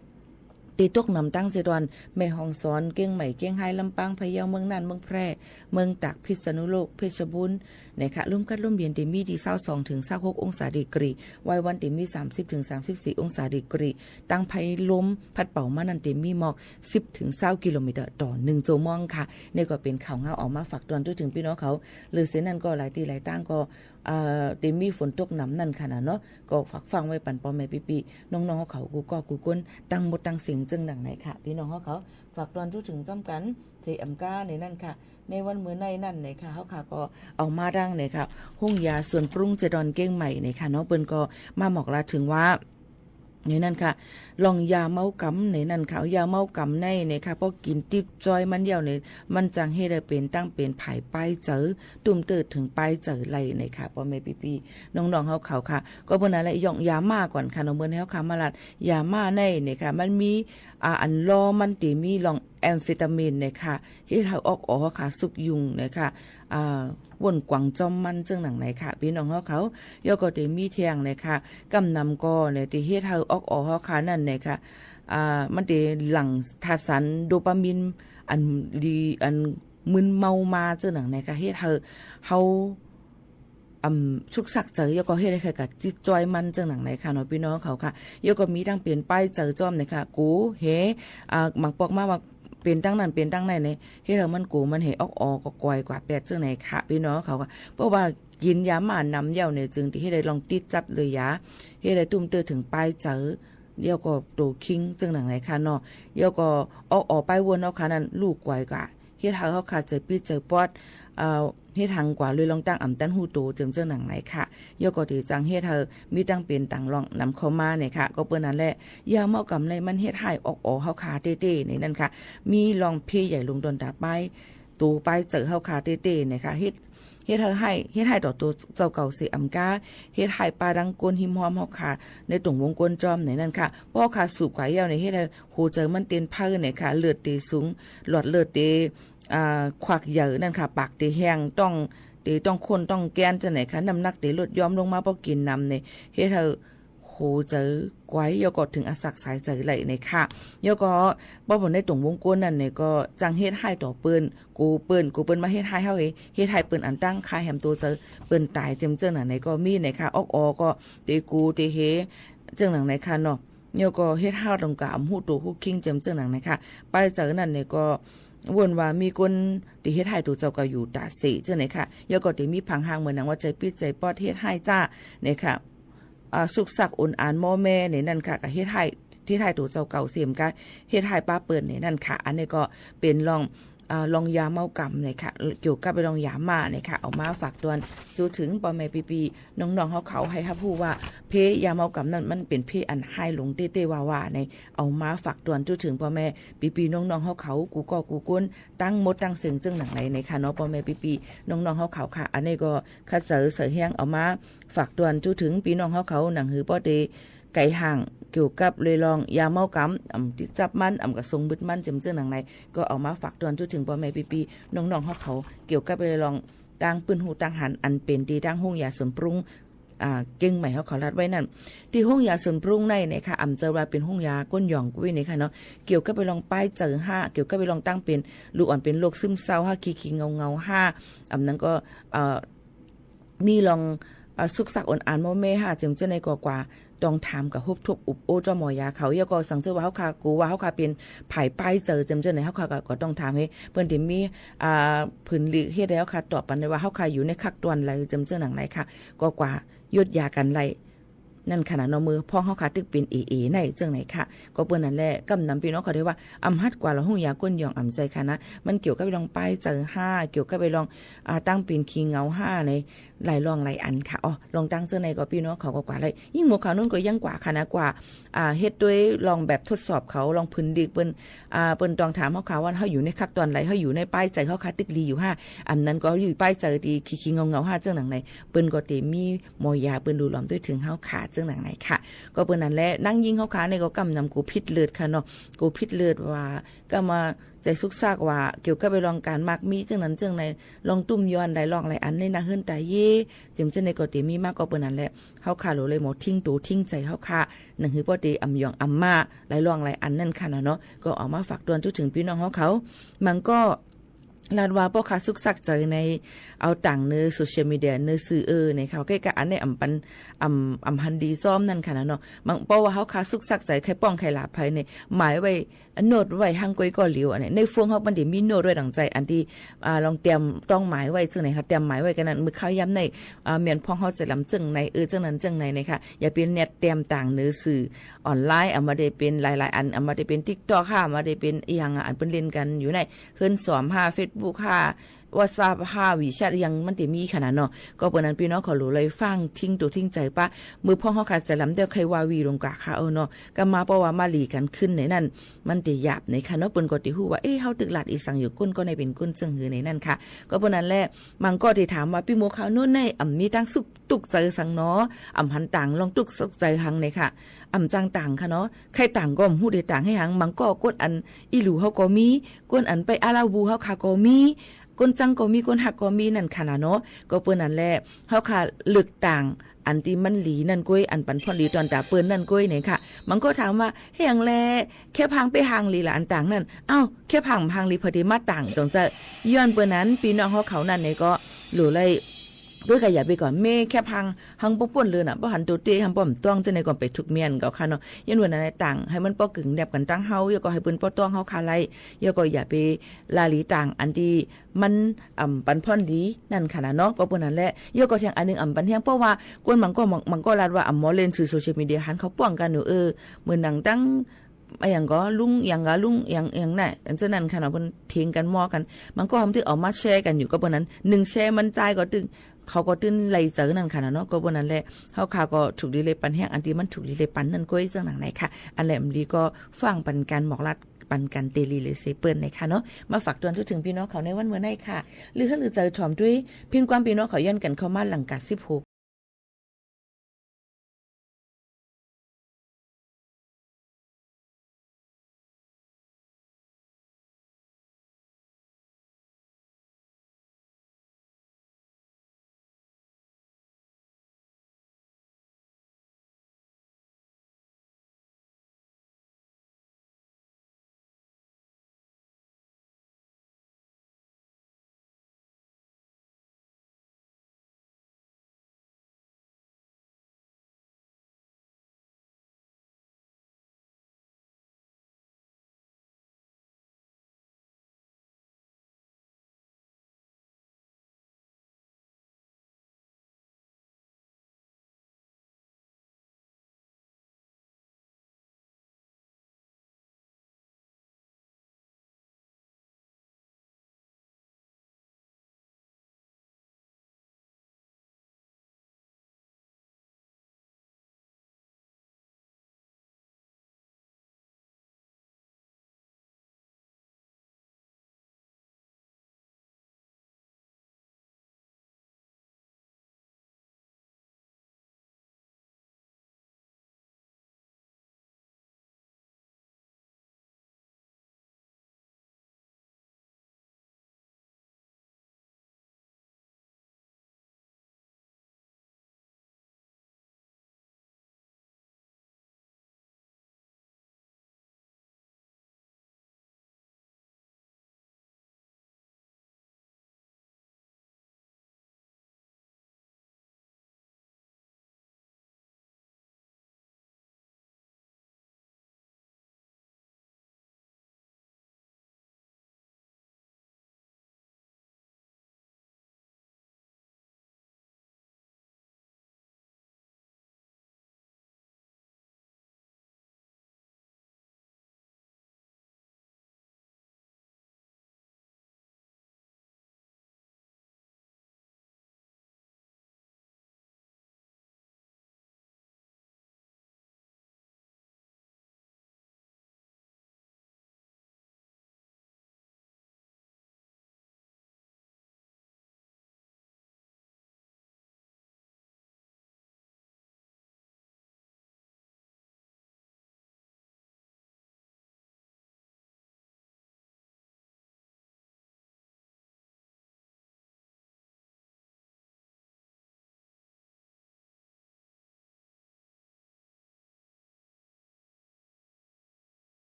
ตีตกนำตั้งเจดวนแม่ฮองสอนเก้งใหม่เก้งไฮลำปางพะเยาเมืองน่านเมืองแพร่เมืองตากพิษณุโลกเพชรบูรณ์นะคะร่วมกันร่วมเย็นเต็มมีดี22 ถึง 26 องศาดีกรีวัยวันเต็มมี30 ถึง 34 องศาดีกรีตั้งภัยลมพัดเป่ามานันเต็มมีหมอก10 ถึง 20 กิโลเมตรต่อ1ชั่วโมงค่ะนี่ก็เป็นข่าวเงาออกมาฝากตอนด้วยถึงพี่น้องเขาหรือเส้นนั้นก็หลายตีหลายตั้งก็เต็มมีฝนตกน้ำนั่นค่ะเนาะก็ฝากฟังไว้ปันปอแม่ปีน้องๆเขากูก็กูก้นตั้งหมดตั้งเสียงจึงดังไหนค่ะพี่น้องเขาฝากตอนถึงจำกันเจอำก้าในนั่นค่ะในวันมื้อในนั่นไหนค่ะเขาค่ะก็เอามาดังไหนค่ะห้องยาส่วนปรุงเจดอนเก้งใหม่ไหนค่ะเนาะเปิ้นก็มาบอกลาถึงว่าในนั่นค่ะลองยาเมากำในนั่นค่ะยาเมากำในค่ะพอกินติบจอยมันเดียวเนี่ยมันจังให้ได้เป็นตั้งเป็นไผ่ป้ายเจอตุ่มเติดถึงป้ายเจอไรในค่ะพ่อแม่ปีน้องๆเขาค่ะก็เพิ่นอะไรย่องยามาก่อนค่ะน้องเบิ่นให้เขามาลัดยามาในค่ะมันมีอันรอมันติมีลองแอมเฟตามีนค่ะเฮ็ดให้ออกค่ะสุกยุงค่ะวนกวางจอมมันจึงหนังไหนค่ะพี่น้องเขายก็ได้มีเทียงเลยค่ะกำนำก็เนี่ยที่เฮ็ดให้ออกค่ะนั่นเนี่ยค่ะมันได้หลั่งธาตุสารโดปามีนอันดีอันมึนเมามาจึงหนังไหนค่ะเฮ็ดให้เฮาชุกสักเจอยก็เฮ็ดให้กับจิตจอยมันจังหนังไหนค่ะเนาะพี่น้องเขาค่ะยก็มีทั้งเปลี่ยนป้ายเจอจอมเนี่ยค่ะกูเฮหมักปอกมาว่าเป็นตั้งนั้นเป็นตั้งไหนเนี่ยเฮ็ดให้มันกูมันเฮออกก็กวยกว่าแปดจังไหนค่ะพี่น้องเขาค่ะเพราะว่ากินยาหม่านำเหย้าเนี่ยจึงที่ให้ได้ลองติดจับเลยยาเฮ็ดได้ตุ้มเตอถึงป้ายเจอเดี๋ยวก็โตคิงจังหนังไหนค่ะเนาะเดี๋ยวก็ออกไปวนเอาค่ะนั่นลูกกวยกว่าเฮ็ดให้เขาขาดใจปิดใจปอดเฮ็ดทางกว่าเลยลองตั้งอ่ำตั้นหูโตเจิมเจ้าหนังไหนค่ะยก็ที่จังเฮ็ดเธอมีตั้งเป็นต่างลองนำเข้ามาเนี่ยค่ะก็เปิ้นนั่นแหละยาเมากำไรมันเฮ็ดให้ออกเฮาขาเต้ๆในนั่นค่ะมีลองเพใหญ่ลงดนตาไปตูไปเจอเฮาขาเต้ๆเนี่ยค่ะเฮ็ดเธอให้ต่อตัวเจ้าเก่าเสียอำกาเฮ็ดให้ปลาดังกวนหิมหอมเฮาขาในตรงวงกลจอมในนั่นค่ะเพราะขาสูบกว่าเยาวในเฮ็ดให้หูเจอมันเต้นเพิ่นเนี่ยค่ะเลือดตีสูงหลอดเลือดตีควักใหญ่นั่นค่ะปากตีแห้งต้องคนต้องแกนจังไหนคะน้ำหนักตีลดยอมลงมาเพราะกินน้ำเนี่ยเฮ็ดให้โห โหเจอไว้ยก็ถึงอาศักสายเจอไหลในค่ะยก็บ่บ่ได้ตรงวงกวนนั่นเนี่ยก็จังเฮ็ดให้ต่อเปิ้นกูเปิ้นมาเฮ็ดให้เฮาเฮ็ดให้เปิ้นอันตั้งค่าแฮมตัวเจอเปิ้นตายเจ้ๆน่ะในก็มีในค่ะออกก็เตกูเตเฮจังหนังในค่ะเนาะยก็เฮ็ดให้ตรงกะอำฮู้ตัวฮู้คิงจังหนังในค่ะไปเจอนั่นเนี่ยก็วนว่ามีคนที่เฮ็ดให้ตัวเจ้าก็อยู่ตาเสจังไหนค่ะยก็ที่มีผังหางเหมือนหนังว่าใจปิดใจปอดเฮ็ดให้จ้าเนี่ยค่ะสุกสักอุ่นอ่านมอแม่ในนั่นค่ะก็เฮ็ดให้ที่ไทยตัวเจ้าเก่าเสียมก็เฮ็ดให้ป้าเปิ้นในนั่นค่ะอันนี้ก็เป็นลองยาเมากำเนี่ยค่ะเกี่ยวกับไปลองยามาเนี่ยค่ะเอามาฝากตวนจูถึงปอแม่ปีๆน้องๆเขาให้ครับผู้ว่าเพยาเมากำนั้นมันเป็นเพอันให้ลงเต้ๆว่าในเอามาฝากตวนจูถึงปอแม่ปีๆน้องๆเขากูก็กูก้นตั้งมดตั้งเสียงจึงหนังไหนในค่ะเนาะปอแม่ปีๆน้องๆเขาค่ะอันนี้ก็คัดเสือแห้งเอามาฝากตวนจูถึงปีน้องเขาหนังหือป้อเตไก่ห่างเกี่ยวกับเลยลองยาเมากำติดจับมันกระทรงบึดมันเจ้าหนังในก็เอามาฝากตอนจนถึงพ่อแม่ปีน้องๆเขาเกี่ยวกับเลยลองตั้งปืนหูตั้งหันอันเป็นดีตั้งห้องยาส่วนปรุงเก่งใหม่เขารัดไว้นั่นที่ห้องยาส่วนปรุงในเนี่ยค่ะเจอว่าเป็นห้องยาก้นหย่องกุ้ยนี่ค่ะเนาะเกี่ยวกับไปลองป้ายเจอ5เกี่ยวกับไปลองตั้งเป็นลูกอ่อนเป็นโรคซึมเศร้า5ขี้เงา5นั้นก็มีลองสุกสักอ่อนอ่านโมเม่5เจ้าในกว่าต้องถามกับฮุบทุบอุบโอเจ้าหมอยาเขาก็สังเจอว่าเขาค่ะกูว่าเขาค่ะเป็นไผ่ป้ายเจอจำในเขาค่ะก็ต้องถามให้เพิ่นที่มีผืนหลีกเฮ็ดแล้วค่ะตอบปันได้ว่าเขาค่ะอยู่ในคักตวนไรจำหนังไหนค่ะก็กว่ายุดยากันไรนั่นขนาดนมือพ่อเขาค่ะตึกเป็นเอในจังไหนค่ะก็เปิ้นนั่นแหละกำนำพี่น้องเขาได้ว่าอำฮัดกว่าเราหูยาก้นยองอำใจค่ะนะมันเกี่ยวกับไปลองป้ายเจอ5เกี่ยวกับไปลองตั้งเป็นคีเงา5ในหลายรองหลายอันค่ะอ๋อลองตั้งเจอในก็พี่น้องเขาก็กว่าเลยยิ่งหมู่เขานู่นก็ยังกว่าค่ะนะกว่าเฮ็ดด้วยลองแบบทดสอบเขาลองพื้นดิกเปิ้นต้องถามเขาค่ะว่าเฮาอยู่ในคักตอนไหนเฮาอยู่ในป้ายใจเขาค่ะตึกลีอยู่5อันนั้นก็อยู่ป้ายเจอดีคีเงา5จังหนังไหนเปิ้นก็ติมีหมอยาเปิ้นดูล้อมด้วยถึงเฮาขาจังหนังไหนค่ะก็เปิ้นนั่นแหละนั่งยิงเขาขาในก็กำนำกูพิษเลือดค่ะเนาะกูพิษเลือดว่าก็มาใจสุกซากว่าเกี่ยวกับไปลองการมักมีจังนั้นจังในลองตุ้มย้อนได้ลองหลายอันในนะเฮิรนแต่เย่จิมจังในก็ติมีมากก็เปิ้นนั่นแหละเฮาขาโลเลยหมดทิ้งตูทิ้งใจเฮาขานั่นคือบ่ติอำยองอำมาหลายลองหลายอันนั่นค่ะเนาะก็เอามาฝากตวนถึงพี่น้องเขามันก็ลาดว่าพ่อค้าสุกสักใจในเอาต่างเนื้อโซเชียลมีเดียเนื้อสื่อในเขาใกล้ๆอันในอำฮันดีซ้อมนั่นค่ะเนาะบางเพราะว่าเขาค้าสุกสักใจใครป้องใครหลาภัยในหมายไว้โน้ตไว้หังก้อยก่อเหลียวอันนี้ในฟวงเขาบันเดี๋ยวมีโน้ตด้วยดังใจอันที่ลองเตรียมต้องหมายไว้จังไหนค่ะเตรียมหมายไว้กันนั้นมือเข้าย้ำในเมียนพ่อเขาจะลำจังในจังนั้นจังในค่ะอย่าเป็นเน็ตเตรียมต่างเนื้อสื่อออนไลน์เอามาได้เป็นหลายๆอันเอามาได้เป็น TikTok ค่ะมาได้เป็นอีหยังอันเป็นเล่นกันอยู่ในเพิ่นสอมFacebook ค่ะว่าทราบ5วิชายังมันติมีขนาดเนาะก็เปิ้นนั้นพี่น้องขอรู้เลยฟังทิ้งตัวทิ้งใจปะมือพ่อเฮาค่ะจะลำเดียวใครว่าวีลงกะค่ะเนาะก็มาเพราะว่ามาหลีกันขึ้นในนั้นมันติหยาบในค่ะเนาะเปิ้นก็ติฮู้ว่าเฮาตึกหลาดอีสังอยู่ก้นก็ในเป็นก้นจึงหือในนั้นค่ะก็เปิ้นนั้นแหละมันก็ได้ถามว่าพี่โมขาวนู่นในมีตั้งสุกตุกใจสังเนาะหันต่างลองตุกสุกใจหังในค่ะจังต่างค่ะเนาะใครต่างก็ฮู้ได้ต่างให้หังมันก็ก้นอันอีหลูเฮาก็มีก้นอันไปอาลาวูเฮาค่ะก็มีคนจังก็มีคนหักก็มีนั่นค่ะเนาะก็เปิ้นนั่นแหละเฮาค่ะลึกต่างอันที่มันหลีนั่นก้อยอันปันพ่นหลีตอนตาเปิ้นนั่นก้อยเนี่ยค่ะมันก็ถามว่าเฮียงแลแค่พังไปหางหลีละอันต่างนั่นแค่พังหลีพอดีมาต่างตรงจะย้อนเปิ้นนั้นพี่น้องเขานั่นเนี่ยก็หลู่เลยด้วยก็อย่าไปก่อนเมแค่พังหังป้ป่นเลยน่ะบ่หันตัวเตหังป้อมต้องจะในก่อนไปทุกเมียนก็ค่ะเนาะยันวันนั้นต่างให้มันป้อกึ่งแดบกันตั้งเฮาอย่าก็ให้เปิ้นป้อต้องเฮาคาไลอย่าก็อย่าไปลาหลีต่างอันที่มันปันพ่อนหลีนั่นค่ะเนาะก็เปิ้นนั่นแหละอย่าก็เที่ยงอันนึงปันเที่ยงเพราะว่ากวนมันก็ลาดว่าหมอเล่นสื่อโซเชียลมีเดียหันเขาป้องกันอยู่เหมือนหนังตั้งอย่างก็ลุงอย่างน่ะอันเจ้านั้นค่ะเนาะเพิ่นเถียงกันมอกันมันก็ทำที่ออกมาแชร์กันอยู่ก็เปิ้นนั้น1แชร์มันตายก็ตึงเขาก็ตื้นไหลเจอนั่นค่ะเนาะก็บนนั้นแหละเฮาค่ะก็ถูกดีเลยปันแห้งอันที่มันถูกดีเลยปันนั่นก้อยจังหนังไหนค่ะอันแหลมลีก็ฟังปันกันหมอกลัดปันกันเตลีเลยเซเปิ้นในค่ะเนาะมาฝากตัวถึงพี่น้องเขาในวันเมื่อไหร่ค่ะหรือเจอถอมด้วยเพียงความพี่น้องเขาย้อนกันเข้ามาหลังกัด16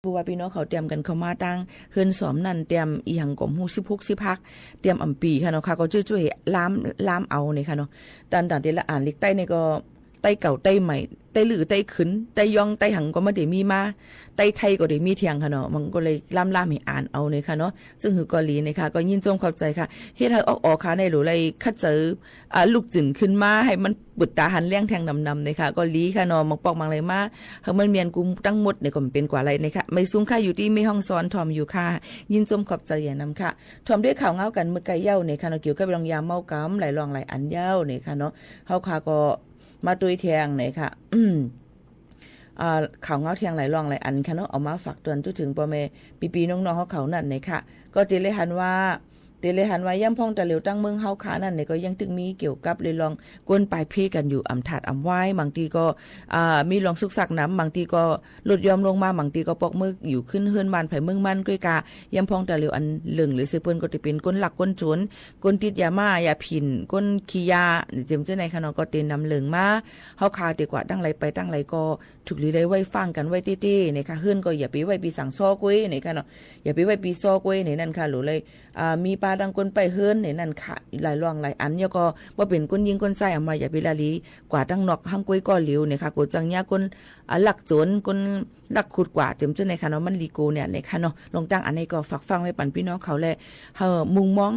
ผู้ว่าพี่น้องเขาเตรียมกันเข้ามาตั้งเฮือนสอมนั่นเตรียมอีหังกลมฮู้16 10พักเตรียมอำปีค่ะเนาะค่ะก็ช่วยๆล้ามเอานี่ค่ะเนาะดันที่ละอ่านลิกใต้นี่ก็ใต้เก่าใต้ใหม่ใต้หรือใต้ขึ้นใต้ยองใต้หังก็ไม่ได้มีมาใต้ไทยก็ได้มีเทียงค่ะเนาะมันก็เลยล่ามให้อ่านเอาเนี่ยค่ะเนาะซึ่งหือเกาหลีเนี่ยค่ะก็ยินจมเข้าใจค่ะเฮ็ดให้ออกค่ะในหรือเลยคัดเจอลูกจึนขึ้นมาให้มันปุดตาหันเลี้ยงแทงนำเนี่ยค่ะเกาหลีค่ะเนาะมักปอกมังเลยมาเฮามันเมียนกุมตั้งหมดเนี่ยก็เป็นกว่าอะไรเนี่ยค่ะไม่สูงค่ะอยู่ที่แม่ห้องสอนทอมอยู่ค่ะยินจมเข้าใจอย่านำค่ะทอมด้วยข่าวเงากันมื้อไก่เย้าเนี่ยค่ะเนาะเกี่ยวกับโรงยาเมากำหลายรองหลายอันเย้าเนี่ยค่ะเนาะเฮาค่ะก็มาตุยแทงเนี่ยค่ะข่าวเงาเทียงหลายรองหลายอันค่ะเนาะเอามาฝากเตือนถึงพ่อแม่ปีๆน้องๆเขานั่นเนี่ยค่ะก็ติเลยหันว่าย่ำพองตะเหลียวตั้งเมืองเฮาขานั่นเนี่ยก็ยังตึงมีเกี่ยวกับเลยลองกวนปลายเพกันอยู่อำถาดอำไว้บางทีก็มีลองสุกสักน้ำบางทีก็ลดยอมลงมาบางทีก็ปอกมืออยู่ขึ้นเฮือนบ้านไผเมืองมันก้อยกาย่ำพองตะเหลียวอันเหลืองหรือซื้อเปิ้นก็จะเป็นก้นหลักก้นโจรก้นติดยาม่ายาผินก้นขี้ยาเจิมเจ้าในขนมก็เต็นนำเหลืองมาเฮาคาดีกว่าตั้งไรไปตั้งไรก็ถูกลีได้ไว้ฟังกันไว้เต้ๆเนี่ยค่ะเฮือนก็อย่าไปไว้ปีสั่งซอกุ้ยเนี่ยค่ะเนาะอย่าไปไว้ปีซอกุ้ยเนี่ยนั่นค่ะหรือเลยมีปลาดังก้นไปเฮือนเนี่ยนั่นค่ะหลายรองหลายอันเนี่ยก็บ่เป็นก้นยิงก้นใส่ออกมาอย่าไปละลีกว่าตั้งนอกห้างกุ้ยก็เหลียวเนี่ยค่ะกูจังยาก้นหลักโจรก้นหลักขุดกว่าเต็มเจ้าในค่ะเนาะมันลีโกเนี่ยในค่ะเนาะลองตั้งอันนี้ก็ฝากฟังไว้ปั่นพี่น้องเขาแลมุงมอง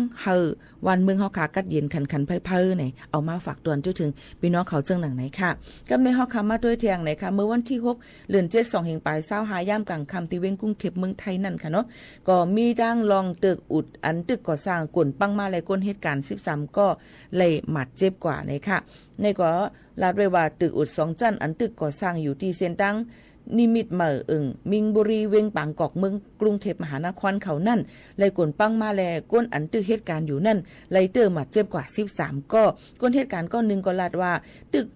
วันเมืองเฮาขากัดเย็นคันเพ้อๆเนี่ยเอามาฝากตวนถึงพี่น้องเขาเจิงหนังไหนค่ะกำในเฮาคำมาด้วยเทียงไหนค่ะเมื่อวันที่6เดือน7 2แห่งปลาย25ย่ามกลางค่ำที่เว้งกรุงเทพเมืองไทยนั่นค่ะเนาะก็มีดังลองตึกอุดอันตึกก่อสร้างกลปังมาและก้นเหตุการณ์13ก็เลยหมัดเจ็บกว่าเนี่ยค่ะในก็ลาดไว้ว่าตึกอุด2จันอันตึกก่อสร้างอยู่ที่เส้นตั้งนิมิตเหม่อมิงบุรีเวงปางกอกเมืองกรุงเทพมหานครเขานั่นเลยกลปังมาแลก้นอันตึกเหตุการณ์อยู่นั่นเลยเตอร์หมัดเจ็บกว่า13ก็ก้นเหตุการณ์ก็1ก็ลาดว่าตึก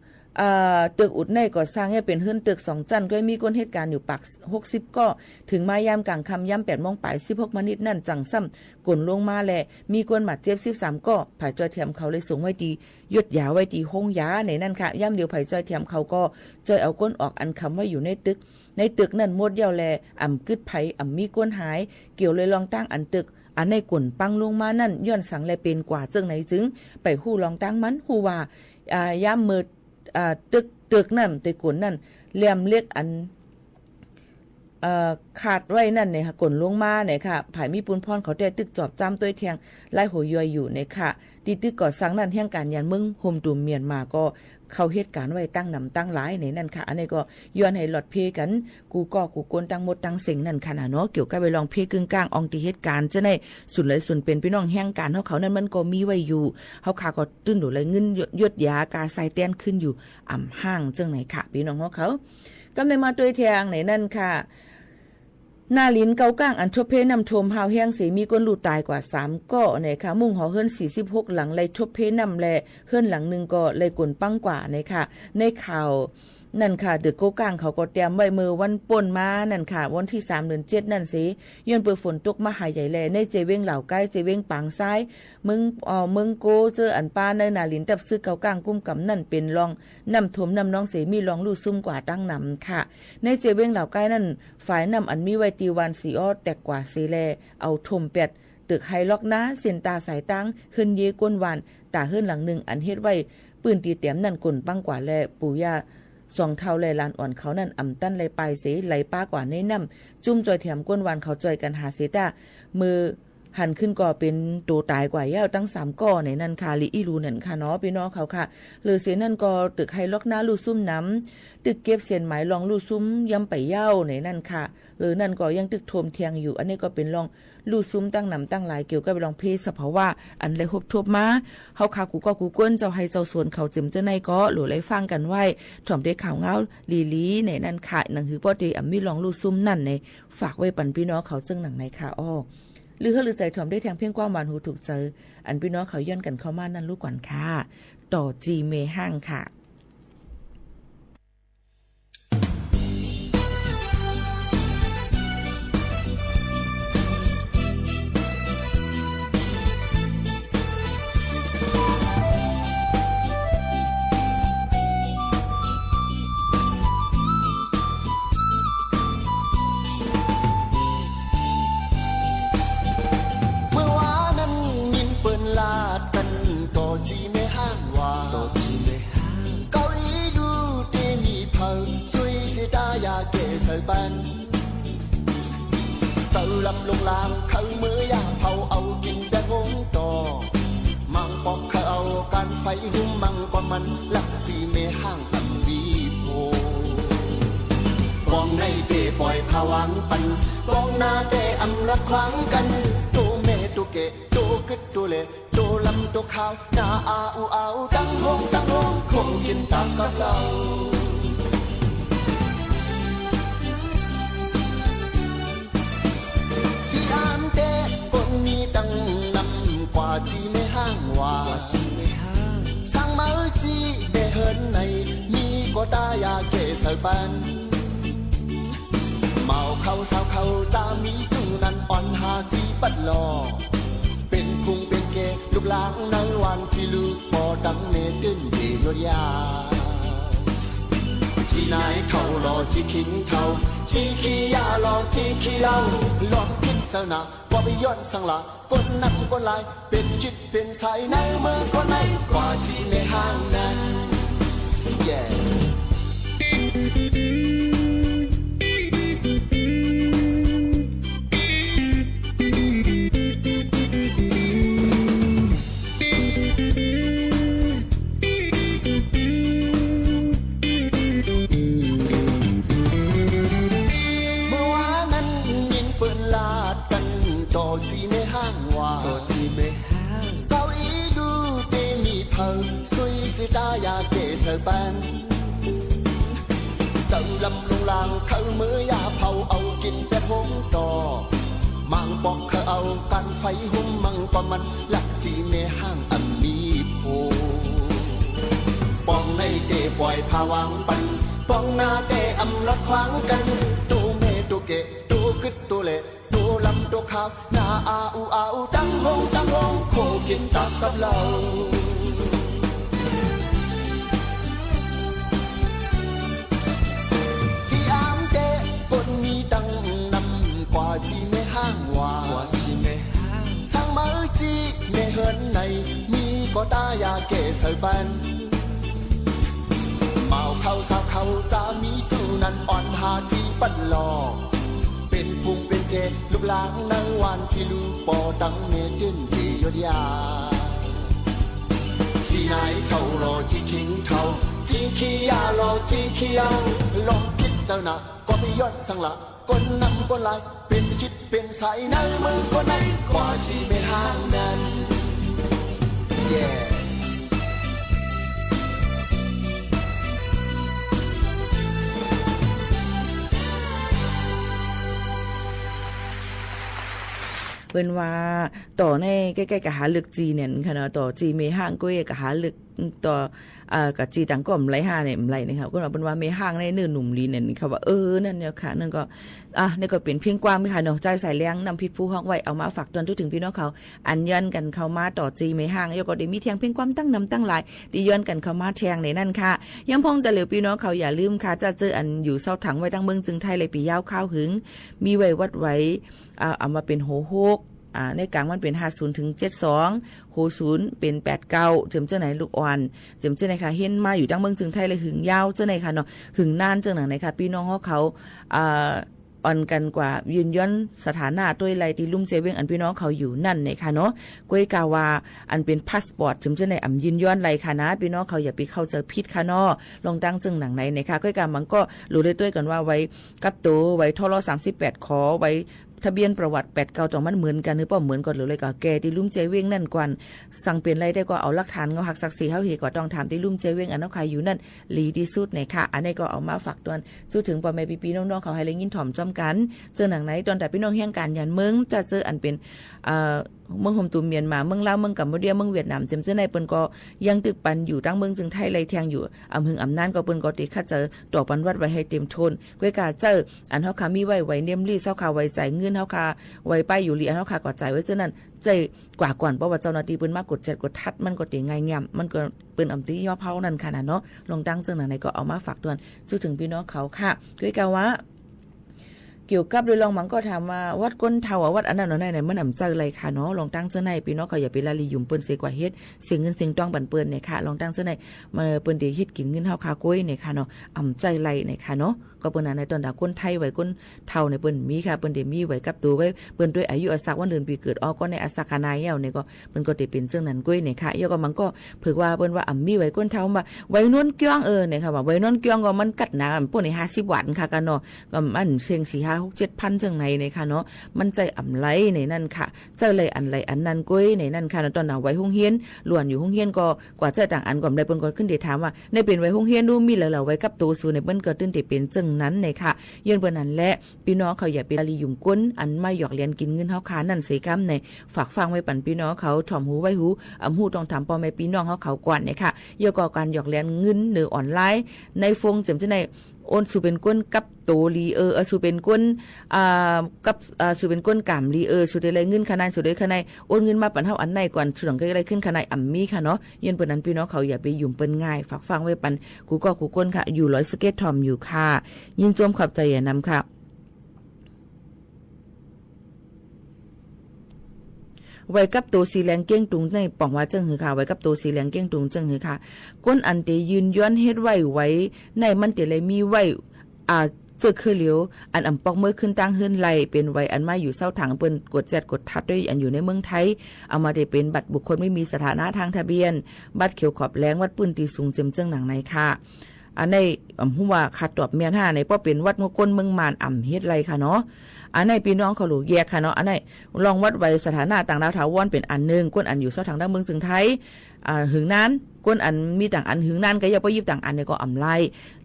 อุดในก่อสร้างเนี่ยเป็นเฮือนตึก2จันก็มีก้นเหตุการณ์อยู่ปัก60ก็ถึงมายามกลางค่ำย่ำ8 โมงปลาย16นาทีนั่นจังซ้ำกลลงมาแลมีก้นหมัดเจ็บ13ก็ผายจอยเทียมเขาเลยส่งไว้ดียดยาไว้ดีห้องยาในนั่นค่ะย่ำเดียวผายจอยเทียมเขาก็จอยเอาก้นออกอันคำว่าอยู่ในตึกนั่นหมดเดียวแลอ่ำกึดไผอ่ำมีก้นหายเกี่ยวเลยลองตั้งอันตึกอันในกลปังลงมานั่นย้อนสังแลเป็นกว่าเจิงไหนจึงไปฮู้ลองตั้งมันฮู้ว่าย่ำมือตึกนั่นตึกกลนั่นเหลี่ยมเล็กอันขาดไว้นั่นเนี่ยค่ะกลลงมาเนี่ยค่ะผายมีปุนพรเขาได้ตึกจอบจ้ำตัวเทียงไล่หัวยอยอยู่เนี่ยค่ะดีตึกก่อสร้างนั่นเที่ยงการยันมึงโฮมตุ่มเมียนมาก็เข้าเหตุการณ์ไว้ตั้งนำตั้งหลายในนั่นค่ะอันนี้ก็ย้อนให้หลอดเพกันกูกนตั้งหมดตั้งเสียงนั่นค่ะเนาะเกี่ยวกับไปลองเพกึ่งกลางอองตีเหตุการณ์จะในสุดเลยส่วนเป็นพี่น้องแห่งการเขานั่นมันก็มีไว้อยู่เขาขาก็ตื้นดูเลยเงินยดยากาใส่เต้นขึ้นอยู่อ่ำห้างจังไหนค่ะพี่น้องเขาก็ไม่มาด้วยเทียงในนั่นค่ะหน้าลิ้นเกาก้างอันชบเพนำชมหาวแห้งสีมีก้นหลุดตายกว่า3ก็ในค่ะมุ่งหอเฮือน46หลังเลยชบเพนำแลเฮือนหลังนึงก็เลยกลปังกว่าในค่ะในข่าวนั่นค่ะเดือดโกก้างเขาก็เตรียมไว้มือวันป่นมานั่นค่ะวันที่3 เดือน 7นั่นสิย้อนเปิดฝนตกมาหายใหญ่แลในเจเว้งเหล่าใกล้เจเว้งปางซ้ายเมืองโกเจออันป้าในนาลินตับซื้อเกาก้างกุ้มกำนั่นเป็นรองนำถมนำน้องเสมีรองลู่ซุ่มกว่าตั้งนำค่ะในเจเว้งเหล่าใกล้นั่นฝ่ายนำอันมีไว้ตีวันสีอ้อแตกกว่าเสแลเอาถมเป็ดตึกไฮล็อกนะเสียนตาสายตั้งขึ้นเยก้นวันตาเฮือนหลังหนึ่งอันเฮ็ดไว้ปืนตีเตียมนั่นกลปังกว่าแลปู่ย่า2 เท่าแลลานอ่อนเขานั่นอ่ำตั้นไหลปลายเสไหลป้ากว่าในน้ำจุ่มจอยแถมก้นวันเขาจอยกันหาเสตามือหันขึ้นก่อเป็นตัวตายกว่าย่าตั้ง3ก่อในนั่นค่ะลิอีรูนั่นค่ะเนาะพี่น้องเขาค่ะหรือเสนั่นก็ตึกไฮล็อกหน้าลู่ซุ่มน้ำตึกเก็บเสียนหมายลองลู่ซุ่มย้ำไปเย้าในนั่นค่ะหรือนั่นก็ยังตึกโทมเทียงอยู่อันนี้ก็เป็นลองลู่ซุ่มตั้งนำตั้งหลายเกี่ยวกับลองเพศสภาวะอันเลยหบทบมาเฮาขากูก็กูก้นเจ้าให้เจ้าส่วนเขาจิมเจ้าในก็หรือไรฟังกันไว้ถ่อมได้ข่าวเงาลีในนั่นค่ะหนังหือป้อดีมีลองลู่ซุ่มนั่นในฝากไว้ปันพี่น้องเขาซึ่งหนังในค่ะอ้อหรือใจถ่อมได้แทงเพียงกว้างหวานหูถูกเจออันพี่น้องเขาย้อนกันเข้ามานั่นลูกก่อนค่ะต่อจีเมห้างค่ะ เ thời ban tự lâm lung lang khâu mưa ya phao âu kinh bên hốn trò mang bọc khâu can phải hung mang conมันหลักจีเมห้างอันวีโพบองในเตปล่อยผวังปันบองหน้าเตอำรักขวางกันตูเมตูเกตูกึดตูเลตูลำตูขาวหน้าอาอูเอาตั้งห้องคงกินตามกับเราที่อามเตคนมีตั้งนำกว่าจีไม่ห้างว่าsang máu chi để hơn này mi có ta ya kể sợ ban màu khâu sao khâu ta mi tu nan on ha chi bắt lòเป็นพุงเป็นเกลูกหลางในวันที่ลูกพอดังเมตึ้นที่ยอดยาที่นายเท่ารอที่คิงเท่าที่ขี้ยารอที่ขี้เล่าลองคิดเจ้าหน้าว่าไปย้อนสังละก้นนำก้นลายเป็นจิตเป็นสายในมือคนไหนกว่าที่ในห้างนั้น yeah ta ya kể sợ ban tự lâm lung lang khâu mưa ya phao âu kinh bên hốn trò mang bọc khâu âu can phải hung mang quaมันหลักจีเมห้างอันมีโพปองในเตปล่อยผวังปันปองหน้าเตอำรักขวางกันตูเมตูเกตูกึดตูเลตูลำตูขาวหน้าอาอูเอาตั้งห้องโคกินตักกับเราจีไม่ห้างว่าช่างมาจีไม่เหินในมีก็ตายาเกเสยบันเมาเข้าสาวเข้าจะมีจูนันอ่อนหาจีปันหลอเป็นพุงเป็นเกลูกหลางในวันที่ลูกปอดังเมตึ้นที่ยอดยาที่ไหนเท่ารอจีคิงเท่าจีขี้ยารอจีขี้เล่าลองคิดเจ้าหน้าก็ไม่ย้อนสังละก้นนำก้นลายเป็นจิตเป็นสายในมือคนไหนกว่าที่ไม่ห่างนั้น yeahเป็นว่าต่อในใกล้ๆกับหาลึกจีเนี่ยค่ะเนาะต่อจีเมห้างก้อยกับหาลึกต่อกับจีตังก็มไรห้าเนี่ยมไรนะครับก็เป็นว่าเมห้างในเนื้อหนุ่มลีเนี่ยค่ะว่านั่นเนี่ยค่ะนั่นก็นี่ก็เป็นเพียงกว้างไหมค่ะเนาะใจใส่แรงนำพิษผู้ฮอกไว้เอามาฝากตอนทุกถึงพี่น้องเขาอันย้อนกันเข้ามาต่อจีเมห้างแล้วก็ได้มีเทียงเพียงความตั้งนำตั้งหลายดีย้อนกันเข้ามาแทงในนั่นค่ะยังพงแต่เหลียวพี่น้องเขาอย่าลืมค่ะจะเจออันอยู่เศร้าถังไว้ตั้งเมืองจึงไทยเลยปียาวข้าวหึงมีไว้วัดไว้เอามาเป็นโหโฮกในกลางมันเป็น50ถึง72โห0เป็น89เจิมเจ้าไหนลูกอ่อนเจิมเจ้าไหนค่ะเห็นมาอยู่ดังเมืองจึงไทยเลยหึงยาวเจ้าไหนค่ะเนาะหึงนานเจ้าไหนค่ะพี่น้องเขาอ่อนกันกว่ายืนย้อนสถานะด้วยไรที่ลุ่มเซเว่งอันพี่น้องเขาอยู่นั่นเนี่ยค่ะเนาะก้อยกาวาอันเป็นพาสปอร์ตเจิมเจ้าไหนยืนย้อนไรค่ะนะพี่น้องเขาอย่าไปเข้าใจผิดค่ะเนาะลองตั้งจึงหนังไหนเนี่ยค่ะก้อยกามันก็รู้ได้ด้วยกันว่าไว้กับตัวไว้ทร38ขอไว้ทะเบียนประวัติ89จองมันเหมือนกันหรือเปล่าเหมือนกันหรืออะไรก็แกที่ลุ่มเจเว้งนั่นกวนสั่งเปลี่ยนอะไรได้ก็เอาหลักฐานเงาหักศักดิ์ศรีเฮาเฮก็ต้องถามที่ลุ่มเจเว้งอันน้องใครอยู่นั่นลีที่สุดเนี่ยค่ะอันนี้ก็เอามาฝากตอนสู้ถึงพ่อแม่พี่ๆน้องๆเขาให้เลยยินถ่อมจ้อมกันเจอหนังไหนตอนแต่พี่น้องแห่งการยันเมืองจะเจออันเป็นเมืองโฮมตูเมียนมาเมืองลาวเมืองกัมพูชาเมืองเวียดนามเจมเจ้าในเปิ้นก็ยังตึกปันอยู่ตั้งเมืองจึงไทยไรแทงอยู่อำหึงอำนานก็เปิ้นก็ติดคัดเจอดอกปันวัดไว้ให้เต็มทนก้อยกาเจออันเฮาคามีไว้เนมลี่เฮาคาไว้จ่ายเงินเฮาคาไว้ไปอยู่ลีอันเฮาคาก็จ่ายไว้เจ้านั้นใจกว่าก่อนเพราะว่าเจ้าหน้าที่เปิ้นมากดจัดกดทัดมันก็ติง่ายงามมันก็เปิ้นอำติย่อเผานั่นค่ะนะเนาะลองตั้งจังไหนก็เอามาฝากตวนสู้ถึงพี่น้องเขาค่ะก้อยกาว่าเกี่ยวกับโดยลองมันก็ถามว่าวัดก้นเทาวัดอันนั้นอันไหนมันนำเจออะไรค่ะเนาะลองตั้งเจ้าในพี่น้องเขาอย่าไปละลียุ่มเปิ้นเสียกว่าเฮ็ดเสียเงินเสียงต้องบันเปิ้นเนี่ยค่ะลองตั้งเจ้าในมาเปิ้นได้เฮ็ดกินเงินเฮาคาก้อยเนี่ยค่ะเนาะอำใจไรเนี่ยค่ะเนาะ ก็เปิ้นในตอนดาคนไทยไว้คนเฒ่าในเปิ้นมีค่ะเปิ้นได้มีไว้กับตัวไว้เปิ้นด้วยอายุอาศักวันเดือนปีเกิดออกก็ในอาศักนายเหี่ยวนี่ก็เปิ้นก็ได้เป็นจังนั้นก้อยนี่ค่ะยก็มันก็เพิ่นว่าเปิ้นว่ามีไว้คนเฒ่าว่าไว้นวนเกี้ยงนี่ค่ะว่าไว้นวนเกี้ยงก็มันกัดหนาพวกนี้50 วัตต์ค่ะกันเนาะก็มันเสียง4 5 6 7 พันจังไหนนี่ค่ะเนาะมันใจไหลในนั่นค่ะเจอเลยอันไหลอันนั้นก้อยในนั่นค่ะตอนน่ะไว้โรงเรียนล้วนอยู่โรงเรียนก็กว่าจะต่างอันก่อนได้เปิ้นก็ขึ้นได้ถามว่าในเป็นไว้โรงเรียนดูมีแล้วไว้กับตัวสู่ในเปิ้นก็ตื่นได้เป็นจังนั้นนี่ค่ะย้อนเปิ้นนั่นแหละพี่น้องเขาอย่าไปลียุ่มก้นอันมาหยอกเลียนกินเงินเฮาค่ะนั่นสิกรรมในฝากฟังไว้ปั่นพี่น้องเขาถ่อมหูไว้หูหูต้องถามพ่อแม่พี่น้องเขาก่อนนี่ค่ะเกี่ยวกับการหยอกเลียนเงินหรือออนไลน์ในฟงจำจะในโอนสู่เป็นก้นกับโตลีสู่เป็นก้นกับสู่เป็นก้นกามลีสู่ได้เลยเงินขนาดสู่ได้ขนาดโอนเงินมาปั่นเฮาอันไหนก่อนสุดหลังก็ได้ขึ้นขนาดมีค่ะเนาะยันเปิ้นนั้นพี่น้องเขาอย่าไปยุ่มเปิ้นง่ายฝากฟังไว้ปั่นกูก็กูก้นค่ะอยู่100สเก็ตทอมอยู่ค่ะยินจมขอบใจอย่านำค่ะไว้กับตัวสีแหลงเก้งตุงในป่องว่าจังหือค่ะไว้กับตัวสีแหลงเก้งตุงจังหือค่ะก้นอันเตยืนย้อนเฮ็ดไว้ในมันเตเลยมีไว้เจอคือเหลียวอันปอกมือขึ้นตั้งหื้นไหลเป็นไว้อันมาอยู่เศร้าถังเปิ้นกดแจดกดทัดด้วยอันอยู่ในเมืองไทยเอามาได้เป็นบัตรบุคคลไม่มีสถานะทางทะเบียนบัตรเขียวขอบแรงวัดปืนตีสูงเจิมจังหนังในค่ะอันในฮู้ว่าขาดตอบเมียน5ในป้อเป็นวัดมงคลเมืองมานเฮ็ดไรค่ะเนาะอันในพี่น้องเขาหลูแยกค่ะเนาะอันในลองวัดไว้สถานะต่างดาวถาวรเป็นอันนึงก้นอันอยู่เศร้าทางด้านเมืองจึงไทยหึงนั้นก้นอันมีต่างอันหึงนั้นก็อย่าไปยิบต่างอันเนี่ยก็ไล่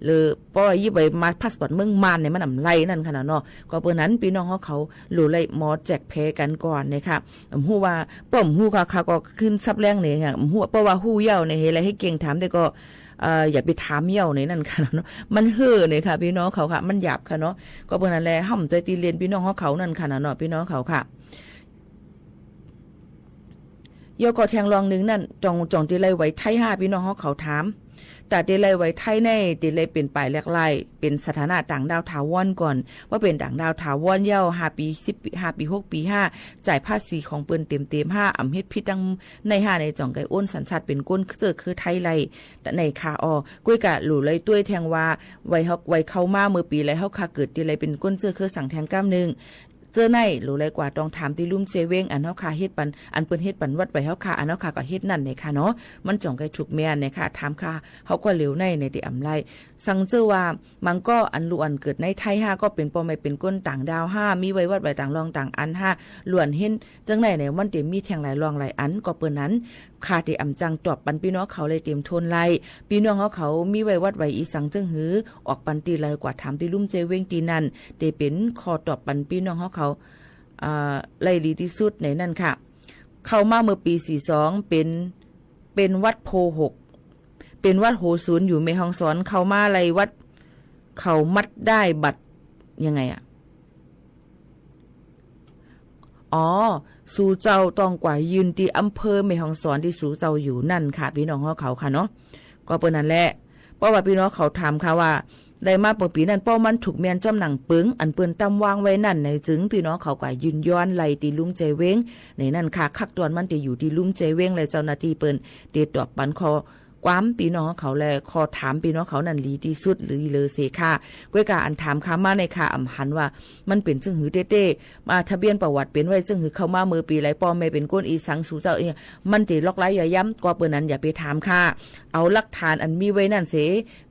หรือป้อยิบไปมาพาสปอร์ตเมืองมานเนี่ยมันไล่นั่นค่ะเนาะก็เปิ้นนั้นพี่น้องเขาหลูไล่หมอแจกแพ้กันก่อนนะคะฮู้ว่าป้อมฮู้ค่ะก็ขึ้นซับแรงนี่ค่ะฮู้เพราะว่าฮู้เย้าในเฮ็ดอะไรให้เก่งถามแต่ก็อย่าไปถามเหี่ยวในนั่นค่ะเนาะมันเห่อเนี่ยค่ะพี่น้องเขาค่ะมันหยาบค่ะเนาะก็เปิ้นนั่นแหละห่ำใจตีเรียนพี่น้องเขานั่นค่ะเนาะพี่น้องเขาค่ะยกอแทงรองนึงนั่นจองตีไลไว้ไทย5พี่น้องเขาถามแต่ตีไลไว้ไทยในตีไลเป็นปลายแรกไล่เป็นสถานะต่างดาวถาวรก่อนว่าเป็นต่างดาวถาวรเย้า5 ปี10 ปี5 ปี6 ปี 5จ่ายภาษีของเปิ้นเต็ม5เฮ็ดผิดดังใน5ในจ่องไก่อ้นสัญชาติเป็นก้นคือไทยไลแต่ในคาก้วยกะหลู่เลยต้วยแทงว่าไว้เข้ามาเมื่อปีไรเฮาคาเกิดตีไลเป็นก้นคือสั่งแทงก้ามนึงเจอในหรือไรกว่าต้องถามที่ลุ่มเซเวงอันเฮาคาเฮ็ดปันอันเปิ้นเฮ็ดปันวัดไว้เฮาคาอันเฮาคาก็เฮ็ดนั่นในค่ะเนาะมันจ่องไกถูกแม่นในค่ะถามค่ะเฮาก็เหลวในที่อำไลสังเจอว่ามันก็อันล้วนเกิดในไทย5ก็เป็นปอไม่เป็นก้นต่างดาว5มีไว้วัดไว้ต่างรองต่างอัน5ล้วนเห็นจังไหนเนี่ยมันเต็มมีแทงหลายรองหลายอันก็เปิ้นนั้นค่าที่อำจังตอบปันพี่น้องเขาเลยเต็มทนไล่พี่น้องเขามีไว้วัดไว้อีสังจึงหือออกปันตีเลยกว่าถามที่ลุ่มเจเวงตีนั่นเตเป็นคอตอบปันพี่น้องเขาไล่ดีที่สุดในนั่นค่ะเข้ามาเมื่อปี42เป็นวัดโพ6เป็นวัดโหศูนย์อยู่แม่ฮ่องสอนเข้ามาไล่วัดเขามัดได้บัตรยังไงสู่เจ้าต้องกว่ายืนที่อำเภอแม่ฮ่องสอนที่สู่เจ้าอยู่นั่นค่ะพี่น้องเขาค่ะเนาะก็เปิ้นนั่นแหละเพราะว่าพี่น้องเขาถามค่ะว่าได้มาเปิดปีนั้นป้อมันถูกแมนจ้อมหนังปึงอันเปิ้นตำวางไว้นั่นในจึงพี่น้องเขาก็ยืนย้อนไล่ตีลุงใจเว้งในนั่นค่ะคักตอนมันจะอยู่ที่ลุงใจเว้งเลยเจ้าหน้าที่เปิ้นเดตอบปันคอความพี่น้องเขาแลคอถามพี่น้องเขานั่นลีที่สุดหรือเลเสค่ะก้วยกาอันถามค่ะมาในค่ะอำหันว่ามันเป็นจึงหือเต้ๆมาทะเบียนประวัติเป็นไว้จึงหือเข้ามาเมื่อปีไรป้อแม่เป็นก้นอีสังสู่เจ้ามันติล็อกไล่ย้ำก็เปิ้นนั้นอย่าไปถามค่ะเอาหลักฐานอันมีไว้นั่นเส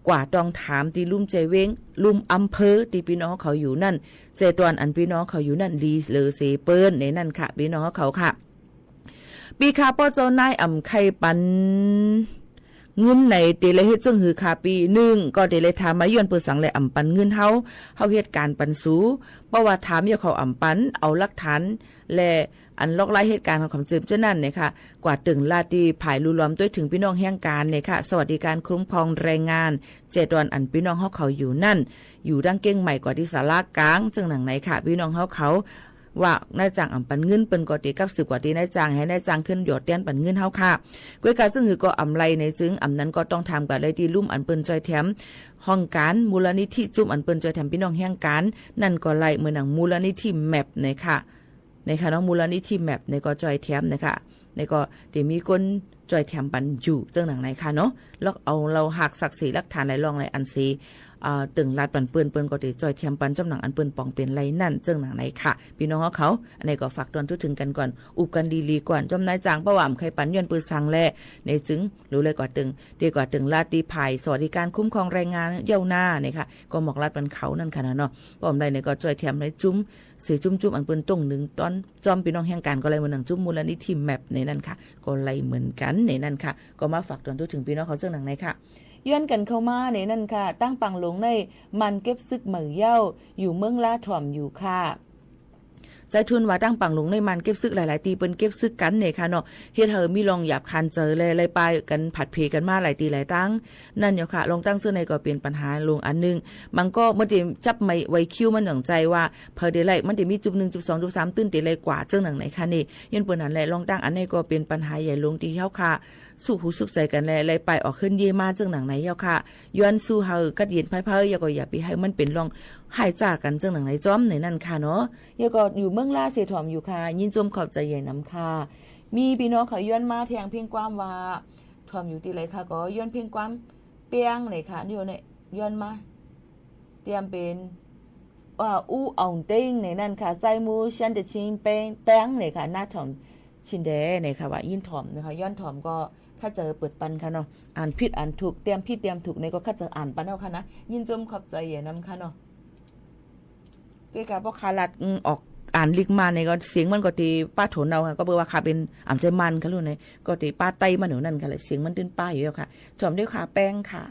กว่าต้องถามที่ลุ่มใจเว้งลุ่มอำเภอที่พี่น้องเขาอยู่นั่นเจตวนอันพี่น้องเขาอยู่นั่นลีเลเสเปิ้นในนั่นค่ะพี่น้องเขาค่ะปีคาป้อเจ้านายอำไข่ปันเงินในเตเลเฮ็ดจึงหือคาปี1ก็เตเลถามมาย้อนเปิดสังและอำปันเงินเฮาเฮ็ดการปันสูเพราะว่าถามอยู่เขาอำปันเอาหลักฐานและอันลอกไล่เหตุการณ์ของคำจืมเจ้านั่นเนี่ยค่ะกว่าตึงลาตีภายรูล้อมด้วยถึงพี่น้องแห่งการเนี่ยค่ะสวัสดิการคุ้มครองแรงงาน7 วันอันพี่น้องเขาอยู่นั่นอยู่ดังเก้งใหม่กว่าที่ศาลากลางจึงหนังไหนค่ะพี่น้องเขาว่านายจ้างอำปันเงินเปิ้นก็ติกับ10กว่าที่นายจ้างให้นายจ้างขึ้นหยอดเตียนปันเงินเฮาค่ะก้วยกาซึ่งหือก็อำไลในจึงอำนั้นก็ต้องทำกับเลยที่ลุ่มอันเปิ้นจอยแถมห้องการมูลนิธิจุ่มอันเปิ้นจอยแถมพี่น้องแห่งการนั่นก็ไล่เหมือนหนังมูลนิธิแมปในค่ะในค่ะน้องมูลนิธิแมปในก็จอยแถมนะคะในก็เดี๋ยวมีคนจอยแถมปันอยู่จังหนังไหนค่ะเนาะแล้วเอาเราหักศักดิ์ศรีหลักฐานหลายรองหลายอันซี ตึงลาดปันเปิ้นก็ได้จอยเทียมปันจำหนังอันเปิ้นปองเป็นไรนั่นเจิงหนังไหนค่ะพี่น้องเขาอันนี้ก็ฝากตอนทุกถึงกันก่อนอุบกันดีๆก่อนจำนายจางประหว่ามใครปันย้อนปืนสังแลในจึงรู้เลยกว่าตึงดีกว่าตึงลาดดีภัยสวัสดิการคุ้มครองแรงงานเย้าหน้านี่ค่ะก็หมอกลาดปันเขานั่นค่ะเนาะป้อมใดเนี่ยก็จอยเทียมในจุ้มสีจุ้มอันเปิ้นต้ง1ตอนจอมพี่น้องแห่งการก็เลยมื้อนึงจุ้มมูลนิธิแมปในนั่นค่ะก็เลยเหมือนกันในนั่นค่ะก็มาฝากตอนทุกถึงพี่น้องเขาเจิงหนังไหนค่ะย้อนกันเข้ามาในนั่นค่ะตั้งปังหลงในมันเก็บซึกเหมยเย้าอยู่เมืองลาถ่อมอยู่ค่ะใจทุนว่าตั้งปังหลงในมันเก็บซึกหลายๆตีเปิ้นเก็บซึกกันเนี่ยค่ะเนาะเฮ็ดเฮอมีลองหยาบคันเจอเลยไปกันผัดเพกันมาหลายตีหลายตั้งนั่นอยู่ค่ะลองตั้งซื่อในก็เป็นปัญหาลงอันนึงมันก็บ่ได้จับไม่ไว้คิวมันหนังใจว่าเพอได้ไล่มันได้มีจุด1จุด2จุด3ตื้นติเลยกว่าเจังหนังไหนค่ะนี่ยันเปิ้นนั่นแหละลองตั้งอันนี้ก็เป็นปัญหาใหญ่ลงที่เฮาค่ะสู้หูสุขใจกันแลไปออกขึ้นเยมาจังหนังไหนเฮาค่ะย้อนสู้เฮากัดเย็นไผๆก็อย่าไปให้มันเป็นลองหายจากกันจังหนังไหนจ้อมในนั่นค่ะเนาะยังก็อยู่เมืองลาเสียถ่อมอยู่ค่ะยินจมขอบใจใหญ่น้ำค่ะมีพี่น้องเขาย้อนมาแทงเพียงความว่าถ่อมอยู่ที่ไรค่ะก็ย้อนเพียงความเปียงเลยค่ะอยู่ในย้อนมาเตรียมเป็นอู้อ่องเต้งในนั่นค่ะใจมูฉันจะชิงเป็นแป้งเลยค่ะหน้าถ่อมชินเดเนี่ยค่ะว่ายินถ่อมนะคะย้อนถ่อมก็ข้าเจอเปิดปันค่ะเนาะอ่านผิดอ่านถูกเตรียมผิดเตรียมถูกในก็ข้าเจออ่านปันเอาค่ะนะยินจมขอบใจใหญ่น้ำค่ะเนาะด้วยการพวกคาลัดออกอ่านลิกมาในก็เสียงมันก็ตีป้าโถนเอาค่ะก็เบอร์ว่าคาเป็นอ่ำใจมันค่ะลูกเนี่ยก็ตีป้าไตมันหนูนั่นค่ะเลยเสียงมันตื้นป้าอยู่แล้วค่ะจอมด้วยขาแป้งค่ะ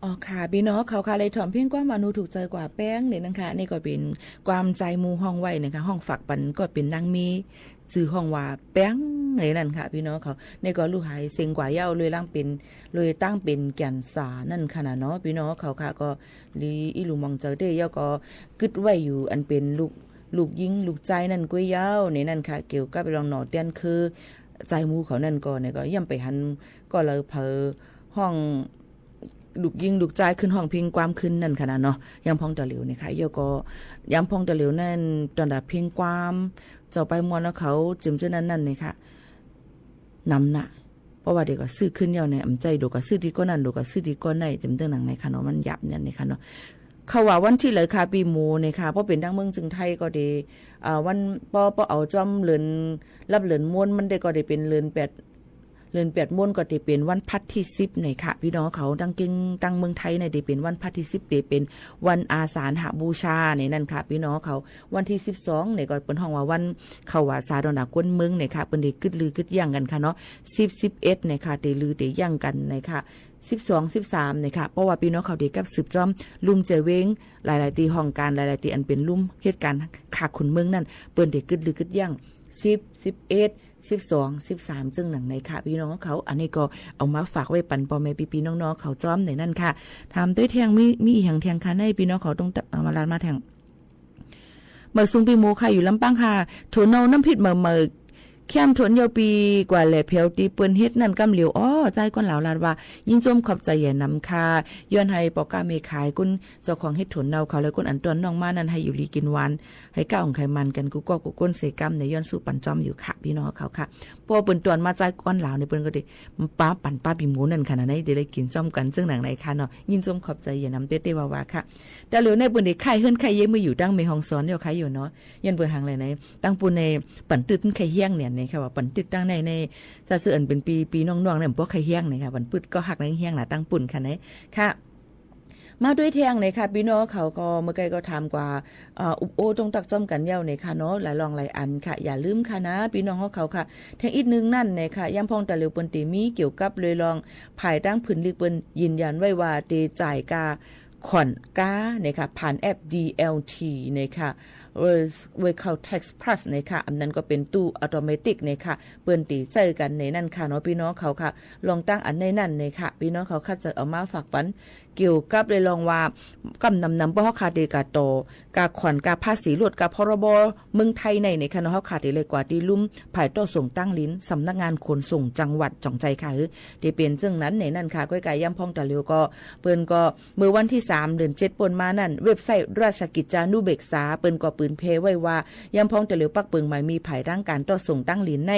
อ๋อค่ะพี่น้องเขาค่ะเลยถ่อมเพียงกว่ามานูถูกใจกว่าแป้งเนี่ยนะคะนี่ก็เป็นความใจมูห้องไว้นะคะห้องฝักปันก็เป็นนางมีชื่อห้องว่าแป้งในนั่นค่ะพี่น้องเขาในก็ลูกหายเซ็งกว่าเย้าเลยล่างเป็นเลยตั้งเป็นแก่นสานั่นขนาดเนาะพี่น้องเขาค่ะก็ลีอีหลูมองเจอได้เย้าก็กึดไว้อยู่อันเป็นลูกยิงลูกใจนั่นก้วยเย้าในนั่นค่ะเกี่ยวกับรองหนอเตียนคือใจมูเขานั่นก็เนี่ยก็ย่ำไปหันก็เลยเพอห้องลูกยิงลูกใจขึ้นห้องเพียงความขึ้นนั่นขนาดเนาะยำพองตะเหลียวเนี่ยค่ะเย้าก็ยำพองตะเหลียวนั่นตอนดับเพียงความเจ้าไปมวนแล้วเขาจิมเจ้านั่นเนี่ยค่ะนำหนะเพราะว่าเด็กก็ซื้อขึ้นเย้าเนี่ยอำใจดูก็ซื้อดีก็นั่นดูก็ซื้อดีก็ในจิมเจ้าหนังในค่ะเนาะมันหยับเนี่ยในค่ะเนาะเขาว่าวันที่เลยค่ะปีหมูเนี่ยค่ะเพราะเป็นดังเมืองจึงไทยก็ดีวันปอเอาจอมเลือนรับเลือนม้วนมันได้ก็ได้เป็นเลือน8ม้วนก็ได้เป็นวันพัดที่10เนี่ยค่ะพี่น้องเขาตั้งเก่งตั้งเมืองไทยเนี่ยได้เป็นวันพัดที่10เป็นวันอาสาฬหบูชาเนี่ยนั่นค่ะพี่น้องเขาวันที่12เนี่ยก็เป็นห้องว่าวันเขาว่าสาดอนากวนเมืองเนี่ยค่ะเปิ้นได้กึดลือกึดย่างกันค่ะเนาะ10 11เนี่ยค่ะได้ลือได้ย่างกันเนี่ยค่ะ12 13เนี่ยค่ะเพราะว่าพี่น้องเขาได้กับสืบจอมลุ่มเจเวงหลายๆตีห้องการหลายๆตีอันเป็นลุ่มเหตุการณ์ขาขุนเมืองนั่นเปิ้นได้กึดลือกึดย่าง10 11 12 13จึงหนังในค่ะพี่น้องเขาอันนี้ก็เอามาฝากไว้ปันปอแม่พี่น้องๆเขาจ้อมในนั่นค่ะทำด้วยแทงมีอีหยังแทงค่ะในพี่น้องเขาต้องมาลานมาแทงเมื่อซุงปีโมค่ะอยู่ลำปางค่ะโถนเอาน้ำผิดเมื่อเข้มทนยาวปีกว่าแหล่เพียวตีเปิ้นเฮ็ดนั่นกำเหลียวอ้อใจก้นเหลาลาดว่ายิ่งจมขอบใจอย่านำค่าย้อนให้ปอกกาเมขายกุนเจ้าของเฮ็ดทนเนาเขาเลยกุนอันตวนน้องมานั่นให้อยู่ลีกินหวานให้ก้าวของไขมันกันกูก็กูก้นเสกำในย้อนสู่ปันจอมอยู่ค่ะพี่น้องเขาค่ะพอเปิ้นตวนมาใจก้นเหลาในเปิ้นก็ดิป้าปั่นป้าปีหมูนั่นขนาดไหนได้กินจอมกันซึ่งหนังไหนค่ะเนาะยิ่งจมขอบใจอย่านำเต้ๆว่าค่ะแต่เหลือในเปิ้นได้ไข่เฮือนไข่เย่มืออยู่ดังเมฮองซ้อนเดี๋ยวไข่อยู่เนาะยันเปิ้นหางเลยไหนตั้งปูในปั่นตึ้นไข่เฮี้ยงเนี่ยในค่ะว่าปั่นติดตั้งในจะเสื่อเป็นปีน้องๆเนี่ยพวกไข่เฮี้ยงเนี่ยค่ะวันปืดก็หักในเฮี้ยงน่ะตั้งปุ่นค่ะไหนค่ะมาด้วยแทงเนี่ยค่ะพี่น้องเขาก็เมื่อไกลก็ทำกว่าอุบโอจงตักจ้อมกันเย้าเนี่ยค่ะเนาะหลายลองหลายอันค่ะอย่าลืมค่ะนะพี่น้องเขาค่ะแทงอีกนึงนั่นเนี่ยค่ะย่ำพองตะเหลียวเปิ้นตีมีเกี่ยวกับเลยลองภายตั้งผืนลึกเปิ้นยืนยันไว้ว่าเตจ่ายกาขอนก้าเนี่ยค่ะผ่านแอป DLT เนี่ยค่ะVehicle Tax Plus เนี่ยค่ะอันนั้นก็เป็นตู้อัตโนมัติเนี่ยค่ะเปิ้นตีเจอกันในนั่นค่ะเนาะพี่น้องเขาค่ะลองตั้งอันในนั่นเนี่ยค่ะพี่น้องเขาค่ะจะเอามาฝากปันเกี่ยวกับเลยลองว่ากำนำบ่เฮาขาดเดกาโตกาขวัญกาภาษีลดกาพรบเมืองไทยในค่ะเนาะเฮาขาดเลยกว่าที่ลุ่มภายต่อส่งตั้งลิ้นสำนักงานขนส่งจังหวัดจ่องใจค่ะที่เป็นซึ่งนั้นในนั่นค่ะก้อยกายย่ำพองตะเหลียวก็เปิ้นก็เมื่อวันที่3เดือน7ป่นมานั่นเว็บไซต์ราชกิจจานุเบกษาเปิ้นก็ปืนเพไว้ว่าย่ำพองตะเหลียวปักเปิงหมายมีภายร่างการต่อส่งตั้งลิ้นใน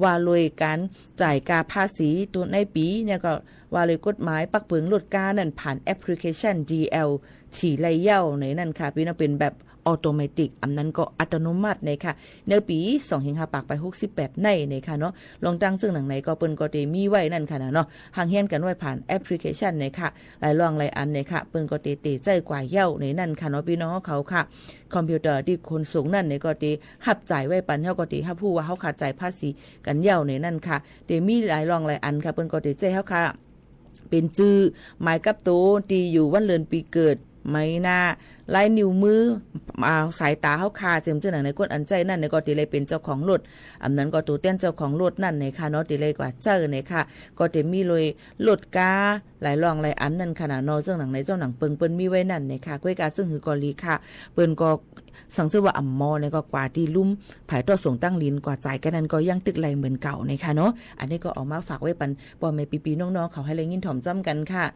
ว่าโดยการจ่ายกาภาษีตัวในปีเนี่ยก็ว่าเลยกฎหมายปักเปิงลดกานั่นผ่านแอปพลิเคชัน DLT ไล่เย้าในนั่นค่ะพี่น้องเป็นแบบออโตเมติกอันนั้นก็อัตโนมัติในค่ะในปี2-5ปากไป68ในค่ะเนาะลองตั้งซึ่งหนังไหนก็เปิ้นก็ได้มีไว้นั่นค่ะเนาะห่างเฮียนกันไว้ผ่านแอปพลิเคชันในค่ะหลายลองหลายอันในค่ะเปิ้นก็เตใจกว่าเย้าในนั่นค่ะเนาะพี่น้องเขาค่ะคอมพิวเตอร์ที่คนสูงนั่นในก็ได้หับจ่ายไว้ปันเฮาก็ได้ฮับผู้ว่าเฮาขาดจ่ายภาษีกันเย้าในนั่นค่ะได้มีหลายลองหลายอันค่ะเปิ้นก็ได้ใจเฮาค่ะเป็นชื่อหมายกับโตตีอยู่วันเดือนปีเกิดไม่น่าลายนิ้วมือสายตาเฮาคาเจิมเจ้าหนังในก้นอันใจนั่นในก็ติเลยเป็นเจ้าของรถอันนั้นก็ตัวเต้นเจ้าของรถนั่นในค่ะเนาะติเลยกว่าเจ้าในค่ะก็จะมีเลยรถกาหลายรองหลายอันนั่นขนาดเนาะเจ้าหนังในเจ้าหนังเปิ้นมีไว้นั่นในค่ะก้อยกาซึ่งคือกอลีค่ะเปิ้นก็สังเสว่าอัมมอในก็กว่าที่ลุ่มภายต่อส่งตั้งลิ้นกว่าจ่ายกันนั้นก็ยังตึกไหลเหมือนเก่าในค่ะเนาะอันนี้ก็ออกมาฝากไว้ปันพ่อแม่ปีๆน้องๆเขาให้เลยยินถ่อมจ้ำกันค่ะ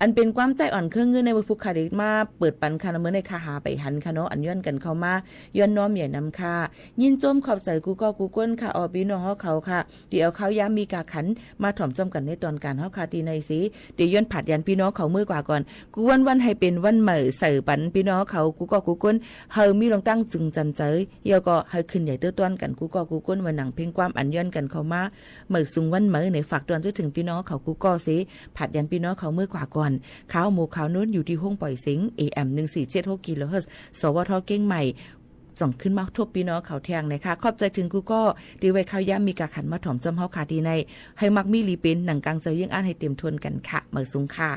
อันเป็นความใจอ่อนเครื่องเงินในผู้ขาดมาเปิดปันค่ะเมื่อในคาหาไปหันค่ะเนาะอันย้อนกันเข้ามาย้อนน้อมใหญ่นำค่ะยินจมขอบใจกูก็กูก้นค่ะอพี่น้องเขาค่ะเดี๋ยวเขาย้ำมีกาขันมาถ่อมจ้ำกันในตอนการเฮาค่ะตีในสิเดี๋ยวย้อนผัดยันพี่น้องเขามือกว่าก่อนกูวันให้เป็นวันใหม่ใส่ปันพี่น้องเขากูก็กูก้นเฮามีลงตั้งจึงจันเจยเดี๋ยวก็ให้ขึ้นใหญ่เตื้อต้นกันกูก็กูก้นวันหนังเพ่งความอันย้อนกันเข้ามาเมื่อสุงวันใหม่ในฝากตอนจนถึงพี่น้องเขากูก็สิผัดยันพี่น้องเขามือกว่าก่อนข้าวหมูขาวนู้นอยู่ที่ห้องปล่อยสิง AM 1476 กิโลเฮิรตซ์สวทเก้งใหม่ส่งขึ้นมาทบพี่น้องเขาแทงนะคะขอบใจถึงกูก็ดีไว้ข้าวย่ำมีกาขันมาถ่อมจำเฮาขาดีในให้มักมีลีเป็นหนังกลางใจยิ่งอ่านให้เต็มทวนกันค่ะเมื่อสูงค่ะ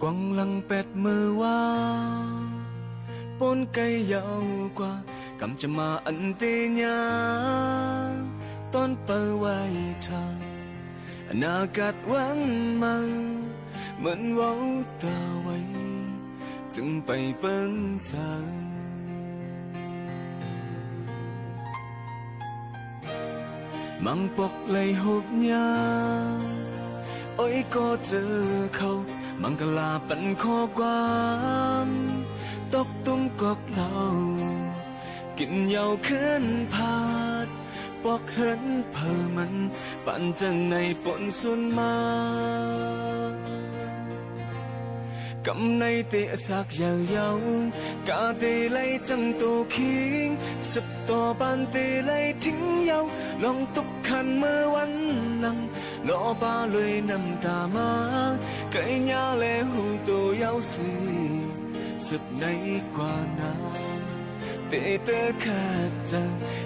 กวางลังเป็ดมือว่าปนไกยาวกว่ากำจะมาอันเตียตอนเปิดไว้ทางอนาคตวันมาเหมือนเว้าตาไว้จึงไปเปิ้งสายมังปกเลยหุบยาโอ้ยก็เจอเขามังกลาปันข้อความตกตุ้มกอกเหล่ากินเหยาขึ้นพาดปอกเหินเพอมันปั่นจังในปนสุนมากำในเตะสักอย่างยาวกาเตไลจังตูคิงสับต่อบานเตไลทิ้งยาวลองตุกขันเมื่อวันหลังรอบาเลยน้ำตามาไก่ยาและหูตัวยาวสีสับในกว่านาเตะเตอขาดเจอ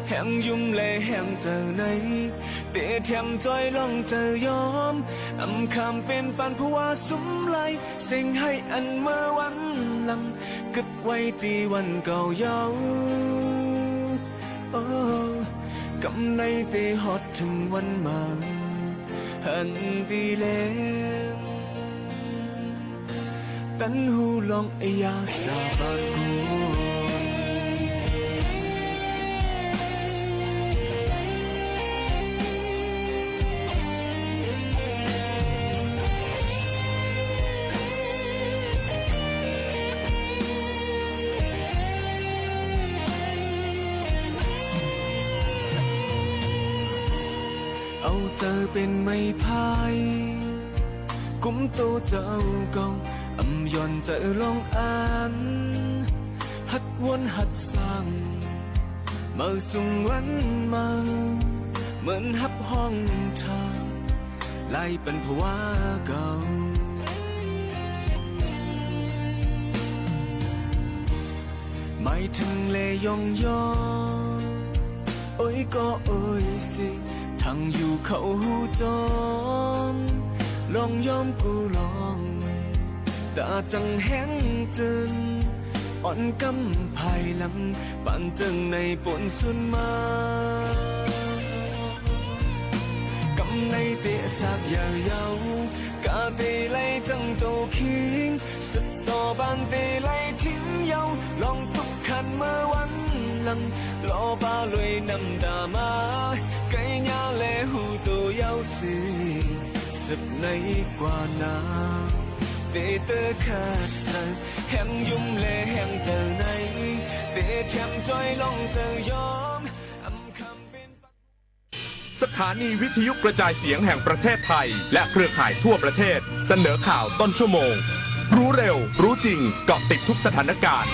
แห่งยุ่มและแห่งเจอในเตะแถมจอยลองเจอยอมอำคำเป็นปันผัวสุมไหลเสียงให้อันเมื่อวันหลังกึบไว้ตีวันเก่าเยาโอ้กำในเตะฮอตถึงวันมาหันตีแรงตันหูลองเอยาสาบานกูเอาเจอเป็นไม่พายกุมตัวเจ้าเก่าอำย่อนเจอลองอ่านหัดวนหัดสั่งมาส่งวันมาเหมือนหับห้องทางไล่เป็นภาวะเก่าไม่ถึงเลยยองยอโอ้ยก็โอ้ยสิทางอยู่เขาหูจอมลองยอมกูลองตาจังแห้งจืนอ่อนกำภายหลังปั่นจังในปนสุนมากำในเตะสากยาวยาวกาเตไลจังโตคิงสุดต่อบานเตไลทิ้งเยาลองตุกขันเมื่อวันหลังรอบาลวยน้ำตามาไก่ยาและหูตัวยาวสีสับในกว่านาเตะเตอขาดเจอแห่งยุ่มและแห่งเจอในเตะแถมจอยลองเจอยอมสถานีวิทยุกระจายเสียงแห่งประเทศไทยและเครือข่ายทั่วประเทศเสนอข่าวต้นชั่วโมงรู้เร็วรู้จริงเกาะติดทุกสถานการณ์